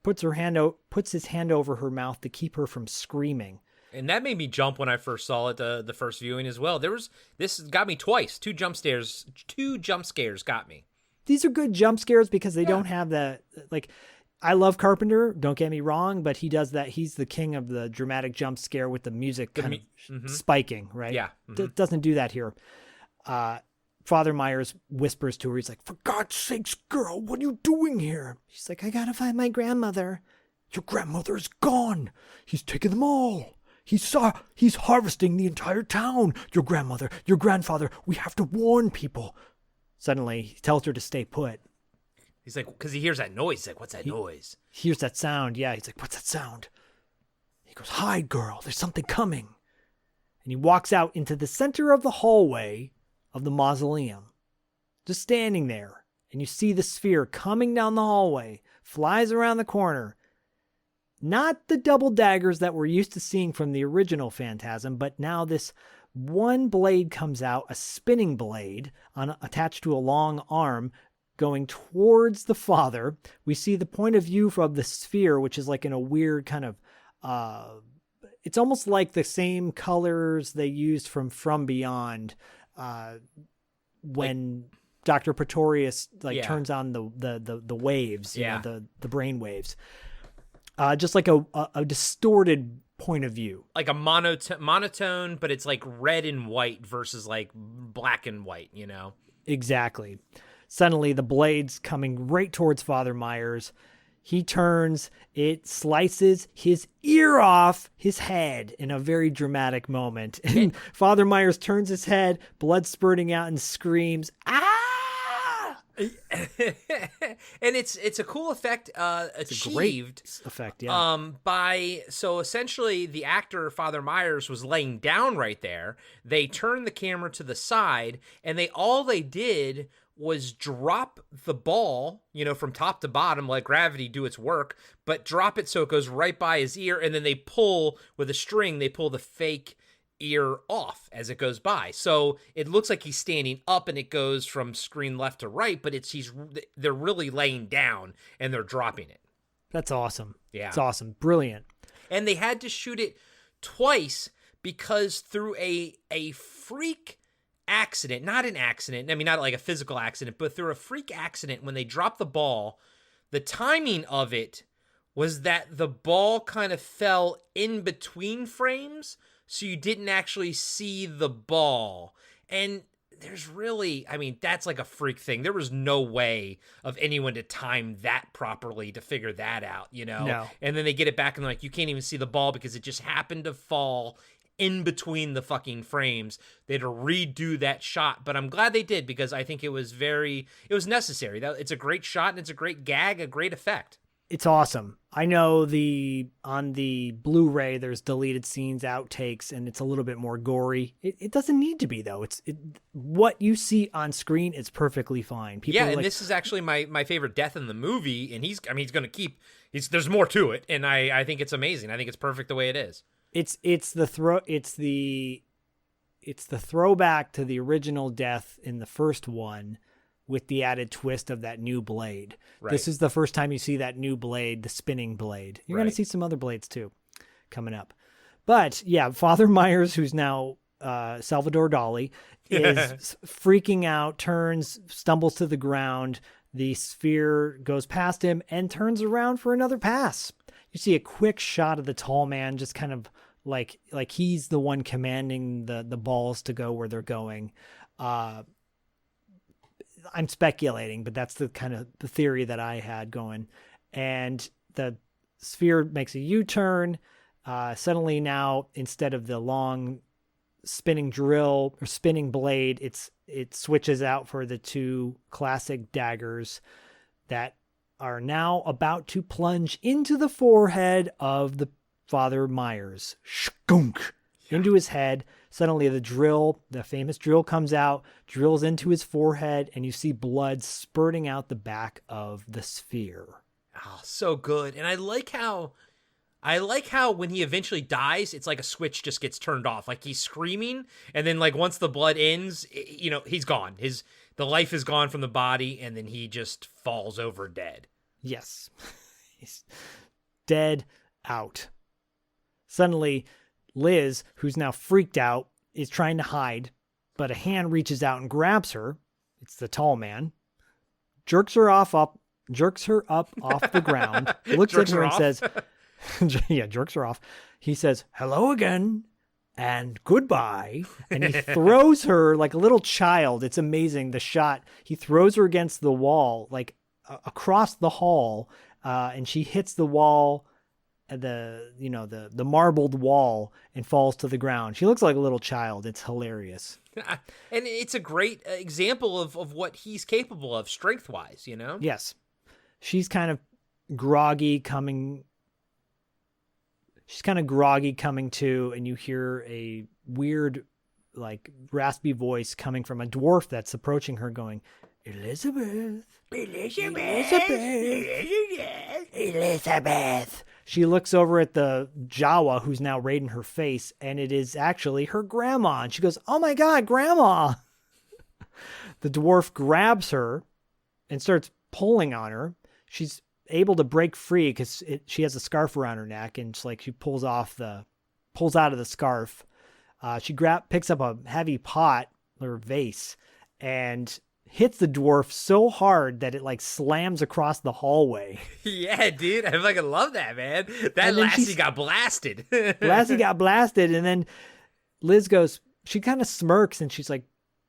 S4: puts his hand over her mouth to keep her from screaming.
S2: And that made me jump when I first saw it the first viewing as well. This got me twice. 2 jump scares got me.
S4: These are good jump scares because they don't have the, like, I love Carpenter, don't get me wrong, but he does that. He's the king of the dramatic jump scare with the music kind of spiking, right?
S2: Yeah.
S4: Doesn't do that here. Father Myers whispers to her, he's like, "For God's sakes, girl, what are you doing here?" She's like, "I gotta find my grandmother." "Your grandmother is gone. He's taken them all. He's harvesting the entire town. Your grandmother, your grandfather, we have to warn people." Suddenly, he tells her to stay put.
S2: He's like, because he hears that noise. He's like, what's that noise?
S4: He hears that sound. Yeah, he's like, "What's that sound?" He goes, "Hide, girl. There's something coming." And he walks out into the center of the hallway of the mausoleum, just standing there. And you see the sphere coming down the hallway, flies around the corner. Not the double daggers that we're used to seeing from the original Phantasm, but now this one blade comes out, a spinning blade attached to a long arm going towards the father. We see the point of view from the sphere, which is like in a weird kind of, it's almost like the same colors they used from Beyond when Dr. Pretorius turns on the waves, you know, the brain waves. Just like a distorted point of view.
S2: Like a monotone, but it's like red and white versus like black and white, you know?
S4: Exactly. Suddenly the blade's coming right towards Father Myers. He turns, it slices his ear off his head in a very dramatic moment. And Father Myers turns his head, blood spurting out, and screams, "Ah!"
S2: And it's a cool effect achieved.
S4: A great effect, yeah.
S2: So essentially the actor Father Myers was laying down right there. They turned the camera to the side, and all they did was drop the ball, you know, from top to bottom, let gravity do its work, but drop it so it goes right by his ear, and then they pull with a string, they pull the fake ear off as it goes by. So it looks like he's standing up and it goes from screen left to right, but they're really laying down and they're dropping it.
S4: That's awesome.
S2: Yeah.
S4: It's awesome. Brilliant.
S2: And they had to shoot it twice because through a freak accident, not an accident, I mean, not like a physical accident, but through a freak accident, when they dropped the ball, the timing of it was that the ball kind of fell in between frames, so you didn't actually see the ball. And there's really, I mean, that's like a freak thing. There was no way of anyone to time that properly to figure that out, you know?
S4: No.
S2: And then they get it back and they're like, you can't even see the ball because it just happened to fall in between the fucking frames. They had to redo that shot, but I'm glad they did because I think it was necessary. It's a great shot and it's a great gag, a great effect.
S4: It's awesome. I know on the Blu-ray there's deleted scenes, outtakes, and it's a little bit more gory. It doesn't need to be though. What you see on screen is perfectly fine. People
S2: and this is actually my favorite death in the movie, and he's going to keep. There's more to it, and I think it's amazing. I think it's perfect the way it is.
S4: It's the throwback to the original death in the first one, with the added twist of that new blade. Right. This is the first time you see that new blade, the spinning blade. You're going to see some other blades too coming up. But yeah, Father Myers, who's now Salvador Dali, is freaking out, stumbles to the ground. The sphere goes past him and turns around for another pass. You see a quick shot of the tall man, just kind of like he's the one commanding the balls to go where they're going. I'm speculating, but that's the kind of the theory that I had going. And the sphere makes a U-turn. Suddenly now, instead of the long spinning drill or spinning blade, it switches out for the two classic daggers that are now about to plunge into the forehead of the Father Myers. Shkunk! Into his head. Suddenly the famous drill comes out, drills into his forehead, and you see blood spurting out the back of the sphere.
S2: Oh, so good. And I like how when he eventually dies, it's like a switch just gets turned off. Like he's screaming, and then like once the blood ends, you know, he's gone. The life is gone from the body, and then he just falls over dead.
S4: Yes. He's dead out. Suddenly, Liz, who's now freaked out, is trying to hide, but a hand reaches out and grabs her. It's the tall man. Jerks her up off the ground, looks at her and says, jerks her off. He says, "Hello again and goodbye." And he throws her like a little child. It's amazing, the shot. He throws her against the wall, like across the hall, and she hits the wall, the marbled wall, and falls to the ground. She looks like a little child. It's hilarious.
S2: And it's a great example of what he's capable of strength-wise, you know?
S4: Yes. She's kind of groggy, She's kind of groggy coming to, and you hear a weird, like, raspy voice coming from a dwarf that's approaching her going, Elizabeth. Elizabeth. She looks over at the Jawa who's now raiding her face, and it is actually her grandma. And she goes, oh my God, grandma. The dwarf grabs her and starts pulling on her. She's able to break free because she has a scarf around her neck, and it's like she pulls out of the scarf. She picks up a heavy pot or vase and hits the dwarf so hard that it like slams across the hallway.
S2: Yeah, dude. I fucking love that, man. That lassie got blasted.
S4: Lassie got blasted. And then Liz goes, she kind of smirks and she's like,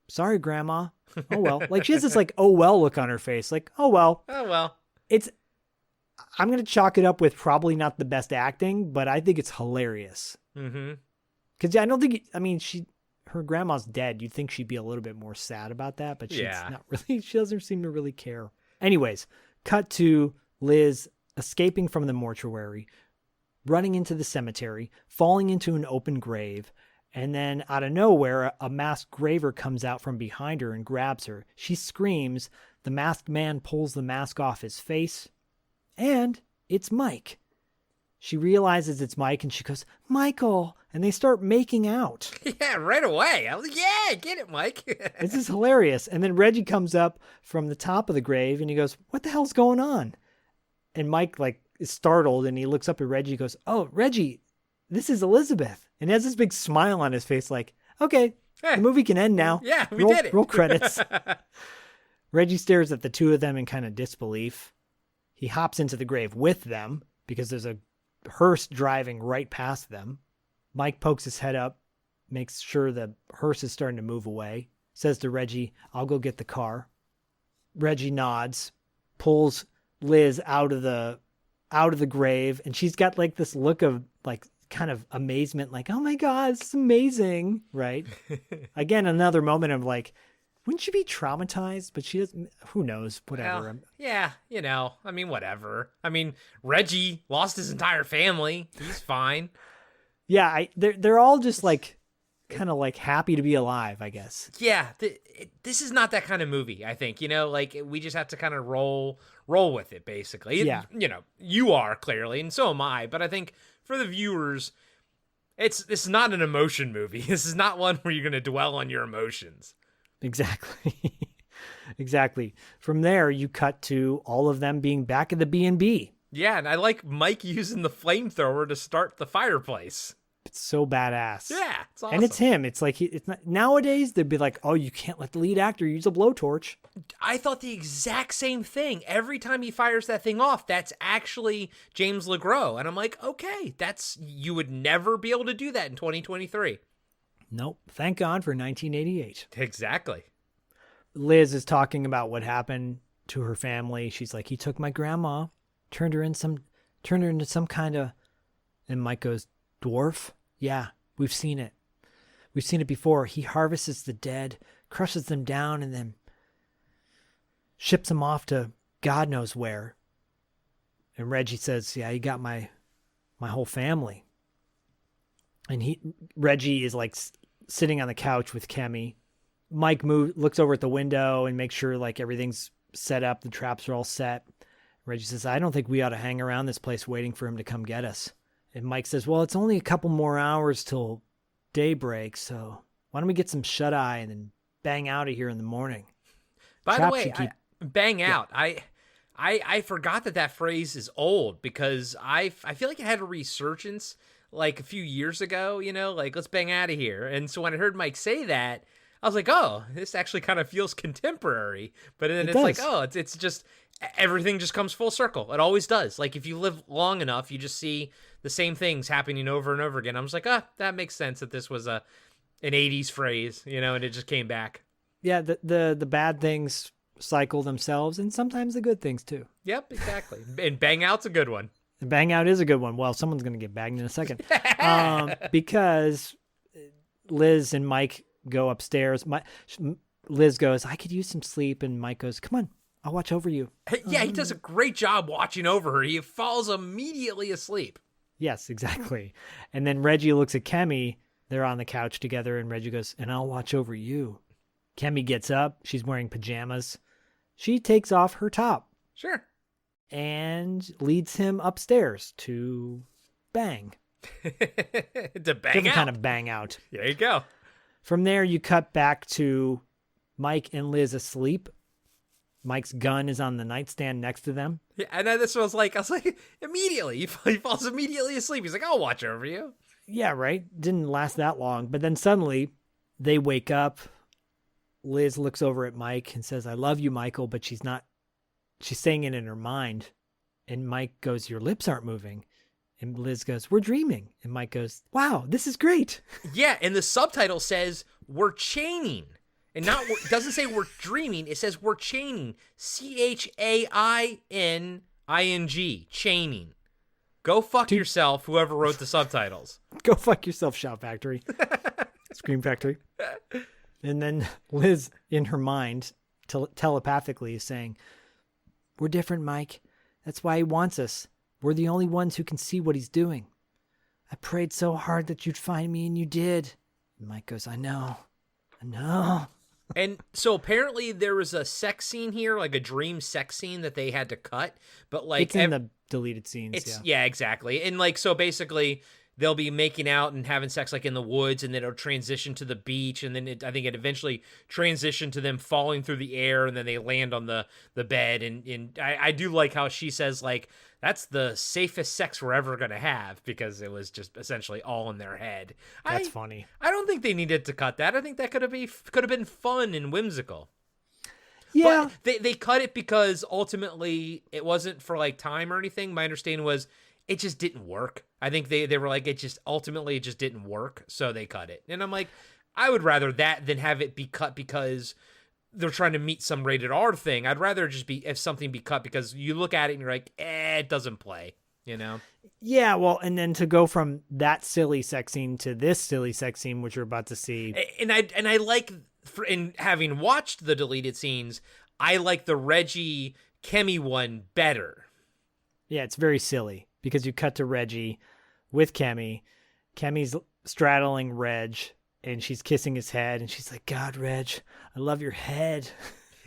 S4: sorry, grandma. Oh, well. Like she has this like, oh, well look on her face. Like, oh, well.
S2: Oh, well.
S4: I'm going to chalk it up with probably not the best acting, but I think it's hilarious.
S2: Mm-hmm.
S4: Because I don't think, her grandma's dead. You'd think she'd be a little bit more sad about that, but she's not really. She doesn't seem to really care. Anyways, cut to Liz escaping from the mortuary, running into the cemetery, falling into an open grave, and then out of nowhere, a masked graver comes out from behind her and grabs her. She screams. The masked man pulls the mask off his face, and it's Mike. She realizes it's Mike, and she goes, Michael, and they start making out.
S2: Yeah, right away. I was like, yeah, get it, Mike.
S4: This is hilarious. And then Reggie comes up from the top of the grave, and he goes, what the hell's going on? And Mike, like, is startled, and he looks up at Reggie and goes, oh, Reggie, this is Elizabeth. And he has this big smile on his face, like, okay, the movie can end now.
S2: Yeah, we did it.
S4: Roll credits. Reggie stares at the two of them in kind of disbelief. He hops into the grave with them because there's a hearse driving right past them. Mike pokes his head up, makes sure the hearse is starting to move away, says to Reggie, I'll go get the car. Reggie nods, pulls Liz out of the grave, and she's got like this look of like kind of amazement, like, oh my God, it's amazing, right? Again, another moment of like, wouldn't she be traumatized? But she doesn't, who knows, whatever.
S2: Well, yeah, whatever. Reggie lost his entire family. He's fine.
S4: Yeah, they're all just like, kind of like happy to be alive, I guess.
S2: Yeah, this is not that kind of movie, I think. Like we just have to kind of roll with it, basically.
S4: Yeah.
S2: You are, clearly, and so am I. But I think for the viewers, this is not an emotion movie. This is not one where you're going to dwell on your emotions.
S4: Exactly. Exactly. From there, you cut to all of them being back at the B&B.
S2: Yeah, and I like Mike using the flamethrower to start the fireplace.
S4: It's so badass.
S2: Yeah, it's awesome.
S4: And it's him. It's like, it's not, nowadays, they'd be like, oh, you can't let the lead actor use a blowtorch.
S2: I thought the exact same thing. Every time he fires that thing off, that's actually James Gros. And I'm like, okay, you would never be able to do that in 2023.
S4: Nope. Thank God for 1988.
S2: Exactly.
S4: Liz is talking about what happened to her family. She's like, he took my grandma, turned her into some kind of, and Mike goes, dwarf? Yeah, we've seen it. We've seen it before. He harvests the dead, crushes them down, and then ships them off to God knows where. And Reggie says, yeah, he got my whole family. And Reggie is like sitting on the couch with Kemi. Mike looks over at the window and makes sure like everything's set up. The traps are all set. Reggie says, I don't think we ought to hang around this place waiting for him to come get us. And Mike says, well, it's only a couple more hours till daybreak, so why don't we get some shut-eye and then bang out of here in the morning?
S2: By the way, bang out. I forgot that phrase is old because I feel like it had a resurgence like a few years ago, like let's bang out of here. And so when I heard Mike say that, I was like, oh, this actually kind of feels contemporary. But then it's like, oh, it's just everything just comes full circle. It always does. Like if you live long enough, you just see the same things happening over and over again. I was like, that makes sense that this was an 80s phrase, and it just came back.
S4: Yeah, the bad things cycle themselves, and sometimes the good things too.
S2: Yep, exactly. And bang out's a good one.
S4: Bang out is a good one. Well, someone's going to get banged in a second. Because Liz and Mike go upstairs. Liz goes, I could use some sleep. And Mike goes, come on, I'll watch over you.
S2: Yeah, he does a great job watching over her. He falls immediately asleep.
S4: Yes, exactly. And then Reggie looks at Kemi. They're on the couch together, and Reggie goes, and I'll watch over you. Kemi gets up. She's wearing pajamas. She takes off her top.
S2: Sure.
S4: And leads him upstairs to bang.
S2: To bang
S4: Different
S2: out.
S4: kind of bang out.
S2: There you go.
S4: From there, you cut back to Mike and Liz asleep. Mike's gun is on the nightstand next to them.
S2: Yeah, and then I was like, immediately. He falls immediately asleep. He's like, I'll watch over you.
S4: Yeah, right. Didn't last that long. But then suddenly they wake up. Liz looks over at Mike and says, I love you, Michael, but she's saying it in her mind. And Mike goes, your lips aren't moving. And Liz goes, we're dreaming. And Mike goes, wow, this is great.
S2: Yeah, and the subtitle says, we're chaining. And it doesn't say we're dreaming. It says we're chaining. CHAINING. Chaining. Go fuck yourself, whoever wrote the subtitles.
S4: Go fuck yourself, Shout Factory. Scream Factory. And then Liz, in her mind, telepathically is saying, we're different, Mike. That's why he wants us. We're the only ones who can see what he's doing. I prayed so hard that you'd find me, and you did. And Mike goes, I know.
S2: And so apparently there was a sex scene here, like a dream sex scene that they had to cut. But like
S4: it's in the deleted scenes.
S2: Yeah, exactly. And like, so basically they'll be making out and having sex like in the woods, and then it'll transition to the beach, and then I think it eventually transitioned to them falling through the air, and then they land on the bed. And I do like how she says, like, that's the safest sex we're ever going to have, because it was just essentially all in their head.
S4: That's funny.
S2: I don't think they needed to cut that. I think that could have been fun and whimsical.
S4: Yeah.
S2: But they cut it because ultimately it wasn't for like time or anything. My understanding was it just didn't work. I think they were like, it just didn't work. So they cut it. And I'm like, I would rather that than have it be cut because they're trying to meet some rated R thing. I'd rather just if something be cut because you look at it and you're like, it doesn't play, you know?
S4: Yeah, well, and then to go from that silly sex scene to this silly sex scene, which we're about to see.
S2: And I like, in having watched the deleted scenes, I like the Reggie Kemi one better.
S4: Yeah, it's very silly because you cut to Reggie with Kemi. Kemi's straddling Reg, and she's kissing his head, and she's like, God, Reg, I love your head.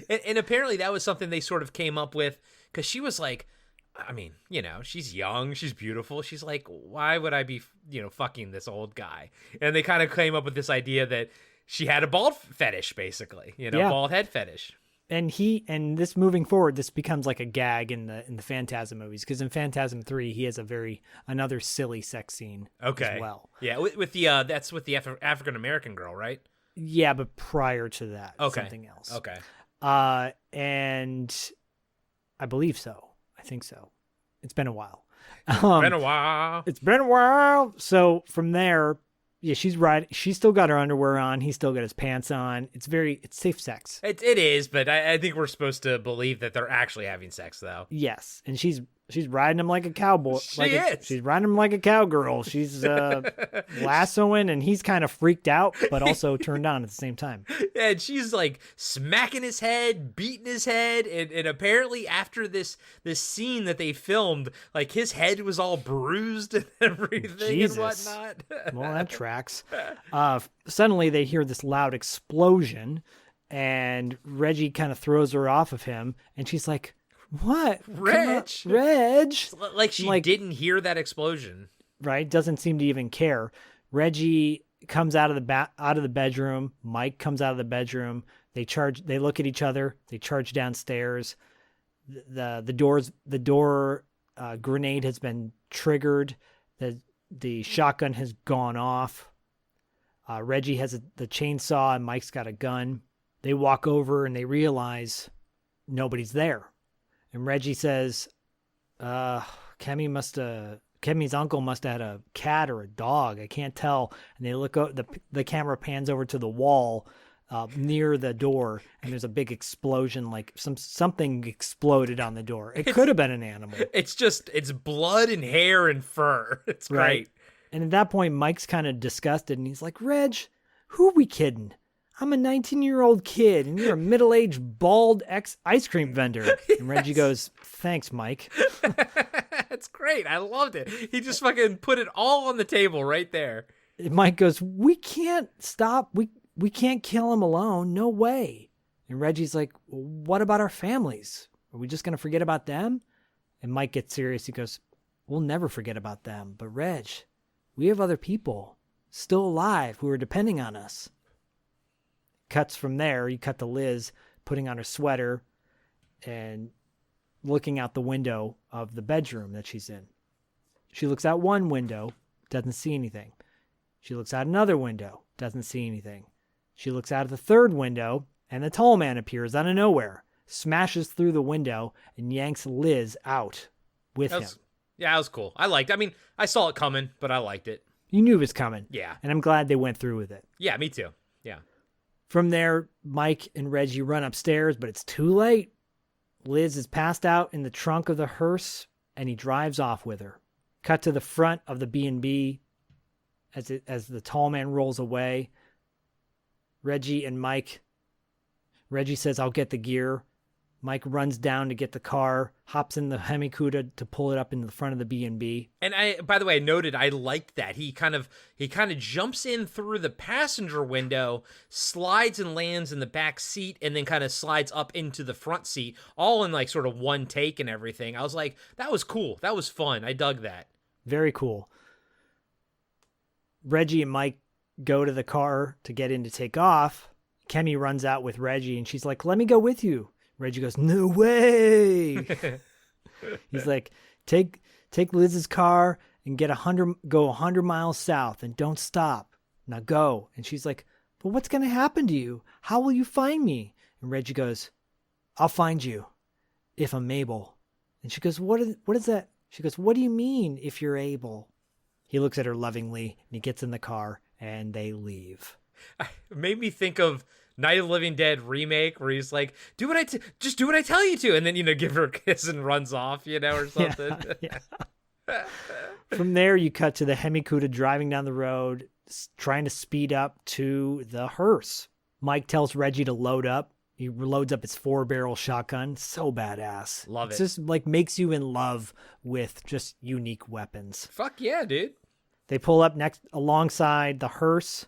S2: And apparently that was something they sort of came up with, because she was like, I mean, you know, she's young, she's beautiful. She's like, why would I be, fucking this old guy? And they kind of came up with this idea that she had a bald fetish, basically, bald head fetish.
S4: And this moving forward, this becomes like a gag in the Phantasm movies, because in Phantasm 3 he has another silly sex scene as well.
S2: Yeah, with the that's with the African American girl, right?
S4: Yeah, but prior to that, something else.
S2: Okay.
S4: And I believe so. I think so. It's been a while.
S2: It's
S4: been a while. So from there, yeah, she's right. She's still got her underwear on. He's still got his pants on. It's safe sex.
S2: It is, but I think we're supposed to believe that they're actually having sex, though.
S4: Yes, and she's riding him like a cowboy. She's riding him like a cowgirl. She's lassoing, and he's kind of freaked out, but also turned on at the same time.
S2: And she's like smacking his head, beating his head, and apparently after this scene that they filmed, like his head was all bruised and everything and whatnot.
S4: Well, that tracks. Suddenly they hear this loud explosion, and Reggie kind of throws her off of him, and she's like, what?
S2: Reg? Like she didn't hear that explosion.
S4: Right? Doesn't seem to even care. Reggie comes out of the bedroom. Mike comes out of the bedroom. They look at each other. They charge downstairs. The door grenade has been triggered. The shotgun has gone off. Reggie has the chainsaw and Mike's got a gun. They walk over and they realize nobody's there. And Reggie says, Kemi's uncle must have had a cat or a dog. I can't tell. And they look up, the camera pans over to the wall near the door, and there's a big explosion, like something exploded on the door. It could have been an animal.
S2: It's blood and hair and fur. It's great.
S4: Right. And at that point, Mike's kind of disgusted, and he's like, Reg, who are we kidding? I'm a 19-year-old kid, and you're a middle-aged, bald ice cream vendor. And Reggie goes, thanks, Mike.
S2: That's great. I loved it. He just fucking put it all on the table right there.
S4: And Mike goes, we can't stop. We can't kill him alone. No way. And Reggie's like, what about our families? Are we just going to forget about them? And Mike gets serious. He goes, we'll never forget about them. But Reg, we have other people still alive who are depending on us. Cuts from there. You cut to Liz putting on her sweater and looking out the window of the bedroom that she's in. She looks out one window, doesn't see anything. She looks out another window, doesn't see anything. She looks out of the third window, and the tall man appears out of nowhere, smashes through the window, and yanks Liz out with him.
S2: Yeah, that was cool. I liked it. I mean, I saw it coming, but I liked it.
S4: You knew it was coming.
S2: Yeah.
S4: And I'm glad they went through with it.
S2: Yeah, me too. Yeah.
S4: From there, Mike and Reggie run upstairs, but it's too late. Liz is passed out in the trunk of the hearse, and he drives off with her. Cut to the front of the B&B as the tall man rolls away. Reggie says, I'll get the gear. Mike runs down to get the car, hops in the Hemi-Cuda to pull it up in the front of the B&B.
S2: And by the way, I noted I liked that. He kind of jumps in through the passenger window, slides and lands in the back seat, and then kind of slides up into the front seat, all in like sort of one take and everything. I was like, that was cool. That was fun. I dug that.
S4: Very cool. Reggie and Mike go to the car to get in to take off. Kemi runs out with Reggie, and she's like, let me go with you. Reggie goes, no way. He's like, take Liz's car and go 100 miles south and don't stop. Now go. And she's like, but what's going to happen to you? How will you find me? And Reggie goes, I'll find you if I'm able. And she goes, what is that? She goes, what do you mean if you're able? He looks at her lovingly and he gets in the car and they leave.
S2: It made me think of Night of the Living Dead remake where he's like, just do what I tell you to. And then, give her a kiss and runs off, or something.
S4: Yeah. From there, you cut to the Hemi-Cuda driving down the road, trying to speed up to the hearse. Mike tells Reggie to load up. He loads up his 4-barrel shotgun. So badass.
S2: Love it.
S4: It's just like makes you in love with just unique weapons.
S2: Fuck yeah, dude.
S4: They pull up next alongside the hearse.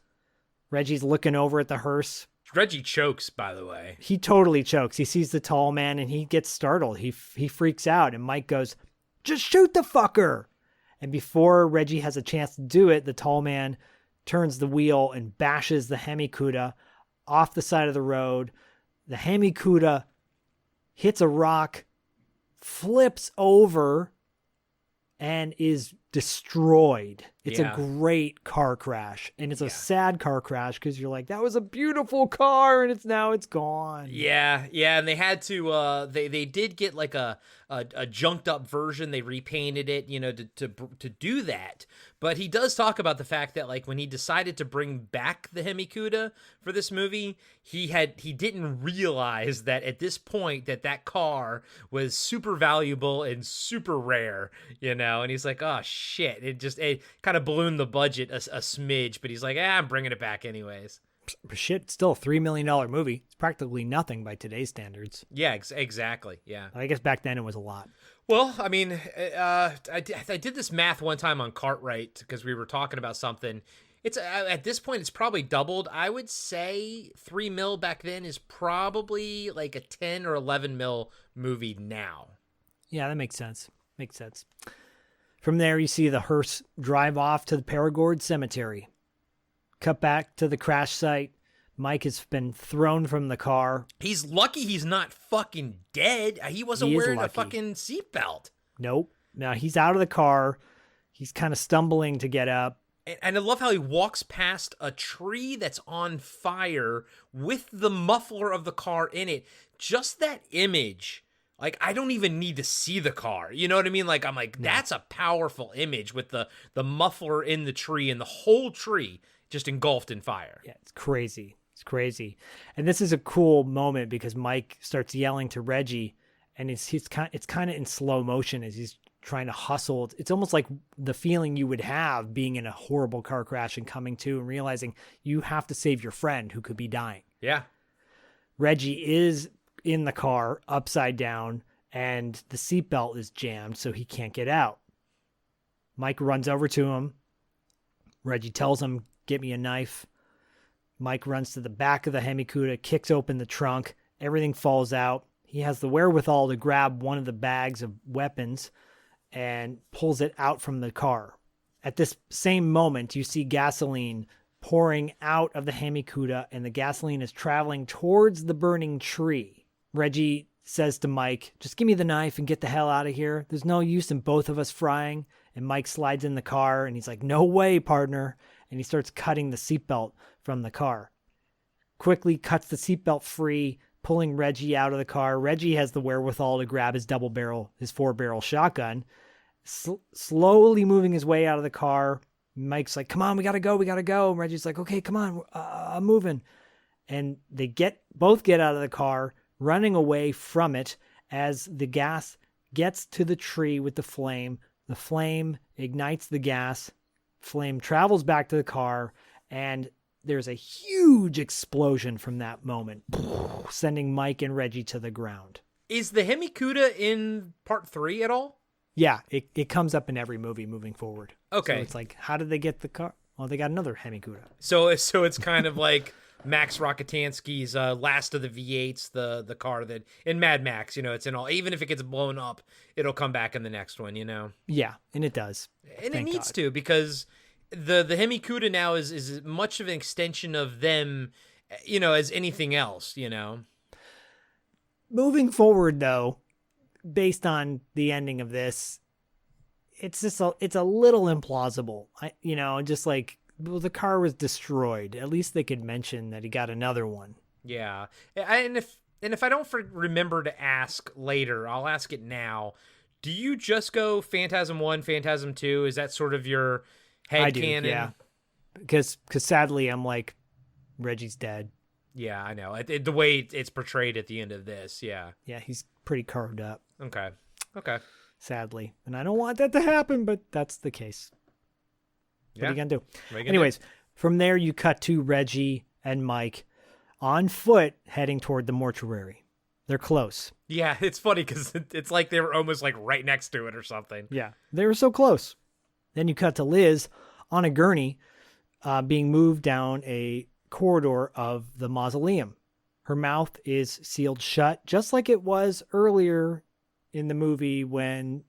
S4: Reggie's looking over at the hearse.
S2: Reggie chokes, by the way.
S4: He totally chokes. He sees the tall man and he gets startled. He freaks out and Mike goes, just shoot the fucker. And before Reggie has a chance to do it, the tall man turns the wheel and bashes the Hemi-Cuda off the side of the road. The Hemi-Cuda hits a rock, flips over, and is destroyed. It's a great car crash. And it's a sad car crash because you're like, that was a beautiful car and it's gone.
S2: Yeah. And they had to they did get like a junked up version. They repainted it, to do that. But he does talk about the fact that like when he decided to bring back the Hemi-Cuda for this movie, he didn't realize that at this point that car was super valuable and super rare, and he's like, oh shit, it kind of ballooned the budget a smidge, but he's like, I'm bringing it back anyways.
S4: Shit, still a $3 million movie. It's practically nothing by today's standards.
S2: Yeah, exactly. Yeah.
S4: I guess back then it was a lot.
S2: Well, I mean, I did this math one time on Cartwright because we were talking about something. It's at this point, it's probably doubled. I would say $3 million back then is probably like a 10 or 11 mil movie now.
S4: Yeah, that makes sense. Makes sense. From there, you see the hearse drive off to the Paragord Cemetery. Cut back to the crash site. Mike has been thrown from the car.
S2: He's lucky he's not fucking dead. He wasn't wearing a fucking seatbelt.
S4: Nope. No, he's out of the car. He's kind of stumbling to get up.
S2: And I love how he walks past a tree that's on fire with the muffler of the car in it. Just that image. Like, I don't even need to see the car. You know what I mean? Like, I'm like, that's a powerful image with the muffler in the tree and the whole tree just engulfed in fire.
S4: Yeah, it's crazy. It's crazy. And this is a cool moment because Mike starts yelling to Reggie, and it's kind of in slow motion as he's trying to hustle. It's almost like the feeling you would have being in a horrible car crash and coming to and realizing you have to save your friend who could be dying.
S2: Yeah.
S4: Reggie is in the car upside down and the seatbelt is jammed, so he can't get out. Mike runs over to him. Reggie tells him, "Get me a knife." Mike runs to the back of the Hemi-Cuda, kicks open the trunk. Everything falls out. He has the wherewithal to grab one of the bags of weapons and pulls it out from the car. At this same moment, you see gasoline pouring out of the Hemi-Cuda, and the gasoline is traveling towards the burning tree. Reggie says to Mike, "Just give me the knife and get the hell out of here. There's no use in both of us frying." And Mike slides in the car, and he's like, "No way, partner." And he starts cutting the seatbelt from the car. Quickly cuts the seatbelt free, pulling Reggie out of the car. Reggie has the wherewithal to grab his his 4-barrel shotgun, slowly moving his way out of the car. Mike's like, "Come on, we gotta go. And Reggie's like, "Okay, come on, I'm moving." And they both get out of the car, running away from it as the gas gets to the tree with the flame. The flame ignites the gas. Flame travels back to the car, and there's a huge explosion from that moment, sending Mike and Reggie to the ground.
S2: Is the Hemi-Cuda in part 3 at all?
S4: Yeah, it comes up in every movie moving forward.
S2: Okay.
S4: So it's like, how did they get the car? Well, they got another Hemi-Cuda.
S2: So it's kind of like Max Rockatansky's Last of the V8s, the car that in Mad Max, it's in all. Even if it gets blown up, it'll come back in the next one,
S4: Yeah, and it does.
S2: And
S4: Thank
S2: it needs
S4: God.
S2: to, because the Hemi-Cuda now is as much of an extension of them, as anything else,
S4: Moving forward, though, based on the ending of this, it's a little implausible. Just like, well, the car was destroyed. At least they could mention that he got another one.
S2: Yeah, and if I don't remember to ask later, I'll ask it now. Do you just go Phantasm 1, Phantasm 2? Is that sort of your headcanon?
S4: Yeah. Because sadly, I'm like, Reggie's dead.
S2: Yeah, I know. The way it's portrayed at the end of this, yeah.
S4: Yeah, he's pretty carved up.
S2: Okay.
S4: Sadly. And I don't want that to happen, but that's the case. What are you going to do? Anyways, from there you cut to Reggie and Mike on foot heading toward the mortuary. They're close.
S2: Yeah, it's funny because it's like they were almost like right next to it or something.
S4: Yeah, they were so close. Then you cut to Liz on a gurney being moved down a corridor of the mausoleum. Her mouth is sealed shut, just like it was earlier in the movie when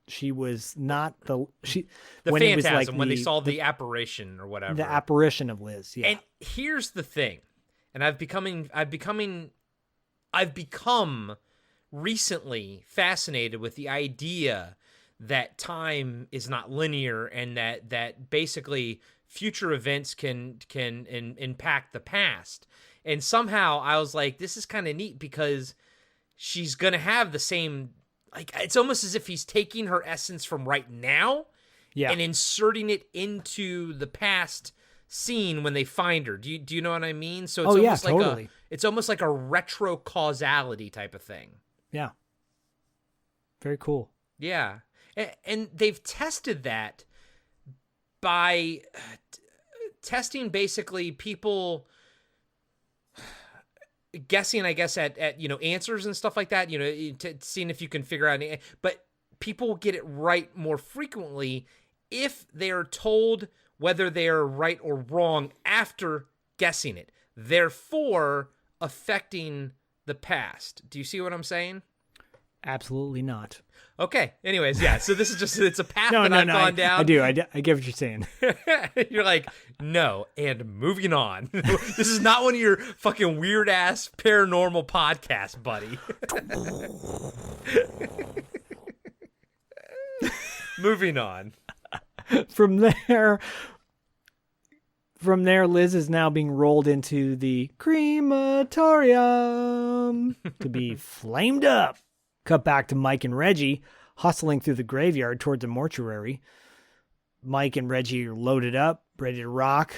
S4: she was not when
S2: Phantasm,
S4: it was like
S2: when they saw the apparition or whatever.
S4: The apparition of Liz, yeah.
S2: And here's the thing, and I've become recently fascinated with the idea that time is not linear and that basically future events can impact the past. And somehow I was like, this is kind of neat because she's going to have the same, like, it's almost as if he's taking her essence from right now and inserting it into the past scene when they find her. Do you know what I mean? So it's
S4: totally.
S2: It's almost like a retro causality type of thing.
S4: Yeah. Very cool.
S2: Yeah. And they've tested that by testing basically people guessing, I guess, at answers and stuff like that, seeing if you can figure out any, but people get it right more frequently if they are told whether they are right or wrong after guessing it, therefore affecting the past. Do you see what I'm saying?
S4: Absolutely not.
S2: Okay. Anyways, yeah. So this is just, it's a path I've gone down.
S4: I do. I get what you're saying.
S2: You're like, no, and moving on. This is not one of your fucking weird ass paranormal podcasts, buddy. Moving on.
S4: From there, Liz is now being rolled into the crematorium to be flamed up. Cut back to Mike and Reggie hustling through the graveyard towards the mortuary. Mike and Reggie are loaded up, ready to rock.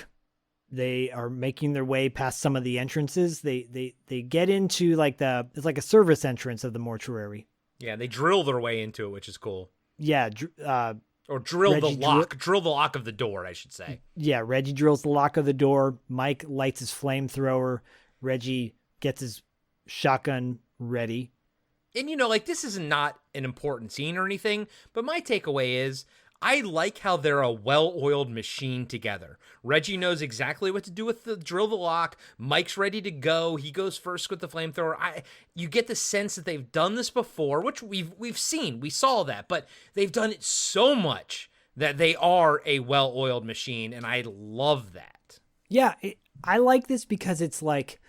S4: They are making their way past some of the entrances. They get into it's like a service entrance of the mortuary.
S2: Yeah, they drill their way into it, which is cool.
S4: Yeah.
S2: Or drill
S4: Reggie
S2: the lock. Drill the lock of the door, I should say.
S4: Yeah, Reggie drills the lock of the door. Mike lights his flamethrower. Reggie gets his shotgun ready.
S2: And, this is not an important scene or anything, but my takeaway is I like how they're a well-oiled machine together. Reggie knows exactly what to do with the drill the lock. Mike's ready to go. He goes first with the flamethrower. You get the sense that they've done this before, which we've seen. We saw that, but they've done it so much that they are a well-oiled machine, and I love that.
S4: Yeah, I like this because it's like,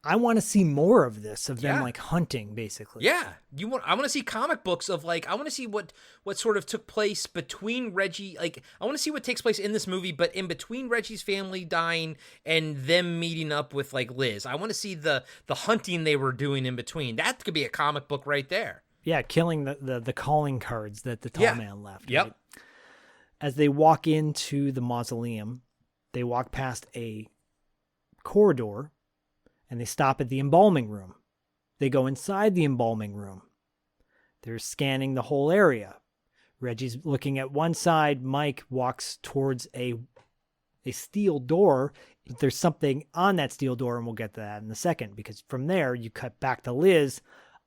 S4: I want to see more of this, of them like hunting, basically.
S2: Yeah. I want to see comic books of I want to see what sort of took place between Reggie. I want to see what takes place in this movie, but in between Reggie's family dying and them meeting up with Liz. I want to see the hunting they were doing in between. That could be a comic book right there.
S4: Yeah, killing the calling cards that the tall man left.
S2: Yep.
S4: Right? As they walk into the mausoleum, they walk past a corridor and they stop at the embalming room. They go inside the embalming room. They're scanning the whole area. Reggie's looking at one side. Mike walks towards a steel door. There's something on that steel door, and we'll get to that in a second, because from there you cut back to Liz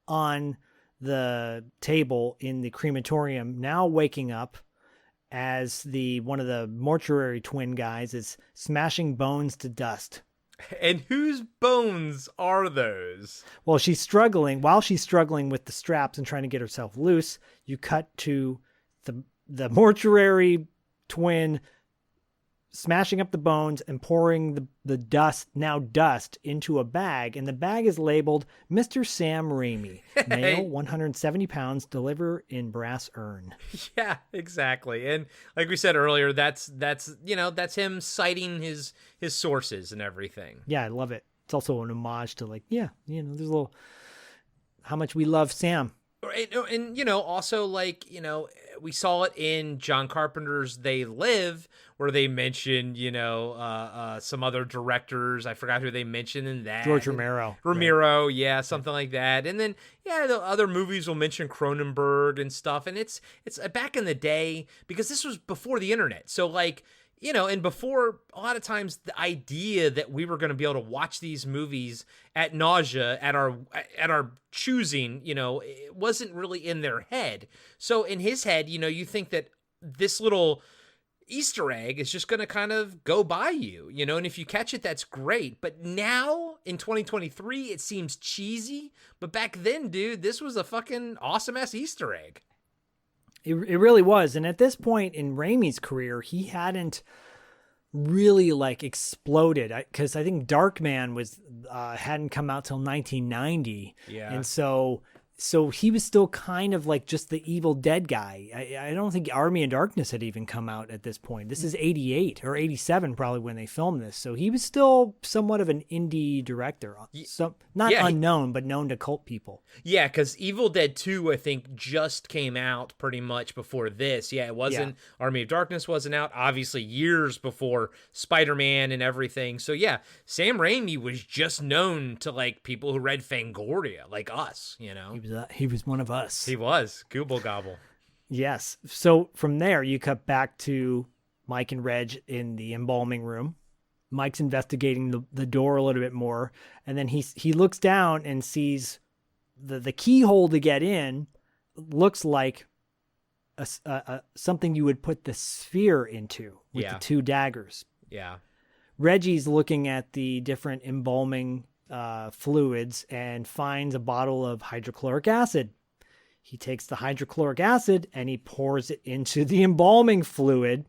S4: on the table in the crematorium, now waking up as one of the mortuary twin guys is smashing bones to dust.
S2: And whose bones are those?
S4: Well, she's struggling. While she's struggling with the straps and trying to get herself loose, you cut to the mortuary twin smashing up the bones and pouring the dust into a bag. And the bag is labeled Mr. Sam Raimi, male, 170 pounds, deliver in brass urn.
S2: Yeah, exactly. And like we said earlier, that's him citing his sources and everything.
S4: Yeah, I love it. It's also an homage to there's a little, how much we love Sam.
S2: And also we saw it in John Carpenter's They Live, where they mentioned, some other directors. I forgot who they mentioned in that.
S4: George Romero.
S2: Right. Yeah, something like that. And then, the other movies will mention Cronenberg and stuff. And it's back in the day, because this was before the internet. So and before, a lot of times the idea that we were going to be able to watch these movies at nausea, at our choosing, it wasn't really in their head. So in his head, you think that this little Easter egg is just going to kind of go by you, and if you catch it, that's great. But now in 2023, it seems cheesy. But back then, dude, this was a fucking awesome ass Easter egg.
S4: It really was. And at this point in Raimi's career, he hadn't really exploded, because I think Darkman hadn't come out till 1990.
S2: Yeah.
S4: And so he was still kind of just the Evil Dead guy. I don't think Army of Darkness had even come out at this point. This is 88 or 87 probably when they filmed this. So he was still somewhat of an indie director. Unknown, but known to cult people.
S2: Yeah, because Evil Dead 2, I think, just came out pretty much before this. Yeah, it wasn't. Yeah. Army of Darkness wasn't out, obviously years before Spider-Man and everything. So yeah, Sam Raimi was just known to people who read Fangoria, like us,
S4: He was one of us.
S2: He was. Gooble gobble.
S4: Yes. So from there, you cut back to Mike and Reg in the embalming room. Mike's investigating the door a little bit more. And then he looks down and sees the keyhole to get in looks like something you would put the sphere into with the two daggers.
S2: Yeah.
S4: Reggie's looking at the different embalming fluids and finds a bottle of hydrochloric acid. He takes the hydrochloric acid and he pours it into the embalming fluid.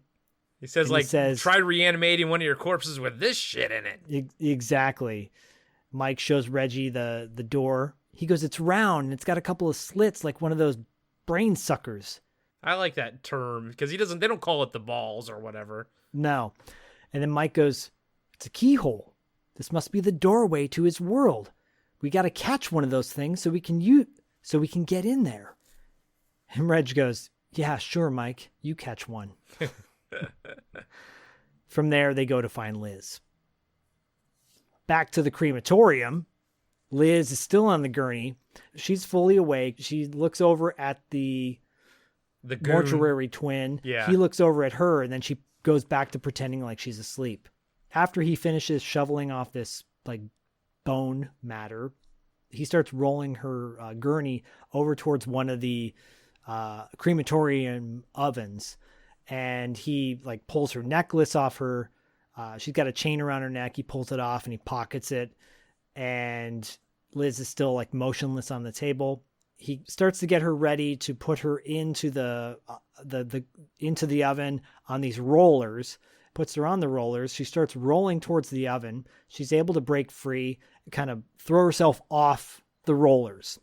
S2: He says, try reanimating one of your corpses with this shit in it.
S4: Exactly. Mike shows Reggie the door. He goes, it's round and it's got a couple of slits like one of those brain suckers.
S2: I like that term because they don't call it the balls or whatever.
S4: No. And then Mike goes, it's a keyhole. This must be the doorway to his world. We got to catch one of those things so we can get in there. And Reg goes, yeah, sure, Mike. You catch one. From there, they go to find Liz. Back to the crematorium. Liz is still on the gurney. She's fully awake. She looks over at the
S2: goon.
S4: Mortuary twin.
S2: Yeah.
S4: He looks over at her, and then she goes back to pretending like she's asleep. After he finishes shoveling off this like bone matter, he starts rolling her gurney over towards one of the crematorium ovens, and he like pulls her necklace off her. She's got a chain around her neck. He pulls it off and he pockets it, and Liz is still like motionless on the table. He starts to get her ready to put her into the oven on these rollers. Puts her on the rollers. She starts rolling towards the oven. She's able to break free, kind of throw herself off the rollers.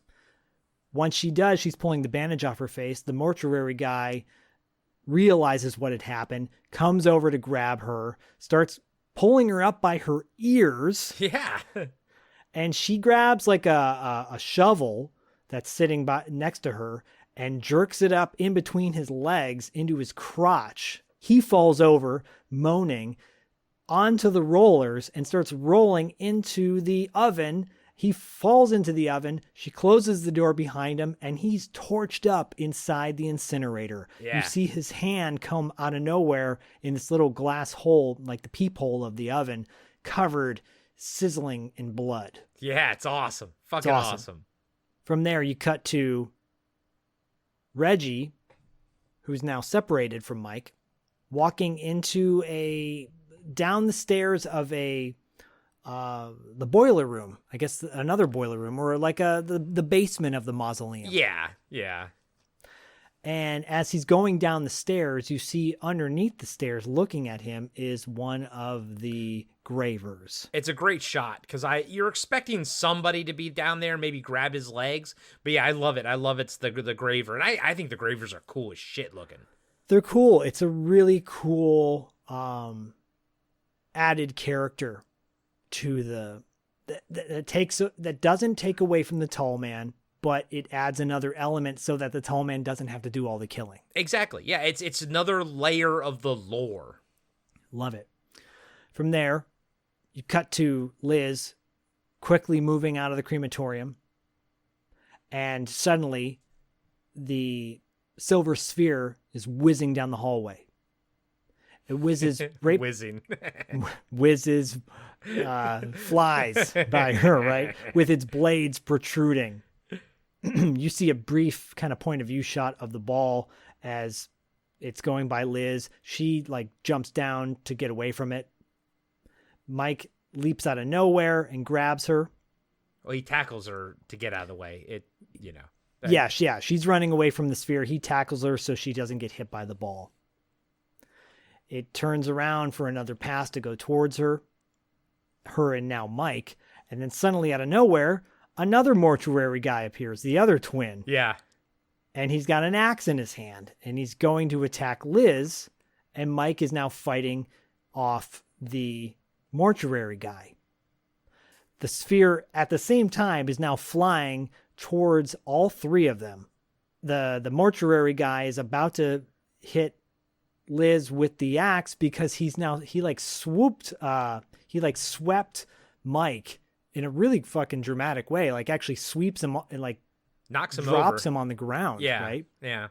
S4: Once she does, she's pulling the bandage off her face. The mortuary guy realizes what had happened, comes over to grab her, starts pulling her up by her ears.
S2: Yeah.
S4: And she grabs like a shovel that's sitting next to her and jerks it up in between his legs into his crotch. He falls over, moaning, onto the rollers and starts rolling into the oven. He falls into the oven. She closes the door behind him, and he's torched up inside the incinerator.
S2: Yeah.
S4: You see his hand come out of nowhere in this little glass hole, like the peephole of the oven, covered, sizzling in blood.
S2: Yeah, it's awesome. Fucking awesome.
S4: From there, you cut to Reggie, who's now separated from Mike, walking down the stairs of the boiler room, I guess another boiler room, or like the basement of the mausoleum.
S2: Yeah, yeah.
S4: And as he's going down the stairs, you see underneath the stairs looking at him is one of the gravers.
S2: It's a great shot because you're expecting somebody to be down there, maybe grab his legs. But yeah, I love it. I love it's the graver. And I think the gravers are cool as shit looking.
S4: They're cool. It's a really cool added character to that doesn't take away from the tall man, but it adds another element so that the tall man doesn't have to do all the killing.
S2: Exactly. Yeah, it's another layer of the lore.
S4: Love it. From there, you cut to Liz quickly moving out of the crematorium, and suddenly the silver sphere is whizzing down the hallway. It whizzes right, flies by her, right, with its blades protruding. You see a brief kind of point of view shot of the ball as it's going by Liz. She like jumps down to get away from it. Mike leaps out of nowhere and grabs her.
S2: Well, he tackles her to get out of the way.
S4: Yeah, she's running away from the sphere. He tackles her so she doesn't get hit by the ball. It turns around for another pass to go towards her and now Mike. And then suddenly out of nowhere, another mortuary guy appears, the other twin.
S2: Yeah.
S4: And he's got an axe in his hand, and he's going to attack Liz, and Mike is now fighting off the mortuary guy. The sphere at the same time is now flying towards all three of them. The mortuary guy is about to hit Liz with the axe because he swept Mike in a really fucking dramatic way, like actually sweeps him and like
S2: knocks him
S4: drops
S2: over.
S4: him on the ground.
S2: Yeah.
S4: Right.
S2: Yeah.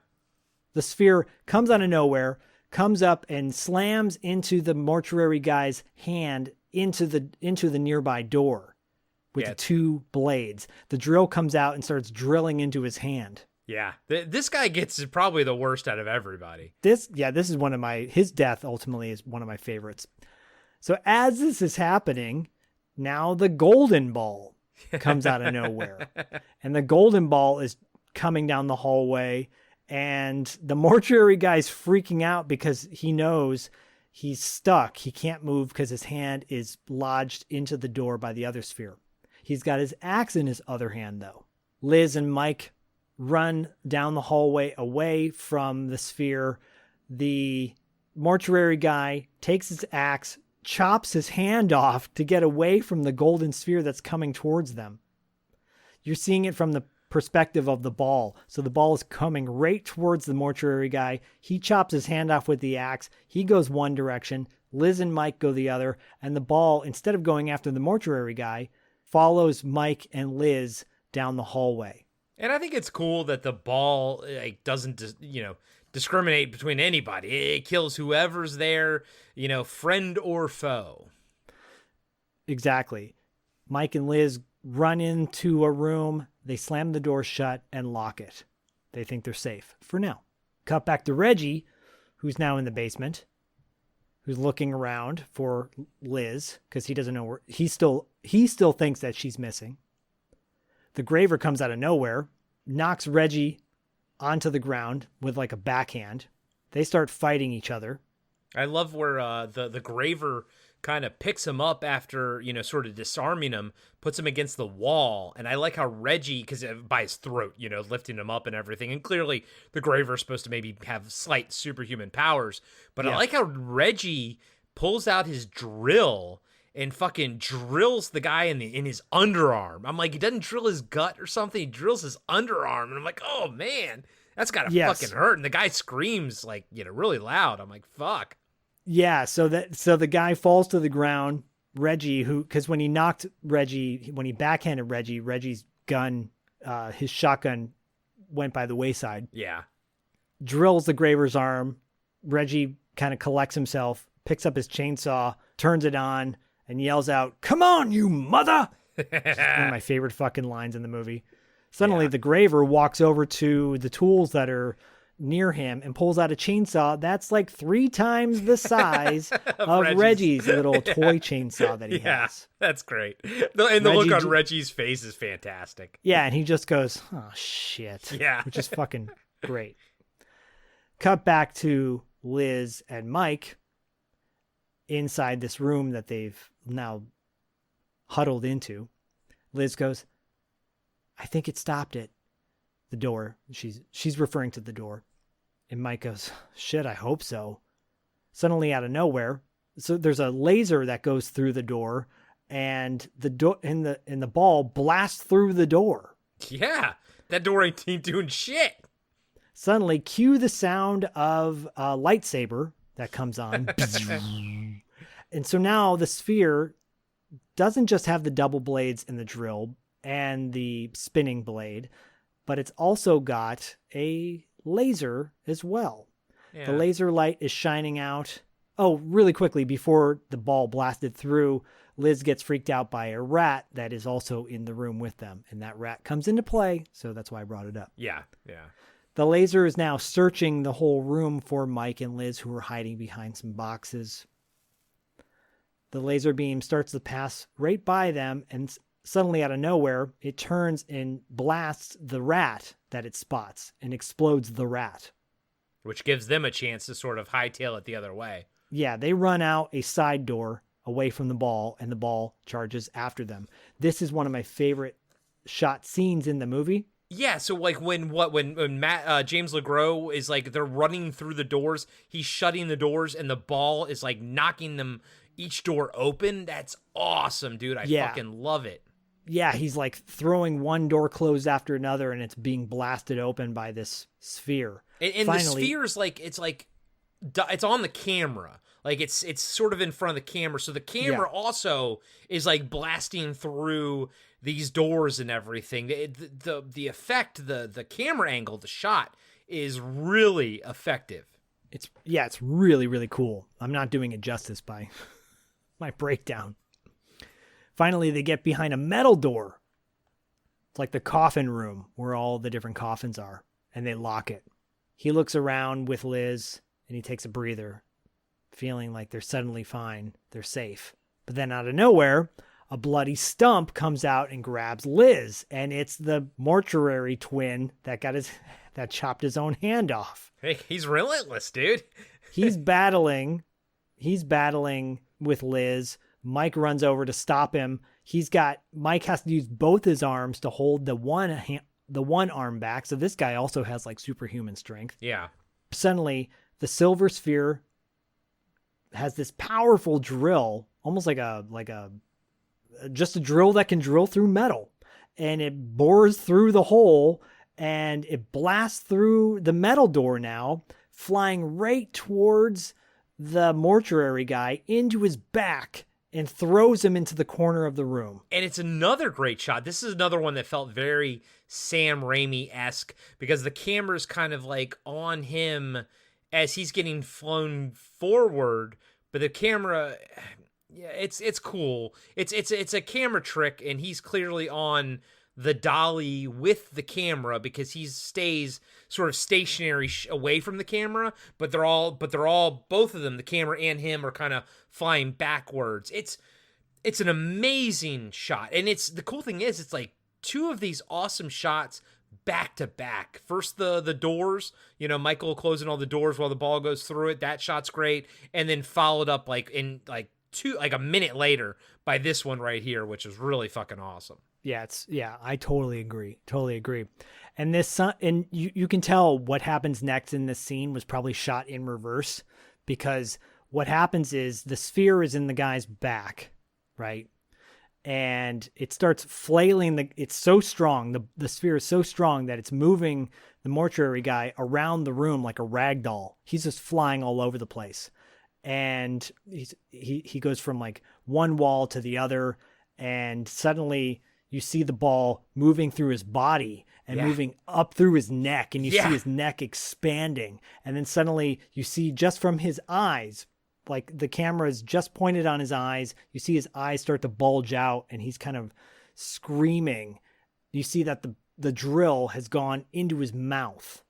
S4: The sphere comes out of nowhere, comes up and slams into the mortuary guy's hand into the nearby door with the two blades. The drill comes out and starts drilling into his hand.
S2: Yeah. This guy gets probably the worst out of everybody.
S4: This is his death ultimately is one of my favorites. So as this is happening, now the golden ball comes out of nowhere. And the golden ball is coming down the hallway, and the mortuary guy's freaking out because he knows he's stuck. He can't move because his hand is lodged into the door by the other sphere. He's got his axe in his other hand, though. Liz and Mike run down the hallway away from the sphere. The mortuary guy takes his axe, chops his hand off to get away from the golden sphere that's coming towards them. You're seeing it from the perspective of the ball. So the ball is coming right towards the mortuary guy. He chops his hand off with the axe. He goes one direction. Liz and Mike go the other. And the ball, instead of going after the mortuary guy, follows Mike and Liz down the hallway.
S2: And I think it's cool that the ball doesn't, discriminate between anybody. It kills whoever's there, friend or foe.
S4: Exactly. Mike and Liz run into a room. They slam the door shut and lock it. They think they're safe for now. Cut back to Reggie, who's now in the basement, who's looking around for Liz because he doesn't know where he still thinks that she's missing. The Graver comes out of nowhere, knocks Reggie onto the ground with like a backhand. They start fighting each other.
S2: I love where the Graver kind of picks him up after, sort of disarming him, puts him against the wall. And I like how Reggie, because by his throat, lifting him up and everything. And clearly the Graver is supposed to maybe have slight superhuman powers. But I like how Reggie pulls out his drill and fucking drills the guy in his underarm. I'm like, he doesn't drill his gut or something. He drills his underarm. And I'm like, oh, man, that's got to fucking hurt. And the guy screams like, really loud. I'm like, fuck.
S4: Yeah, so the guy falls to the ground. Reggie, because when he backhanded Reggie, Reggie's gun, his shotgun went by the wayside.
S2: Yeah.
S4: Drills the Graver's arm. Reggie kind of collects himself, picks up his chainsaw, turns it on, and yells out, "Come on, you mother!" One of my favorite fucking lines in the movie. Suddenly, the Graver walks over to the tools that are near him and pulls out a chainsaw that's like 3 times the size of Reggie's little toy chainsaw that he has.
S2: That's great. And the look on Reggie's face is fantastic.
S4: Yeah, and he just goes, "Oh, shit."
S2: Yeah.
S4: Which is fucking great. Cut back to Liz and Mike inside this room that they've now huddled into. Liz goes, "I think it stopped it." The door. She's referring to the door. And Mike goes, "Shit, I hope so." Suddenly out of nowhere, so there's a laser that goes through the door, and the door and the ball blasts through the door.
S2: Yeah, that door ain't doing shit.
S4: Suddenly, cue the sound of a lightsaber that comes on. And so now the sphere doesn't just have the double blades and the drill and the spinning blade, but it's also got a laser as well. Yeah. The laser light is shining out. Oh, really quickly, before the ball blasted through, Liz gets freaked out by a rat that is also in the room with them. And that rat comes into play, so that's why I brought it up.
S2: Yeah.
S4: The laser is now searching the whole room for Mike and Liz, who are hiding behind some boxes. The laser beam starts to pass right by them, and suddenly, out of nowhere, it turns and blasts the rat that it spots and explodes the rat.
S2: Which gives them a chance to sort of hightail it the other way.
S4: Yeah, they run out a side door away from the ball, and the ball charges after them. This is one of my favorite shot scenes in the movie.
S2: Yeah, so like when James LeGros is like, they're running through the doors, he's shutting the doors, and the ball is like knocking them each door open. That's awesome, dude. I fucking love it.
S4: Yeah, he's like throwing one door closed after another, and it's being blasted open by this sphere.
S2: And finally, the sphere is like, it's on the camera. Like it's sort of in front of the camera. So the camera also is like blasting through these doors and everything. The effect, the camera angle, the shot is really effective.
S4: It's really, really cool. I'm not doing it justice by my breakdown. Finally, they get behind a metal door. It's like the coffin room where all the different coffins are, and they lock it. He looks around with Liz, and he takes a breather, feeling like they're suddenly fine. They're safe. But then out of nowhere, a bloody stump comes out and grabs Liz, and it's the mortuary twin that chopped his own hand off.
S2: Hey, he's relentless, dude.
S4: He's battling with Liz. Mike runs over to stop him. Mike has to use both his arms to hold the one arm back. So this guy also has like superhuman strength.
S2: Yeah.
S4: Suddenly, the silver sphere has this powerful drill, almost like just a drill that can drill through metal, and it bores through the hole and it blasts through the metal door now, flying right towards the mortuary guy into his back. and throws him into the corner of the room.
S2: And it's another great shot. This is another one that felt very Sam Raimi-esque because the camera's kind of like on him as he's getting flown forward, but the camera, yeah, it's cool. It's a camera trick, and he's clearly on the dolly with the camera because he stays sort of stationary away from the camera, but they're all both of them, the camera and him, are kind of flying backwards. It's an amazing shot, and the cool thing is it's like two of these awesome shots back to back. First the doors, Michael closing all the doors while the ball goes through it. That shot's great, and then followed up a minute later by this one right here, which is really fucking awesome.
S4: Yeah, I totally agree. And and you can tell what happens next in this scene was probably shot in reverse, because what happens is the sphere is in the guy's back, right? And it starts flailing. It's so strong. The sphere is so strong that it's moving the mortuary guy around the room like a rag doll. He's just flying all over the place. And he goes from like one wall to the other, and suddenly you see the ball moving through his body and moving up through his neck, and you see his neck expanding. And then suddenly you see just from his eyes, like the camera is just pointed on his eyes, you see his eyes start to bulge out, and he's kind of screaming. You see that the drill has gone into his mouth.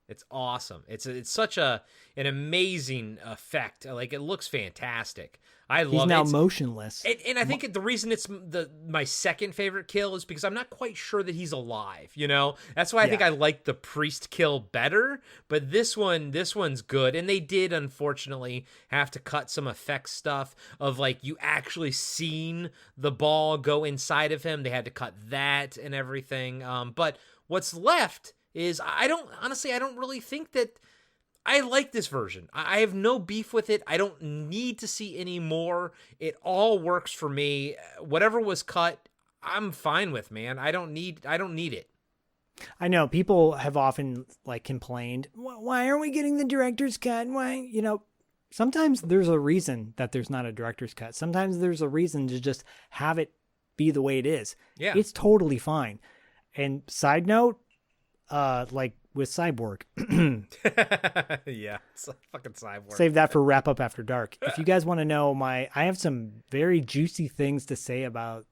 S2: It's awesome. It's such an amazing effect. Like, it looks fantastic. I love it.
S4: He's now motionless.
S2: And I think the reason it's my second favorite kill is because I'm not quite sure that he's alive, That's why I think I like the priest kill better, but this one's good. And they did, unfortunately, have to cut some effect stuff of, like, you actually seeing the ball go inside of him. They had to cut that and everything. But what's left is I don't really think that I like this version. I have no beef with it. I don't need to see any more. It all works for me. Whatever was cut, I'm fine with, man. I don't need it.
S4: I know people have often complained, why aren't we getting the director's cut? Why, sometimes there's a reason that there's not a director's cut. Sometimes there's a reason to just have it be the way it is.
S2: Yeah.
S4: It's totally fine. And side note, with Cyborg.
S2: Yeah, it's like fucking Cyborg.
S4: Save that for Wrap Up After Dark. If you guys want to know I have some very juicy things to say about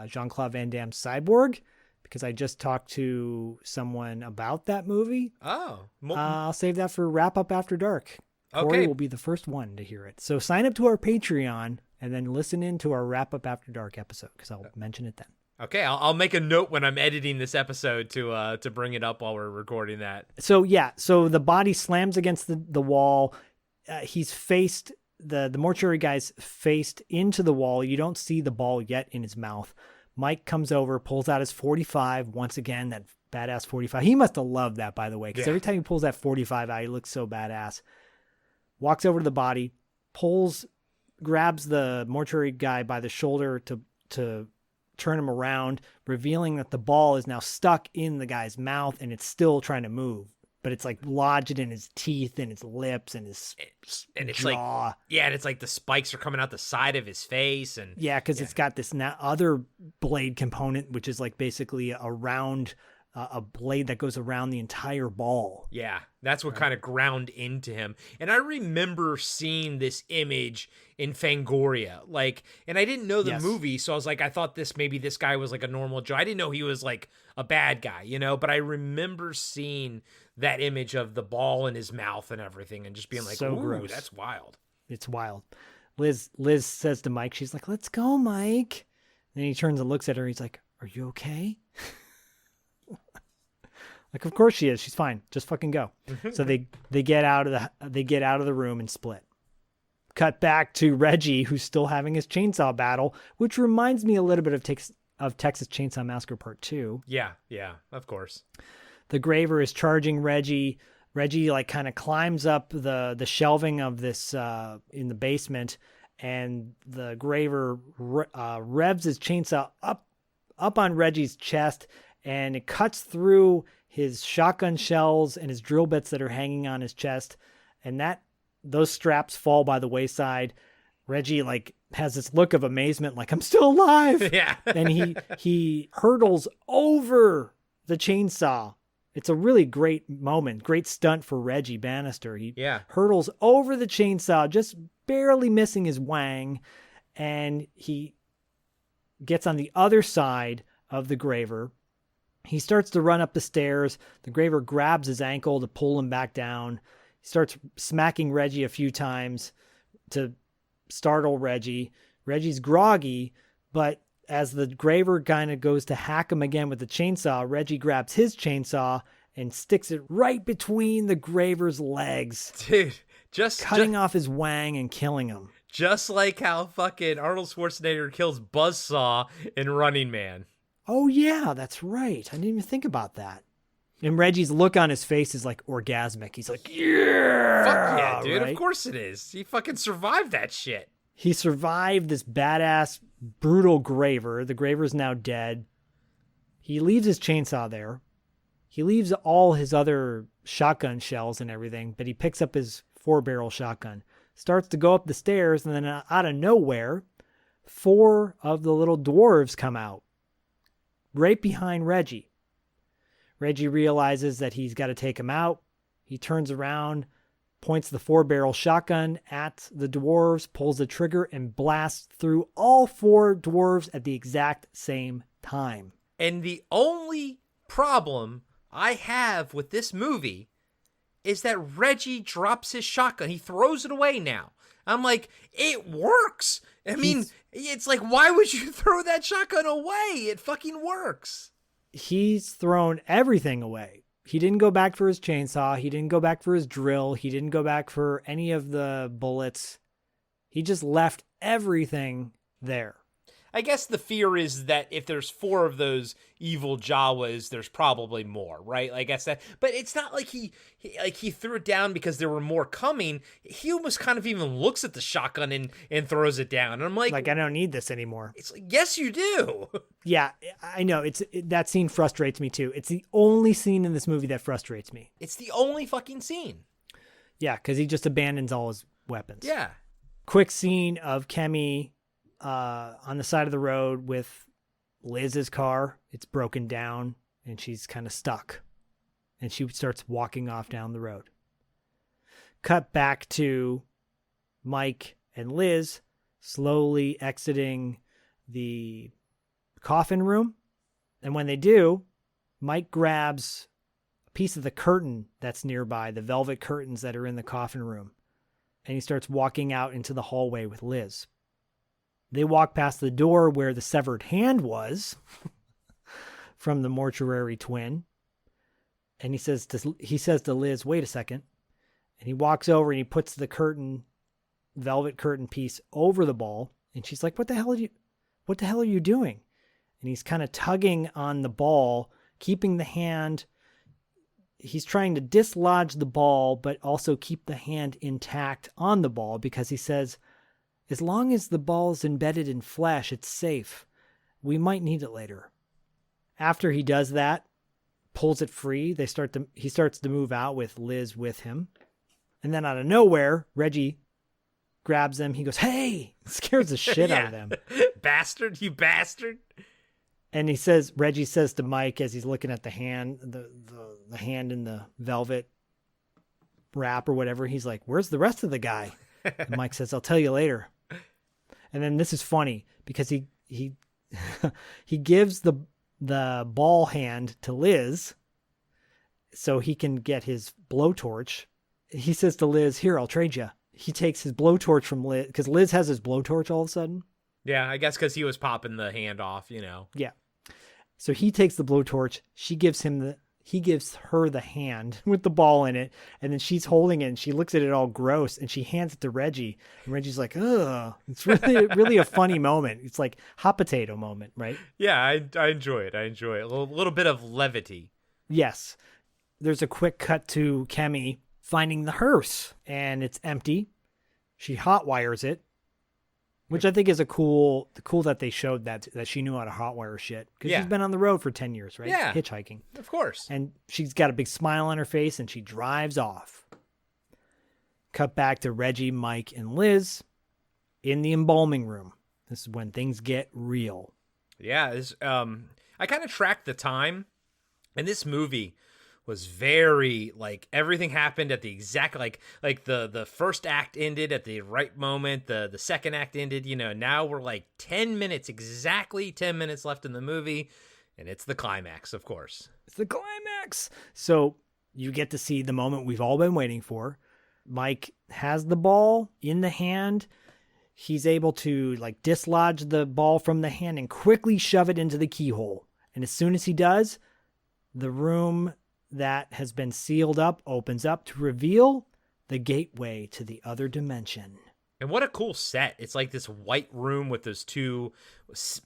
S4: Jean-Claude Van Damme's Cyborg, because I just talked to someone about that movie.
S2: Oh.
S4: I'll save that for Wrap Up After Dark. Corey
S2: Okay.
S4: will be the first one to hear it. So sign up to our Patreon and then listen in to our Wrap Up After Dark episode, because I'll mention it then.
S2: Okay, I'll make a note when I'm editing this episode to bring it up while we're recording that.
S4: So the body slams against the wall. He's faced, the mortuary guy's faced into the wall. You don't see the ball yet in his mouth. Mike comes over, pulls out his 45. Once again, that badass 45. He must have loved that, by the way, because every time he pulls that 45 out, he looks so badass. Walks over to the body, grabs the mortuary guy by the shoulder to turn him around, revealing that the ball is now stuck in the guy's mouth and it's still trying to move, but it's like lodged in his teeth and his lips and his jaw.
S2: And it's like the spikes are coming out the side of his face. And
S4: because it's got this other blade component, which is like basically a blade that goes around the entire ball.
S2: Yeah, that's what kind of ground into him. And I remember seeing this image in Fangoria, and I didn't know the movie, so I was like, I thought maybe this guy was like a normal Joe. I didn't know he was like a bad guy, but I remember seeing that image of the ball in his mouth and everything and just being like,
S4: so
S2: ooh,
S4: gross.
S2: That's wild.
S4: It's wild. Liz says to Mike, she's like, let's go, Mike. Then he turns and looks at her. He's like, are you okay? Like, of course she is. She's fine. Just fucking go. So they get out of the room and split. Cut back to Reggie, who's still having his chainsaw battle, which reminds me a little bit of Texas Chainsaw Massacre Part 2.
S2: Yeah, of course.
S4: The Graver is charging Reggie. Reggie kind of climbs up the shelving of this in the basement, and the Graver revs his chainsaw up on Reggie's chest, and it cuts through his shotgun shells and his drill bits that are hanging on his chest, and those straps fall by the wayside. Reggie like has this look of amazement, like I'm still alive.
S2: Yeah.
S4: And he hurdles over the chainsaw. It's a really great moment, great stunt for Reggie Bannister. He hurdles over the chainsaw, just barely missing his wang, and he gets on the other side of the graver. He starts to run up the stairs. The graver grabs his ankle to pull him back down. He starts smacking Reggie a few times to startle Reggie. Reggie's groggy, but as the graver kind of goes to hack him again with the chainsaw, Reggie grabs his chainsaw and sticks it right between the graver's legs.
S2: Dude,
S4: cutting off his wang and killing him.
S2: Just like how fucking Arnold Schwarzenegger kills Buzzsaw in Running Man.
S4: Oh, yeah, that's right. I didn't even think about that. And Reggie's look on his face is like orgasmic. He's like, yeah!
S2: Fuck yeah, dude.
S4: Right?
S2: Of course it is. He fucking survived that shit.
S4: He survived this badass, brutal graver. The graver's now dead. He leaves his chainsaw there. He leaves all his other shotgun shells and everything, but he picks up his 4-barrel shotgun, starts to go up the stairs, and then out of nowhere, 4 of the little dwarves come out right behind Reggie. Reggie realizes that he's got to take him out. He turns around, points the 4-barrel shotgun at the dwarves, pulls the trigger, and blasts through all 4 dwarves at the exact same time.
S2: And the only problem I have with this movie is that Reggie drops his shotgun. He throws it away now. I'm like, it works. I mean, it's like, why would you throw that shotgun away? It fucking works.
S4: He's thrown everything away. He didn't go back for his chainsaw. He didn't go back for his drill. He didn't go back for any of the bullets. He just left everything there.
S2: I guess the fear is that if there's 4 of those evil Jawas, there's probably more, right? I guess that, but it's not like he threw it down because there were more coming. He almost kind of even looks at the shotgun and throws it down. And I'm like,
S4: I don't need this anymore.
S2: It's like, yes, you do.
S4: Yeah, I know. That scene frustrates me too. It's the only scene in this movie that frustrates me.
S2: It's the only fucking scene.
S4: Yeah, because he just abandons all his weapons.
S2: Yeah.
S4: Quick scene of Kemi on the side of the road with Liz's car. It's broken down and she's kind of stuck. And she starts walking off down the road. Cut back to Mike and Liz slowly exiting the coffin room. And when they do, Mike grabs a piece of the curtain that's nearby, the velvet curtains that are in the coffin room. And he starts walking out into the hallway with Liz. They walk past the door where the severed hand was from the mortuary twin. And he says to Liz, wait a second. And he walks over and he puts the velvet curtain piece over the ball. And she's like, what the hell are you doing? And he's kind of tugging on the ball, keeping the hand. He's trying to dislodge the ball, but also keep the hand intact on the ball because he says, as long as the ball's embedded in flesh, it's safe. We might need it later. After he does that, pulls it free, he starts to move out with Liz with him. And then out of nowhere, Reggie grabs them. He goes, hey! Scares the shit out of them.
S2: Bastard, you bastard.
S4: And Reggie says to Mike as he's looking at the hand, the hand in the velvet wrap or whatever, he's like, where's the rest of the guy? And Mike says, I'll tell you later. And then this is funny because he gives the ball hand to Liz so he can get his blowtorch. He says to Liz, here, I'll trade you. He takes his blowtorch from Liz because Liz has his blowtorch all of a sudden.
S2: Yeah, I guess because he was popping the hand off,
S4: Yeah. So he takes the blowtorch. He gives her the hand with the ball in it, and then she's holding it, and she looks at it all gross, and she hands it to Reggie, and Reggie's like, ugh. It's really, really a funny moment. It's like hot potato moment, right?
S2: Yeah, I enjoy it. A little bit of levity.
S4: Yes. There's a quick cut to Kemi finding the hearse, and it's empty. She hotwires it, which I think is cool that they showed that she knew how to hotwire shit. Because she's been on the road for 10 years, right?
S2: Yeah.
S4: Hitchhiking.
S2: Of course.
S4: And she's got a big smile on her face and she drives off. Cut back to Reggie, Mike, and Liz. in the embalming room. This is when things get real.
S2: Yeah, I kind of tracked the time, and this movie was very, like, everything happened at the exact, like the first act ended at the right moment, the second act ended, now we're like 10 minutes, exactly 10 minutes left in the movie, and it's the climax, of course.
S4: It's the climax! So you get to see the moment we've all been waiting for. Mike has the ball in the hand. He's able to, like, dislodge the ball from the hand and quickly shove it into the keyhole. And as soon as he does, the room that has been sealed up opens up to reveal the gateway to the other dimension.
S2: And what a cool set. It's like this white room with those two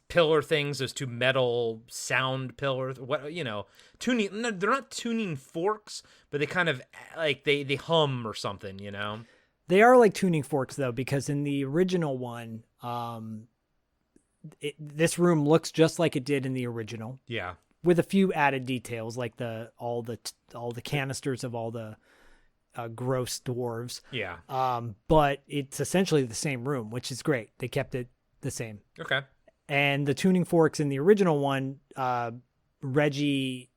S2: pillar things, those two metal sound pillars. Tuning. No, they're not tuning forks, but they kind of like they hum or something,
S4: They are like tuning forks, though, because in the original one, this room looks just like it did in the original.
S2: Yeah.
S4: With a few added details, like all the canisters of all the gross dwarves.
S2: Yeah.
S4: But it's essentially the same room, which is great. They kept it the same.
S2: Okay.
S4: And the tuning forks in the original one, Reggie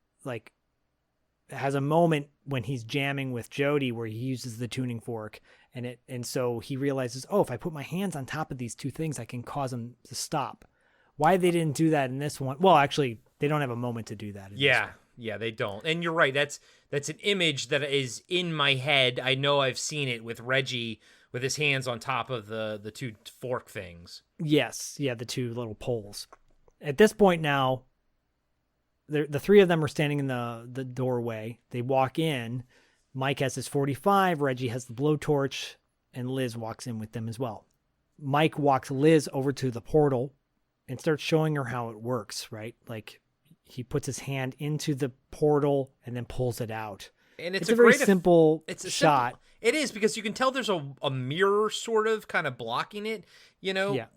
S4: has a moment when he's jamming with Jody where he uses the tuning fork, and so he realizes, oh, if I put my hands on top of these two things, I can cause them to stop. Why they didn't do that in this one? Well, actually, they don't have a moment to do that.
S2: Yeah, they don't. And you're right. That's an image that is in my head. I know I've seen it with Reggie with his hands on top of the two fork things.
S4: Yes, yeah, the two little poles. At this point now, the three of them are standing in the doorway. They walk in. Mike has his 45, Reggie has the blowtorch, and Liz walks in with them as well. Mike walks Liz over to the portal and starts showing her how it works, right? Like, he puts his hand into the portal and then pulls it out.
S2: And
S4: it's a very simple shot.
S2: It is, because you can tell there's a mirror sort of kind of blocking it,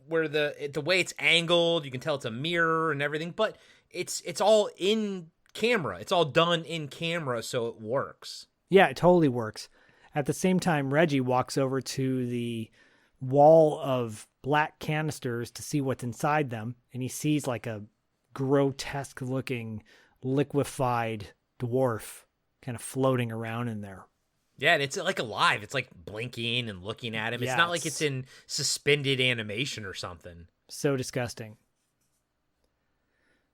S2: where the way it's angled, you can tell it's a mirror and everything, but it's all in camera. It's all done in camera, so it works.
S4: Yeah, it totally works. At the same time, Reggie walks over to the wall of black canisters to see what's inside them, and he sees like a grotesque looking liquefied dwarf kind of floating around in there.
S2: Yeah, and it's like alive. It's like blinking and looking at him. It's not like it's in suspended animation or something.
S4: So disgusting.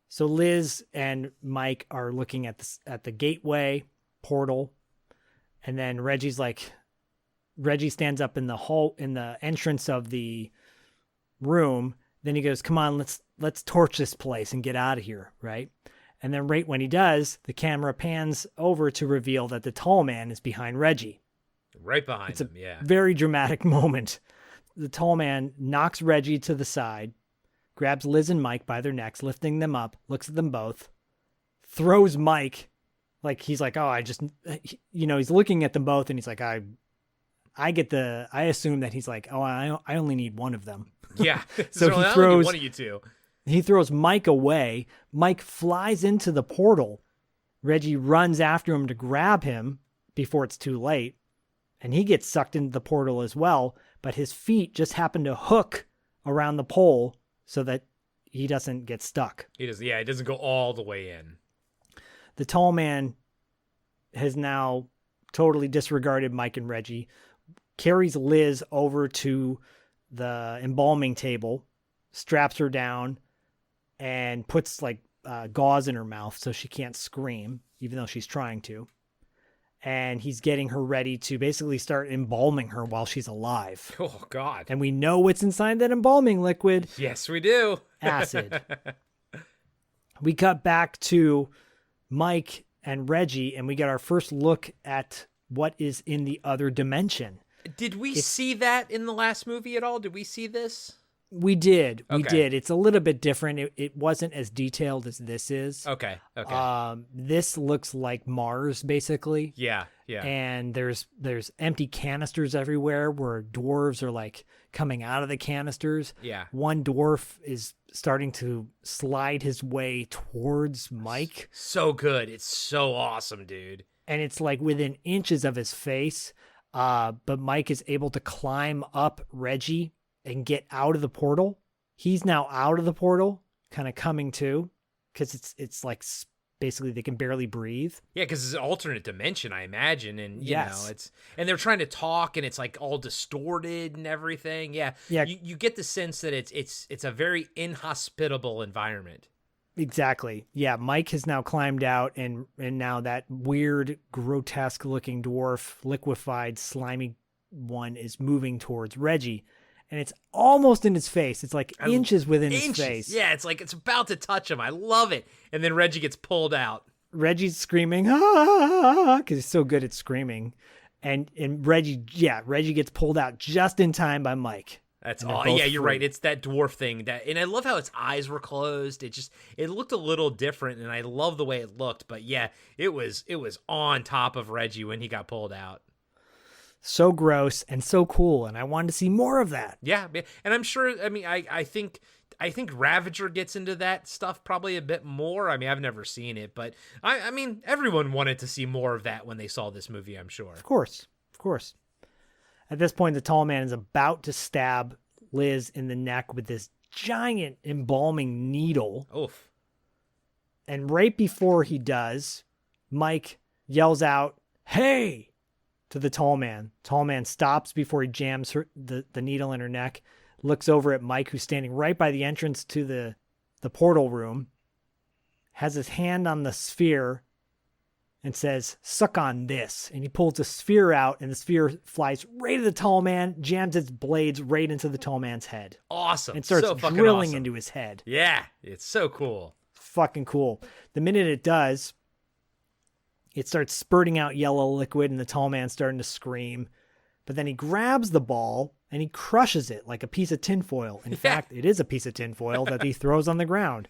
S4: So Liz and Mike are looking at the gateway portal, and then Reggie stands up in the entrance of the room. Then he goes, "Come on, let's torch this place and get out of here," right? And then right when he does, the camera pans over to reveal that the tall man is behind Reggie.
S2: Right behind him, yeah.
S4: Very dramatic moment. The tall man knocks Reggie to the side, grabs Liz and Mike by their necks, lifting them up, looks at them both, throws Mike, like he's like, oh, he's looking at them both, and he's like, I assume that he's like, oh, I only need one of them.
S2: Yeah.
S4: So he
S2: I
S4: throws
S2: only need one of you two.
S4: He throws Mike away. Mike flies into the portal. Reggie runs after him to grab him before it's too late, and he gets sucked into the portal as well, but his feet just happen to hook around the pole so that he doesn't get stuck.
S2: He doesn't go all the way in.
S4: The tall man has now totally disregarded Mike and Reggie, carries Liz over to the embalming table, straps her down, and puts gauze in her mouth so she can't scream, even though she's trying to. And he's getting her ready to basically start embalming her while she's alive.
S2: Oh, God.
S4: And we know what's inside that embalming liquid.
S2: Yes, we do.
S4: Acid. We cut back to Mike and Reggie, and we get our first look at what is in the other dimension.
S2: Did we see that in the last movie at all? Did we see this?
S4: We did. We
S2: Okay.
S4: did. It's a little bit different. It wasn't as detailed as this is.
S2: Okay.
S4: This looks like Mars, basically.
S2: Yeah.
S4: And there's empty canisters everywhere where dwarves are like coming out of the canisters.
S2: Yeah.
S4: One dwarf is starting to slide his way towards Mike.
S2: So good. It's so awesome, dude.
S4: And it's like within inches of his face. But Mike is able to climb up Reggie and get out of the portal. He's now out of the portal, kind of coming to, because it's like basically they can barely breathe.
S2: Yeah, because it's an alternate dimension, I imagine, and you
S4: Yes.
S2: know, and they're trying to talk, and it's like all distorted and everything. Yeah,
S4: Yeah.
S2: You get the sense that it's a very inhospitable environment.
S4: Exactly. Yeah, Mike has now climbed out, and now that weird, grotesque-looking dwarf, liquefied, slimy one is moving towards Reggie, and it's almost in his face. It's like inches within his face.
S2: Yeah, it's like it's about to touch him. I love it. And then Reggie gets pulled out.
S4: Reggie's screaming, ah, because he's so good at screaming, and Reggie gets pulled out just in time by Mike.
S2: That's
S4: And
S2: all.
S4: they're both
S2: Yeah, you're
S4: free.
S2: right. It's that dwarf thing and I love how its eyes were closed. It looked a little different, and I love the way it looked. But yeah, it was on top of Reggie when he got pulled out.
S4: So gross and so cool, and I wanted to see more of that.
S2: Yeah, and I'm sure. I mean, I think Ravager gets into that stuff probably a bit more. I mean, I've never seen it, but I mean, everyone wanted to see more of that when they saw this movie, I'm sure.
S4: Of course. At this point, the tall man is about to stab Liz in the neck with this giant embalming needle.
S2: Oof.
S4: And right before he does, Mike yells out, "Hey!" to the tall man. Tall man stops before he jams the needle in her neck, looks over at Mike, who's standing right by the entrance to the portal room, has his hand on the sphere, and says, "Suck on this." And he pulls the sphere out, and the sphere flies right at the tall man, jams its blades right into the tall man's head.
S2: Awesome.
S4: And starts
S2: So fucking
S4: drilling
S2: awesome.
S4: into his head.
S2: Yeah, it's so cool.
S4: Fucking cool. The minute it does, it starts spurting out yellow liquid, and the tall man's starting to scream. But then he grabs the ball and he crushes it like a piece of tinfoil. In fact, it is a piece of tinfoil that he throws on the ground.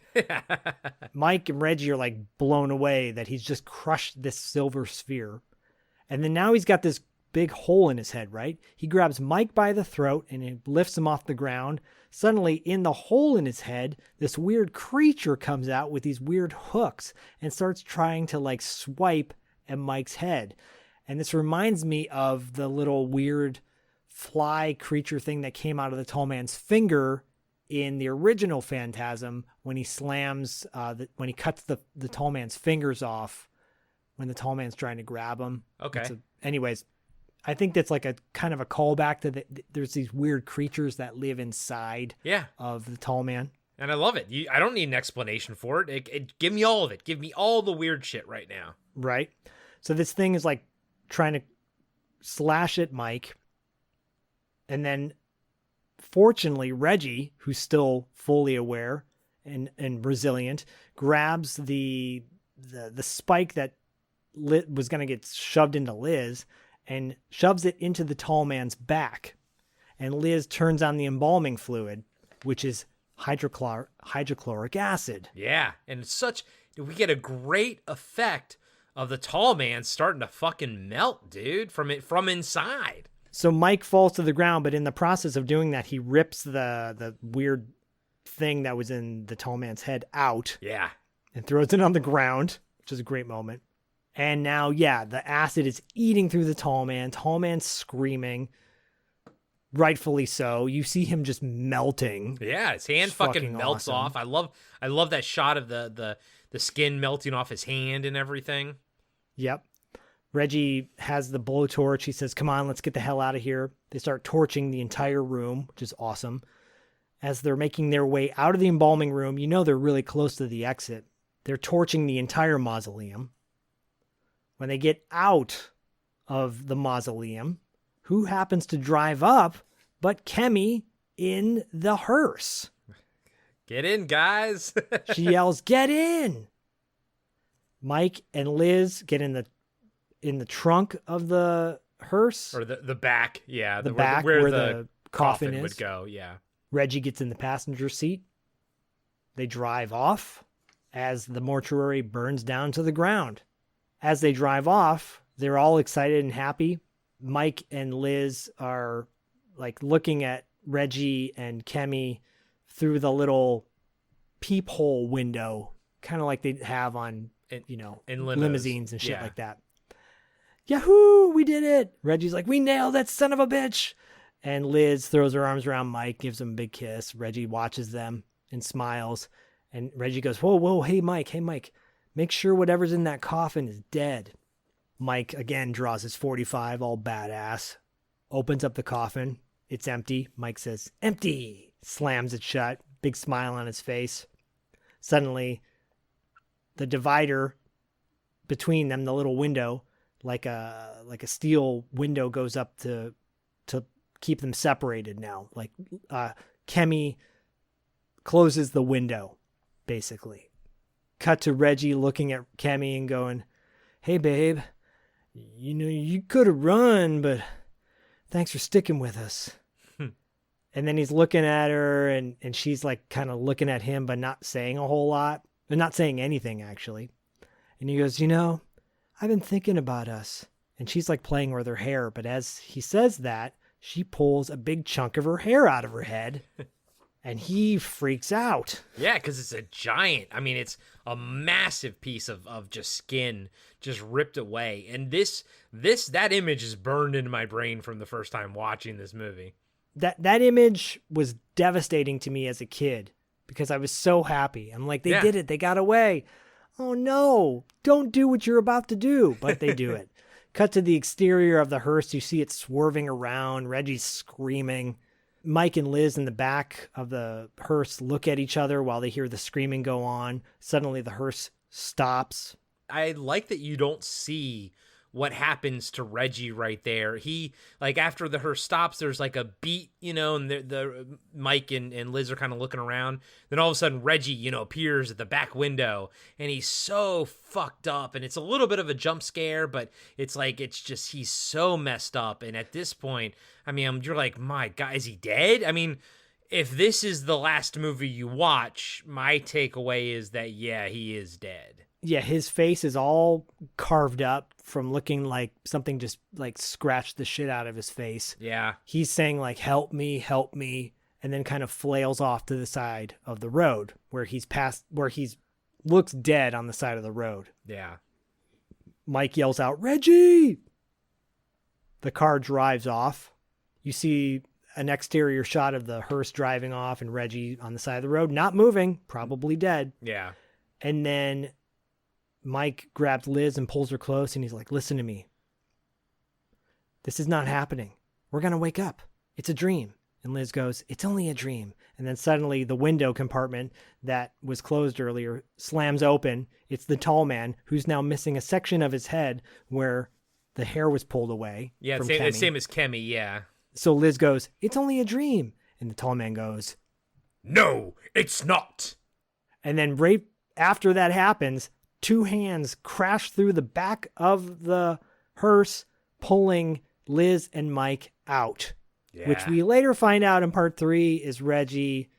S4: Mike and Reggie are like blown away that he's just crushed this silver sphere. And then now he's got this big hole in his head, right? He grabs Mike by the throat and he lifts him off the ground. Suddenly, in the hole in his head, this weird creature comes out with these weird hooks and starts trying to like swipe at Mike's head. And this reminds me of the little weird fly creature thing that came out of the tall man's finger in the original Phantasm when he slams, when he cuts the tall man's fingers off when the tall man's trying to grab him.
S2: Okay.
S4: Anyways, I think that's like a kind of a callback to there's these weird creatures that live inside of the tall man.
S2: And I love it. I don't need an explanation for it. Give me all of it. Give me all the weird shit right now.
S4: Right. So this thing is like trying to slash at Mike. And then fortunately, Reggie, who's still fully aware and resilient, grabs the spike that was going to get shoved into Liz and shoves it into the tall man's back. And Liz turns on the embalming fluid, which is hydrochloric acid.
S2: Yeah, and we get a great effect of the tall man starting to fucking melt, dude, from inside.
S4: So Mike falls to the ground, but in the process of doing that, he rips the weird thing that was in the tall man's head out.
S2: Yeah.
S4: And throws it on the ground, which is a great moment. And now, the acid is eating through the tall man. Tall man's screaming. Rightfully so. You see him just melting.
S2: Yeah, his hand
S4: It's
S2: fucking melts
S4: awesome.
S2: off. I love that shot of the skin melting off his hand and everything.
S4: Yep. Reggie has the blowtorch. He says, "Come on, let's get the hell out of here." They start torching the entire room, which is awesome. As they're making their way out of the embalming room, they're really close to the exit. They're torching the entire mausoleum. When they get out of the mausoleum, who happens to drive up but Kemi in the hearse?
S2: Get in, guys.
S4: She yells, "Get in!" Mike and Liz get in the trunk of the hearse.
S2: Or the back, yeah.
S4: The back where the coffin is.
S2: would go, yeah.
S4: Reggie gets in the passenger seat. They drive off as the mortuary burns down to the ground. As they drive off, they're all excited and happy. Mike and Liz are like looking at Reggie and Kemi through the little peephole window, kind of like they have on,
S2: in
S4: limousines and shit like that. Yahoo! We did it! Reggie's like, "We nailed that son of a bitch!" And Liz throws her arms around Mike, gives him a big kiss. Reggie watches them and smiles. And Reggie goes, whoa, hey, Mike, make sure whatever's in that coffin is dead. Mike, again, draws his .45, all badass, opens up the coffin. It's empty. Mike says, empty, slams it shut, big smile on his face. Suddenly, the divider between them, the little window, like a steel window, goes up to keep them separated now. Like Kemi closes the window, basically. Cut to Reggie looking at Kemi and going, hey, babe, you could have run, but thanks for sticking with us. And then he's looking at her, and she's like kind of looking at him, but not saying a whole lot. But not saying anything, actually. And he goes, I've been thinking about us. And she's like playing with her hair. But as he says that, she pulls a big chunk of her hair out of her head. And he freaks out.
S2: Yeah, because it's a giant. I mean, it's a massive piece of just skin just ripped away. And that image is burned into my brain from the first time watching this movie.
S4: That image was devastating to me as a kid because I was so happy. I'm like, they did it. They got away. Oh, no, don't do what you're about to do. But they do it. Cut to the exterior of the hearse. You see it swerving around. Reggie's screaming. Mike and Liz in the back of the hearse look at each other while they hear the screaming go on. Suddenly the hearse stops.
S2: I like that you don't see what happens to Reggie right there. He, like, after the hearse stops, there's like a beat, and the Mike and Liz are kind of looking around. Then all of a sudden Reggie, appears at the back window, and he's so fucked up, and it's a little bit of a jump scare, but it's just, he's so messed up. And at this point, I mean, you're like, my God, is he dead? I mean, if this is the last movie you watch, my takeaway is that, yeah, he is dead.
S4: Yeah, his face is all carved up from looking like something just like scratched the shit out of his face.
S2: Yeah.
S4: He's saying like, help me, and then kind of flails off to the side of the road where he's looks dead on the side of the road.
S2: Yeah.
S4: Mike yells out, Reggie! The car drives off. You see an exterior shot of the hearse driving off and Reggie on the side of the road, not moving, probably dead.
S2: Yeah.
S4: And then Mike grabs Liz and pulls her close, and he's like, listen to me. This is not happening. We're going to wake up. It's a dream. And Liz goes, it's only a dream. And then suddenly the window compartment that was closed earlier slams open. It's the tall man who's now missing a section of his head where the hair was pulled away.
S2: Yeah,
S4: from
S2: same as Kemi, yeah.
S4: So Liz goes, it's only a dream. And the tall man goes,
S2: no, it's not.
S4: And then right after that happens, two hands crash through the back of the hearse, pulling Liz and Mike out. Yeah. Which we later find out in part 3 is Reggie.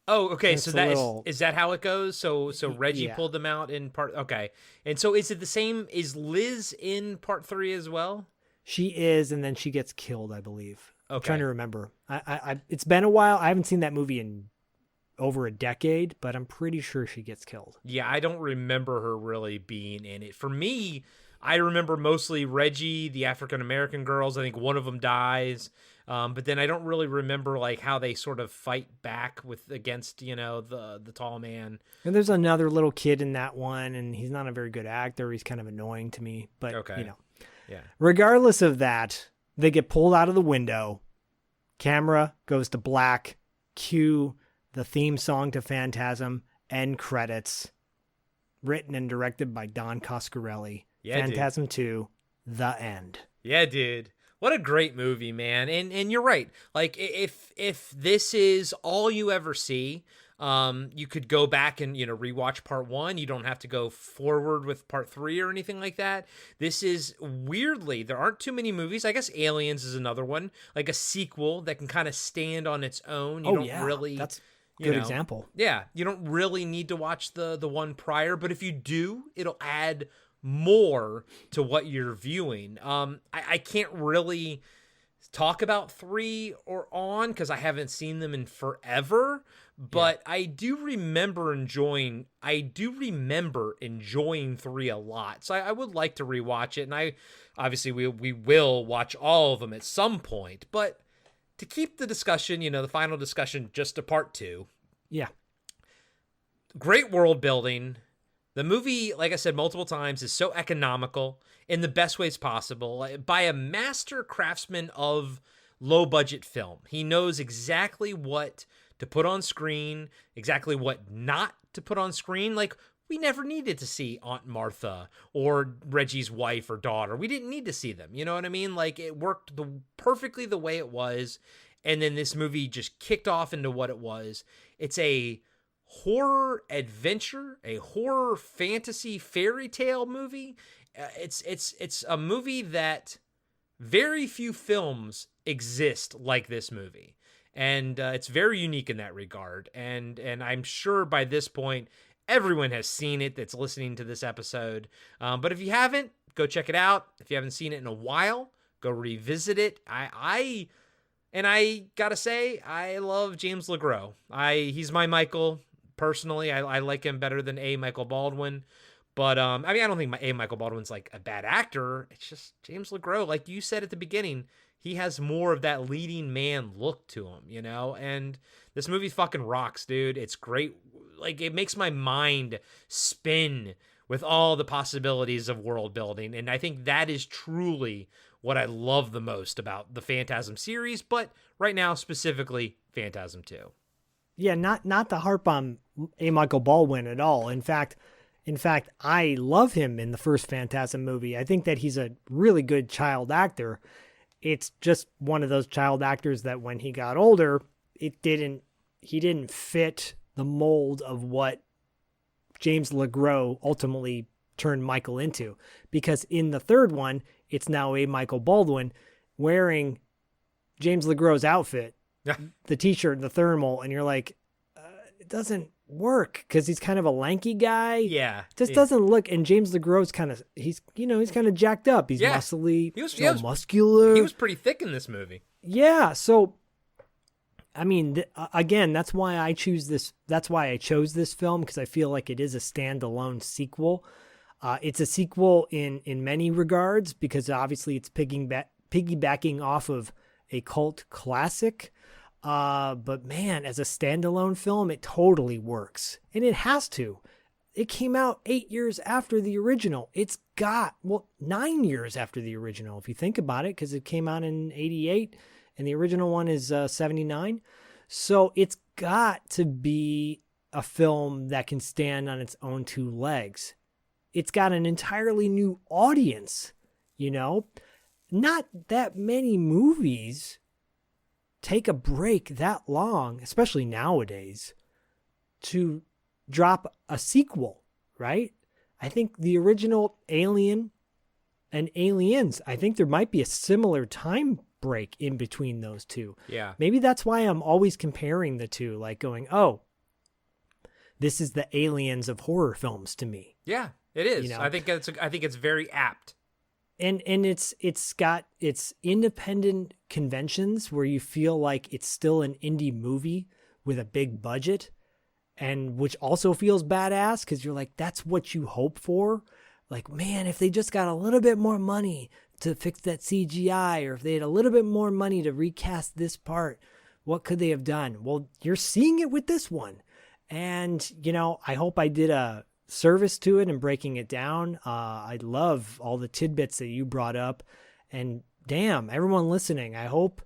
S2: Oh, okay. So is that how it goes? So Reggie pulled them out in part. Okay. And so is it the same? Is Liz in part 3 as well?
S4: She is, and then she gets killed, I believe.
S2: Okay.
S4: I'm trying to remember. I it's been a while. I haven't seen that movie in over a decade, but I'm pretty sure she gets killed.
S2: Yeah, I don't remember her really being in it. For me, I remember mostly Reggie, the African-American girls. I think one of them dies. But then I don't really remember like how they sort of fight back against the tall man.
S4: And there's another little kid in that one, and he's not a very good actor. He's kind of annoying to me, but
S2: okay. Yeah.
S4: Regardless of that, they get pulled out of the window. Camera goes to black. Cue the theme song to Phantasm, end credits, written and directed by Don Coscarelli.
S2: Yeah,
S4: Phantasm II, the end.
S2: Yeah, dude. What a great movie, man. And you're right. Like, if this is all you ever see, you could go back and, rewatch part 1. You don't have to go forward with part 3 or anything like that. This is weirdly, there aren't too many movies. I guess Aliens is another one, like a sequel that can kind of stand on its own. You don't really...
S4: That's good example.
S2: Yeah, you don't really need to watch the one prior, but if you do, it'll add more to what you're viewing. I can't really talk about 3 or on because I haven't seen them in forever, but yeah. I do remember enjoying 3 a lot. So I would like to rewatch it, and obviously we will watch all of them at some point, but to keep the discussion, the final discussion, just to part 2.
S4: Yeah.
S2: Great world building. The movie, like I said multiple times, is so economical in the best ways possible by a master craftsman of low budget film. He knows exactly what to put on screen, exactly what not to put on screen. Like, we never needed to see Aunt Martha or Reggie's wife or daughter. We didn't need to see them. You know what I mean? Like, it worked perfectly the way it was. And then this movie just kicked off into what it was. It's a horror adventure, a horror fantasy fairy tale movie. It's a movie that very few films exist like this movie. And it's very unique in that regard. And I'm sure by this point, everyone has seen it that's listening to this episode. But if you haven't, go check it out. If you haven't seen it in a while, go revisit it. I gotta say, I love James LeGros. He's my Michael. Personally, I like him better than Michael Baldwin. But, I don't think Michael Baldwin's like a bad actor. It's just James LeGros, like you said at the beginning, he has more of that leading man look to him, And this movie fucking rocks, dude. It's great. Like, it makes my mind spin with all the possibilities of world building. And I think that is truly what I love the most about the Phantasm series, but right now, specifically, Phantasm II.
S4: Yeah, not to harp on Michael Baldwin at all. In fact, I love him in the first Phantasm movie. I think that he's a really good child actor. It's just one of those child actors that when he got older, he didn't fit the mold of what James LeGros ultimately turned Michael into. Because in the third one, it's now Michael Baldwin wearing James LeGros' outfit, the t-shirt, the thermal, and you're like, it doesn't work because he's kind of a lanky guy.
S2: Yeah.
S4: Just doesn't look, and James LeGros he's kind of jacked up. He's muscly, muscular.
S2: He was pretty thick in this movie.
S4: Yeah, so again, that's why I chose this film, because I feel like it is a standalone sequel. It's a sequel in many regards because obviously it's piggybacking off of a cult classic. But man, as a standalone film, it totally works. And it has to. It came out 8 years after the original. 9 years after the original, if you think about it, because it came out in 88 and the original one is 79. So it's got to be a film that can stand on its own two legs. It's got an entirely new audience, Not that many movies take a break that long, especially nowadays, to drop a sequel, right? I think the original Alien and Aliens, I think there might be a similar time break in between those two.
S2: Yeah.
S4: Maybe that's why I'm always comparing the two, like going, oh, this is the Aliens of horror films to me.
S2: Yeah, it is. I think it's very apt.
S4: And it's got its independent conventions where you feel like it's still an indie movie with a big budget, and which also feels badass because you're like, that's what you hope for. Like, man, if they just got a little bit more money to fix that CGI, or if they had a little bit more money to recast this part, what could they have done? Well, you're seeing it with this one. And, I hope I did a service to it and breaking it down. I love all the tidbits that you brought up, and damn, everyone listening, I hope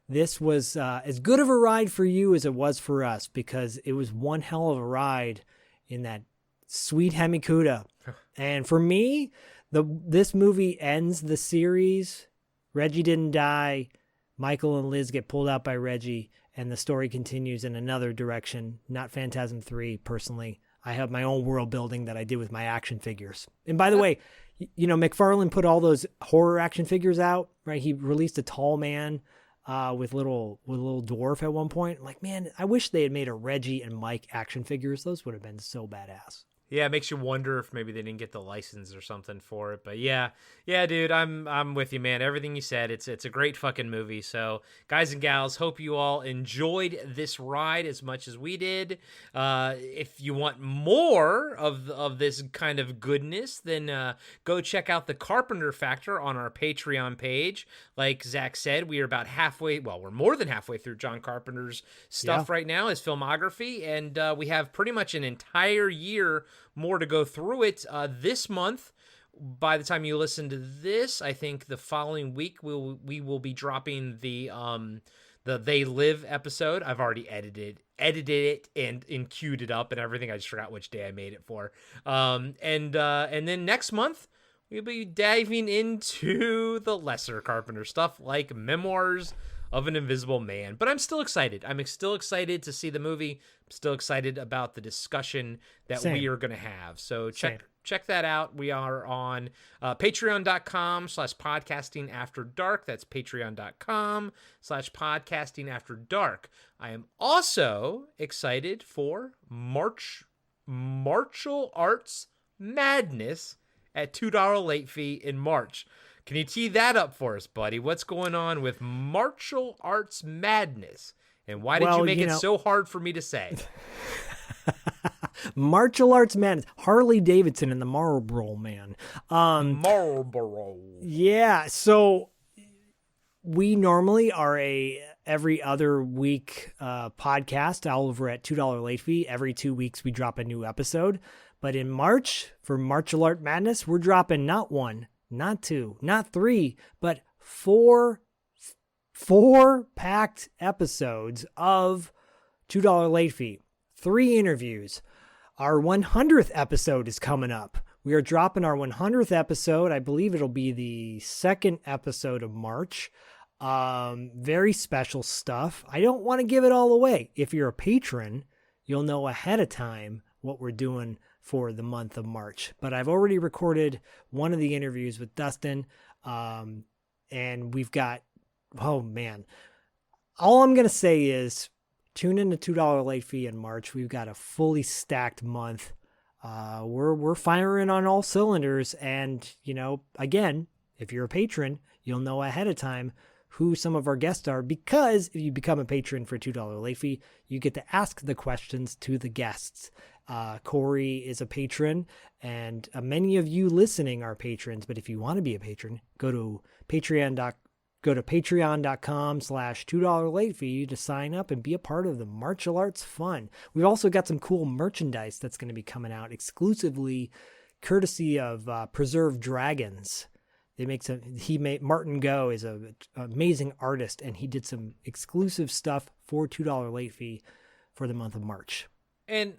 S4: this was as good of a ride for you as it was for us, because it was one hell of a ride in that sweet Hemikuda. And for me, this movie ends the series. Reggie didn't die. Michael and Liz get pulled out by Reggie, and the story continues in another direction. Not Phantasm 3, personally. I have my own world building that I did with my action figures. And by the way, McFarlane put all those horror action figures out, right? He released a tall man with little dwarf at one point. I'm like, man, I wish they had made a Reggie and Mike action figures. Those would have been so badass.
S2: Yeah, it makes you wonder if maybe they didn't get the license or something for it. But yeah, dude, I'm with you, man. Everything you said, it's a great fucking movie. So, guys and gals, hope you all enjoyed this ride as much as we did. If you want more of this kind of goodness, then go check out the Carpenter Factor on our Patreon page. Like Zach said, we are about halfway. Well, we're more than halfway through John Carpenter's stuff right now, his filmography, and we have pretty much an entire year more to go through it. This month, by the time you listen to this, I think the following week we will be dropping the They Live episode. I've already edited it and queued it up and everything. I just forgot which day I made it for. And then next month we'll be diving into the lesser Carpenter stuff like Memoirs of an Invisible Man. But I'm still excited. I'm still excited to see the movie. I'm still excited about the discussion that we are going to have. So check that out. We are on patreon.com/podcastingafterdark. That's patreon.com/podcastingafterdark. I am also excited for Martial Arts Madness at $2 late fee in March. Can you tee that up for us, buddy? What's going on with Martial Arts Madness? And why did you make it so hard for me to say?
S4: Martial Arts Madness. Harley Davidson and the Marlboro Man.
S2: Marlboro.
S4: Yeah, so we normally are a every other week podcast all over at $2 late fee. Every 2 weeks we drop a new episode. But in March, for Martial Art Madness, we're dropping not 1, not 2, not 3, but 4 packed episodes of $2 late fee. 3 interviews. Our 100th episode is coming up. We are dropping our 100th episode. I believe it'll be the 2nd episode of March. Very special stuff. I don't want to give it all away. If you're a patron, you'll know ahead of time what we're doing for the month of March. But I've already recorded one of the interviews with Dustin, and we've got, oh man, all I'm going to say is tune in to $2 late fee in March. We've got a fully stacked month. We're firing on all cylinders, and again, if you're a patron, you'll know ahead of time who some of our guests are, because if you become a patron for $2 late fee, you get to ask the questions to the guests. Corey is a patron, and many of you listening are patrons, but if you want to be a patron, go to patreon.com/$2 late fee to sign up and be a part of the martial arts fun. We've also got some cool merchandise that's going to be coming out exclusively courtesy of Preserved Dragons. Martin Go is an amazing artist, and he did some exclusive stuff for $2 late fee for the month of March.
S2: And,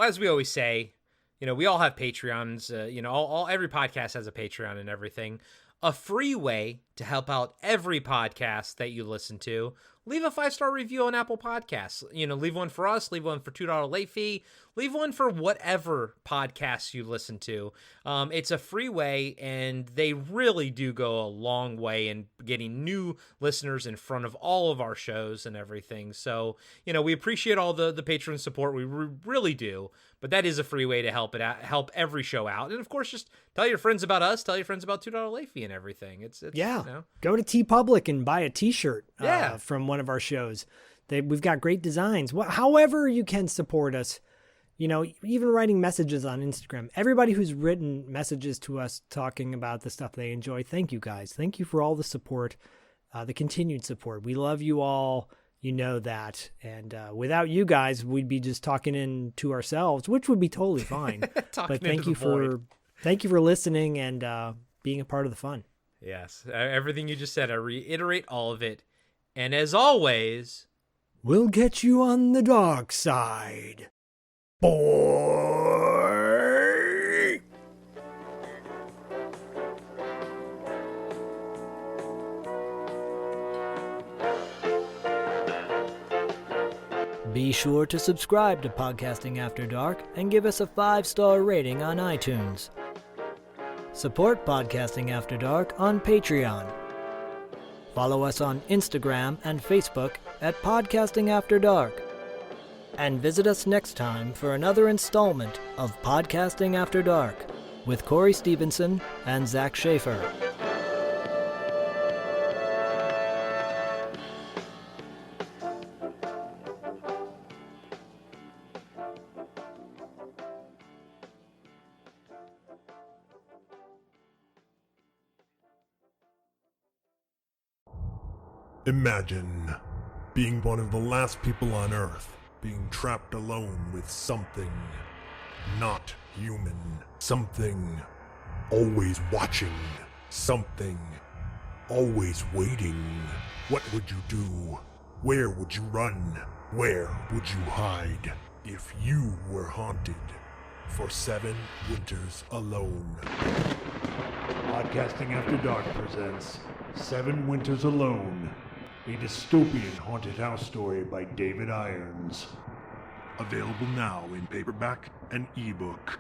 S2: as we always say, we all have Patreons, every podcast has a Patreon and everything. A free way to help out every podcast that you listen to, leave a 5-star review on Apple Podcasts. Leave one for us, leave one for $2 late fee, leave one for whatever podcasts you listen to. It's a free way, and they really do go a long way in getting new listeners in front of all of our shows and everything. So, we appreciate all the patron support. We really do. But that is a free way to help help every show out. And of course, just tell your friends about us, tell your friends about $2 late fee and everything. It's
S4: Go to TeePublic and buy a t-shirt from one of our shows. We've got great designs. However you can support us, even writing messages on Instagram. Everybody who's written messages to us talking about the stuff they enjoy, thank you guys. Thank you for all the support, the continued support. We love you all. You know that. And without you guys, we'd be just talking to ourselves, which would be totally fine. But thank you for listening and being a part of the fun.
S2: Yes. Everything you just said, I reiterate all of it. And as always,
S4: we'll get you on the dark side, boy. Be sure to subscribe to Podcasting After Dark and give us a 5-star rating on iTunes. Support Podcasting After Dark on Patreon. Follow us on Instagram and Facebook at Podcasting After Dark.
S3: And visit us next time for another installment of Podcasting After Dark with Corey Stevenson and Zach Schaefer.
S14: Imagine being one of the last people on Earth, being trapped alone with something not human, something always watching, something always waiting. What would you do? Where would you run? Where would you hide if you were haunted for 7 winters alone?
S15: Podcasting After Dark presents 7 Winters Alone, a dystopian haunted house story by David Irons.
S14: Available now in paperback and ebook.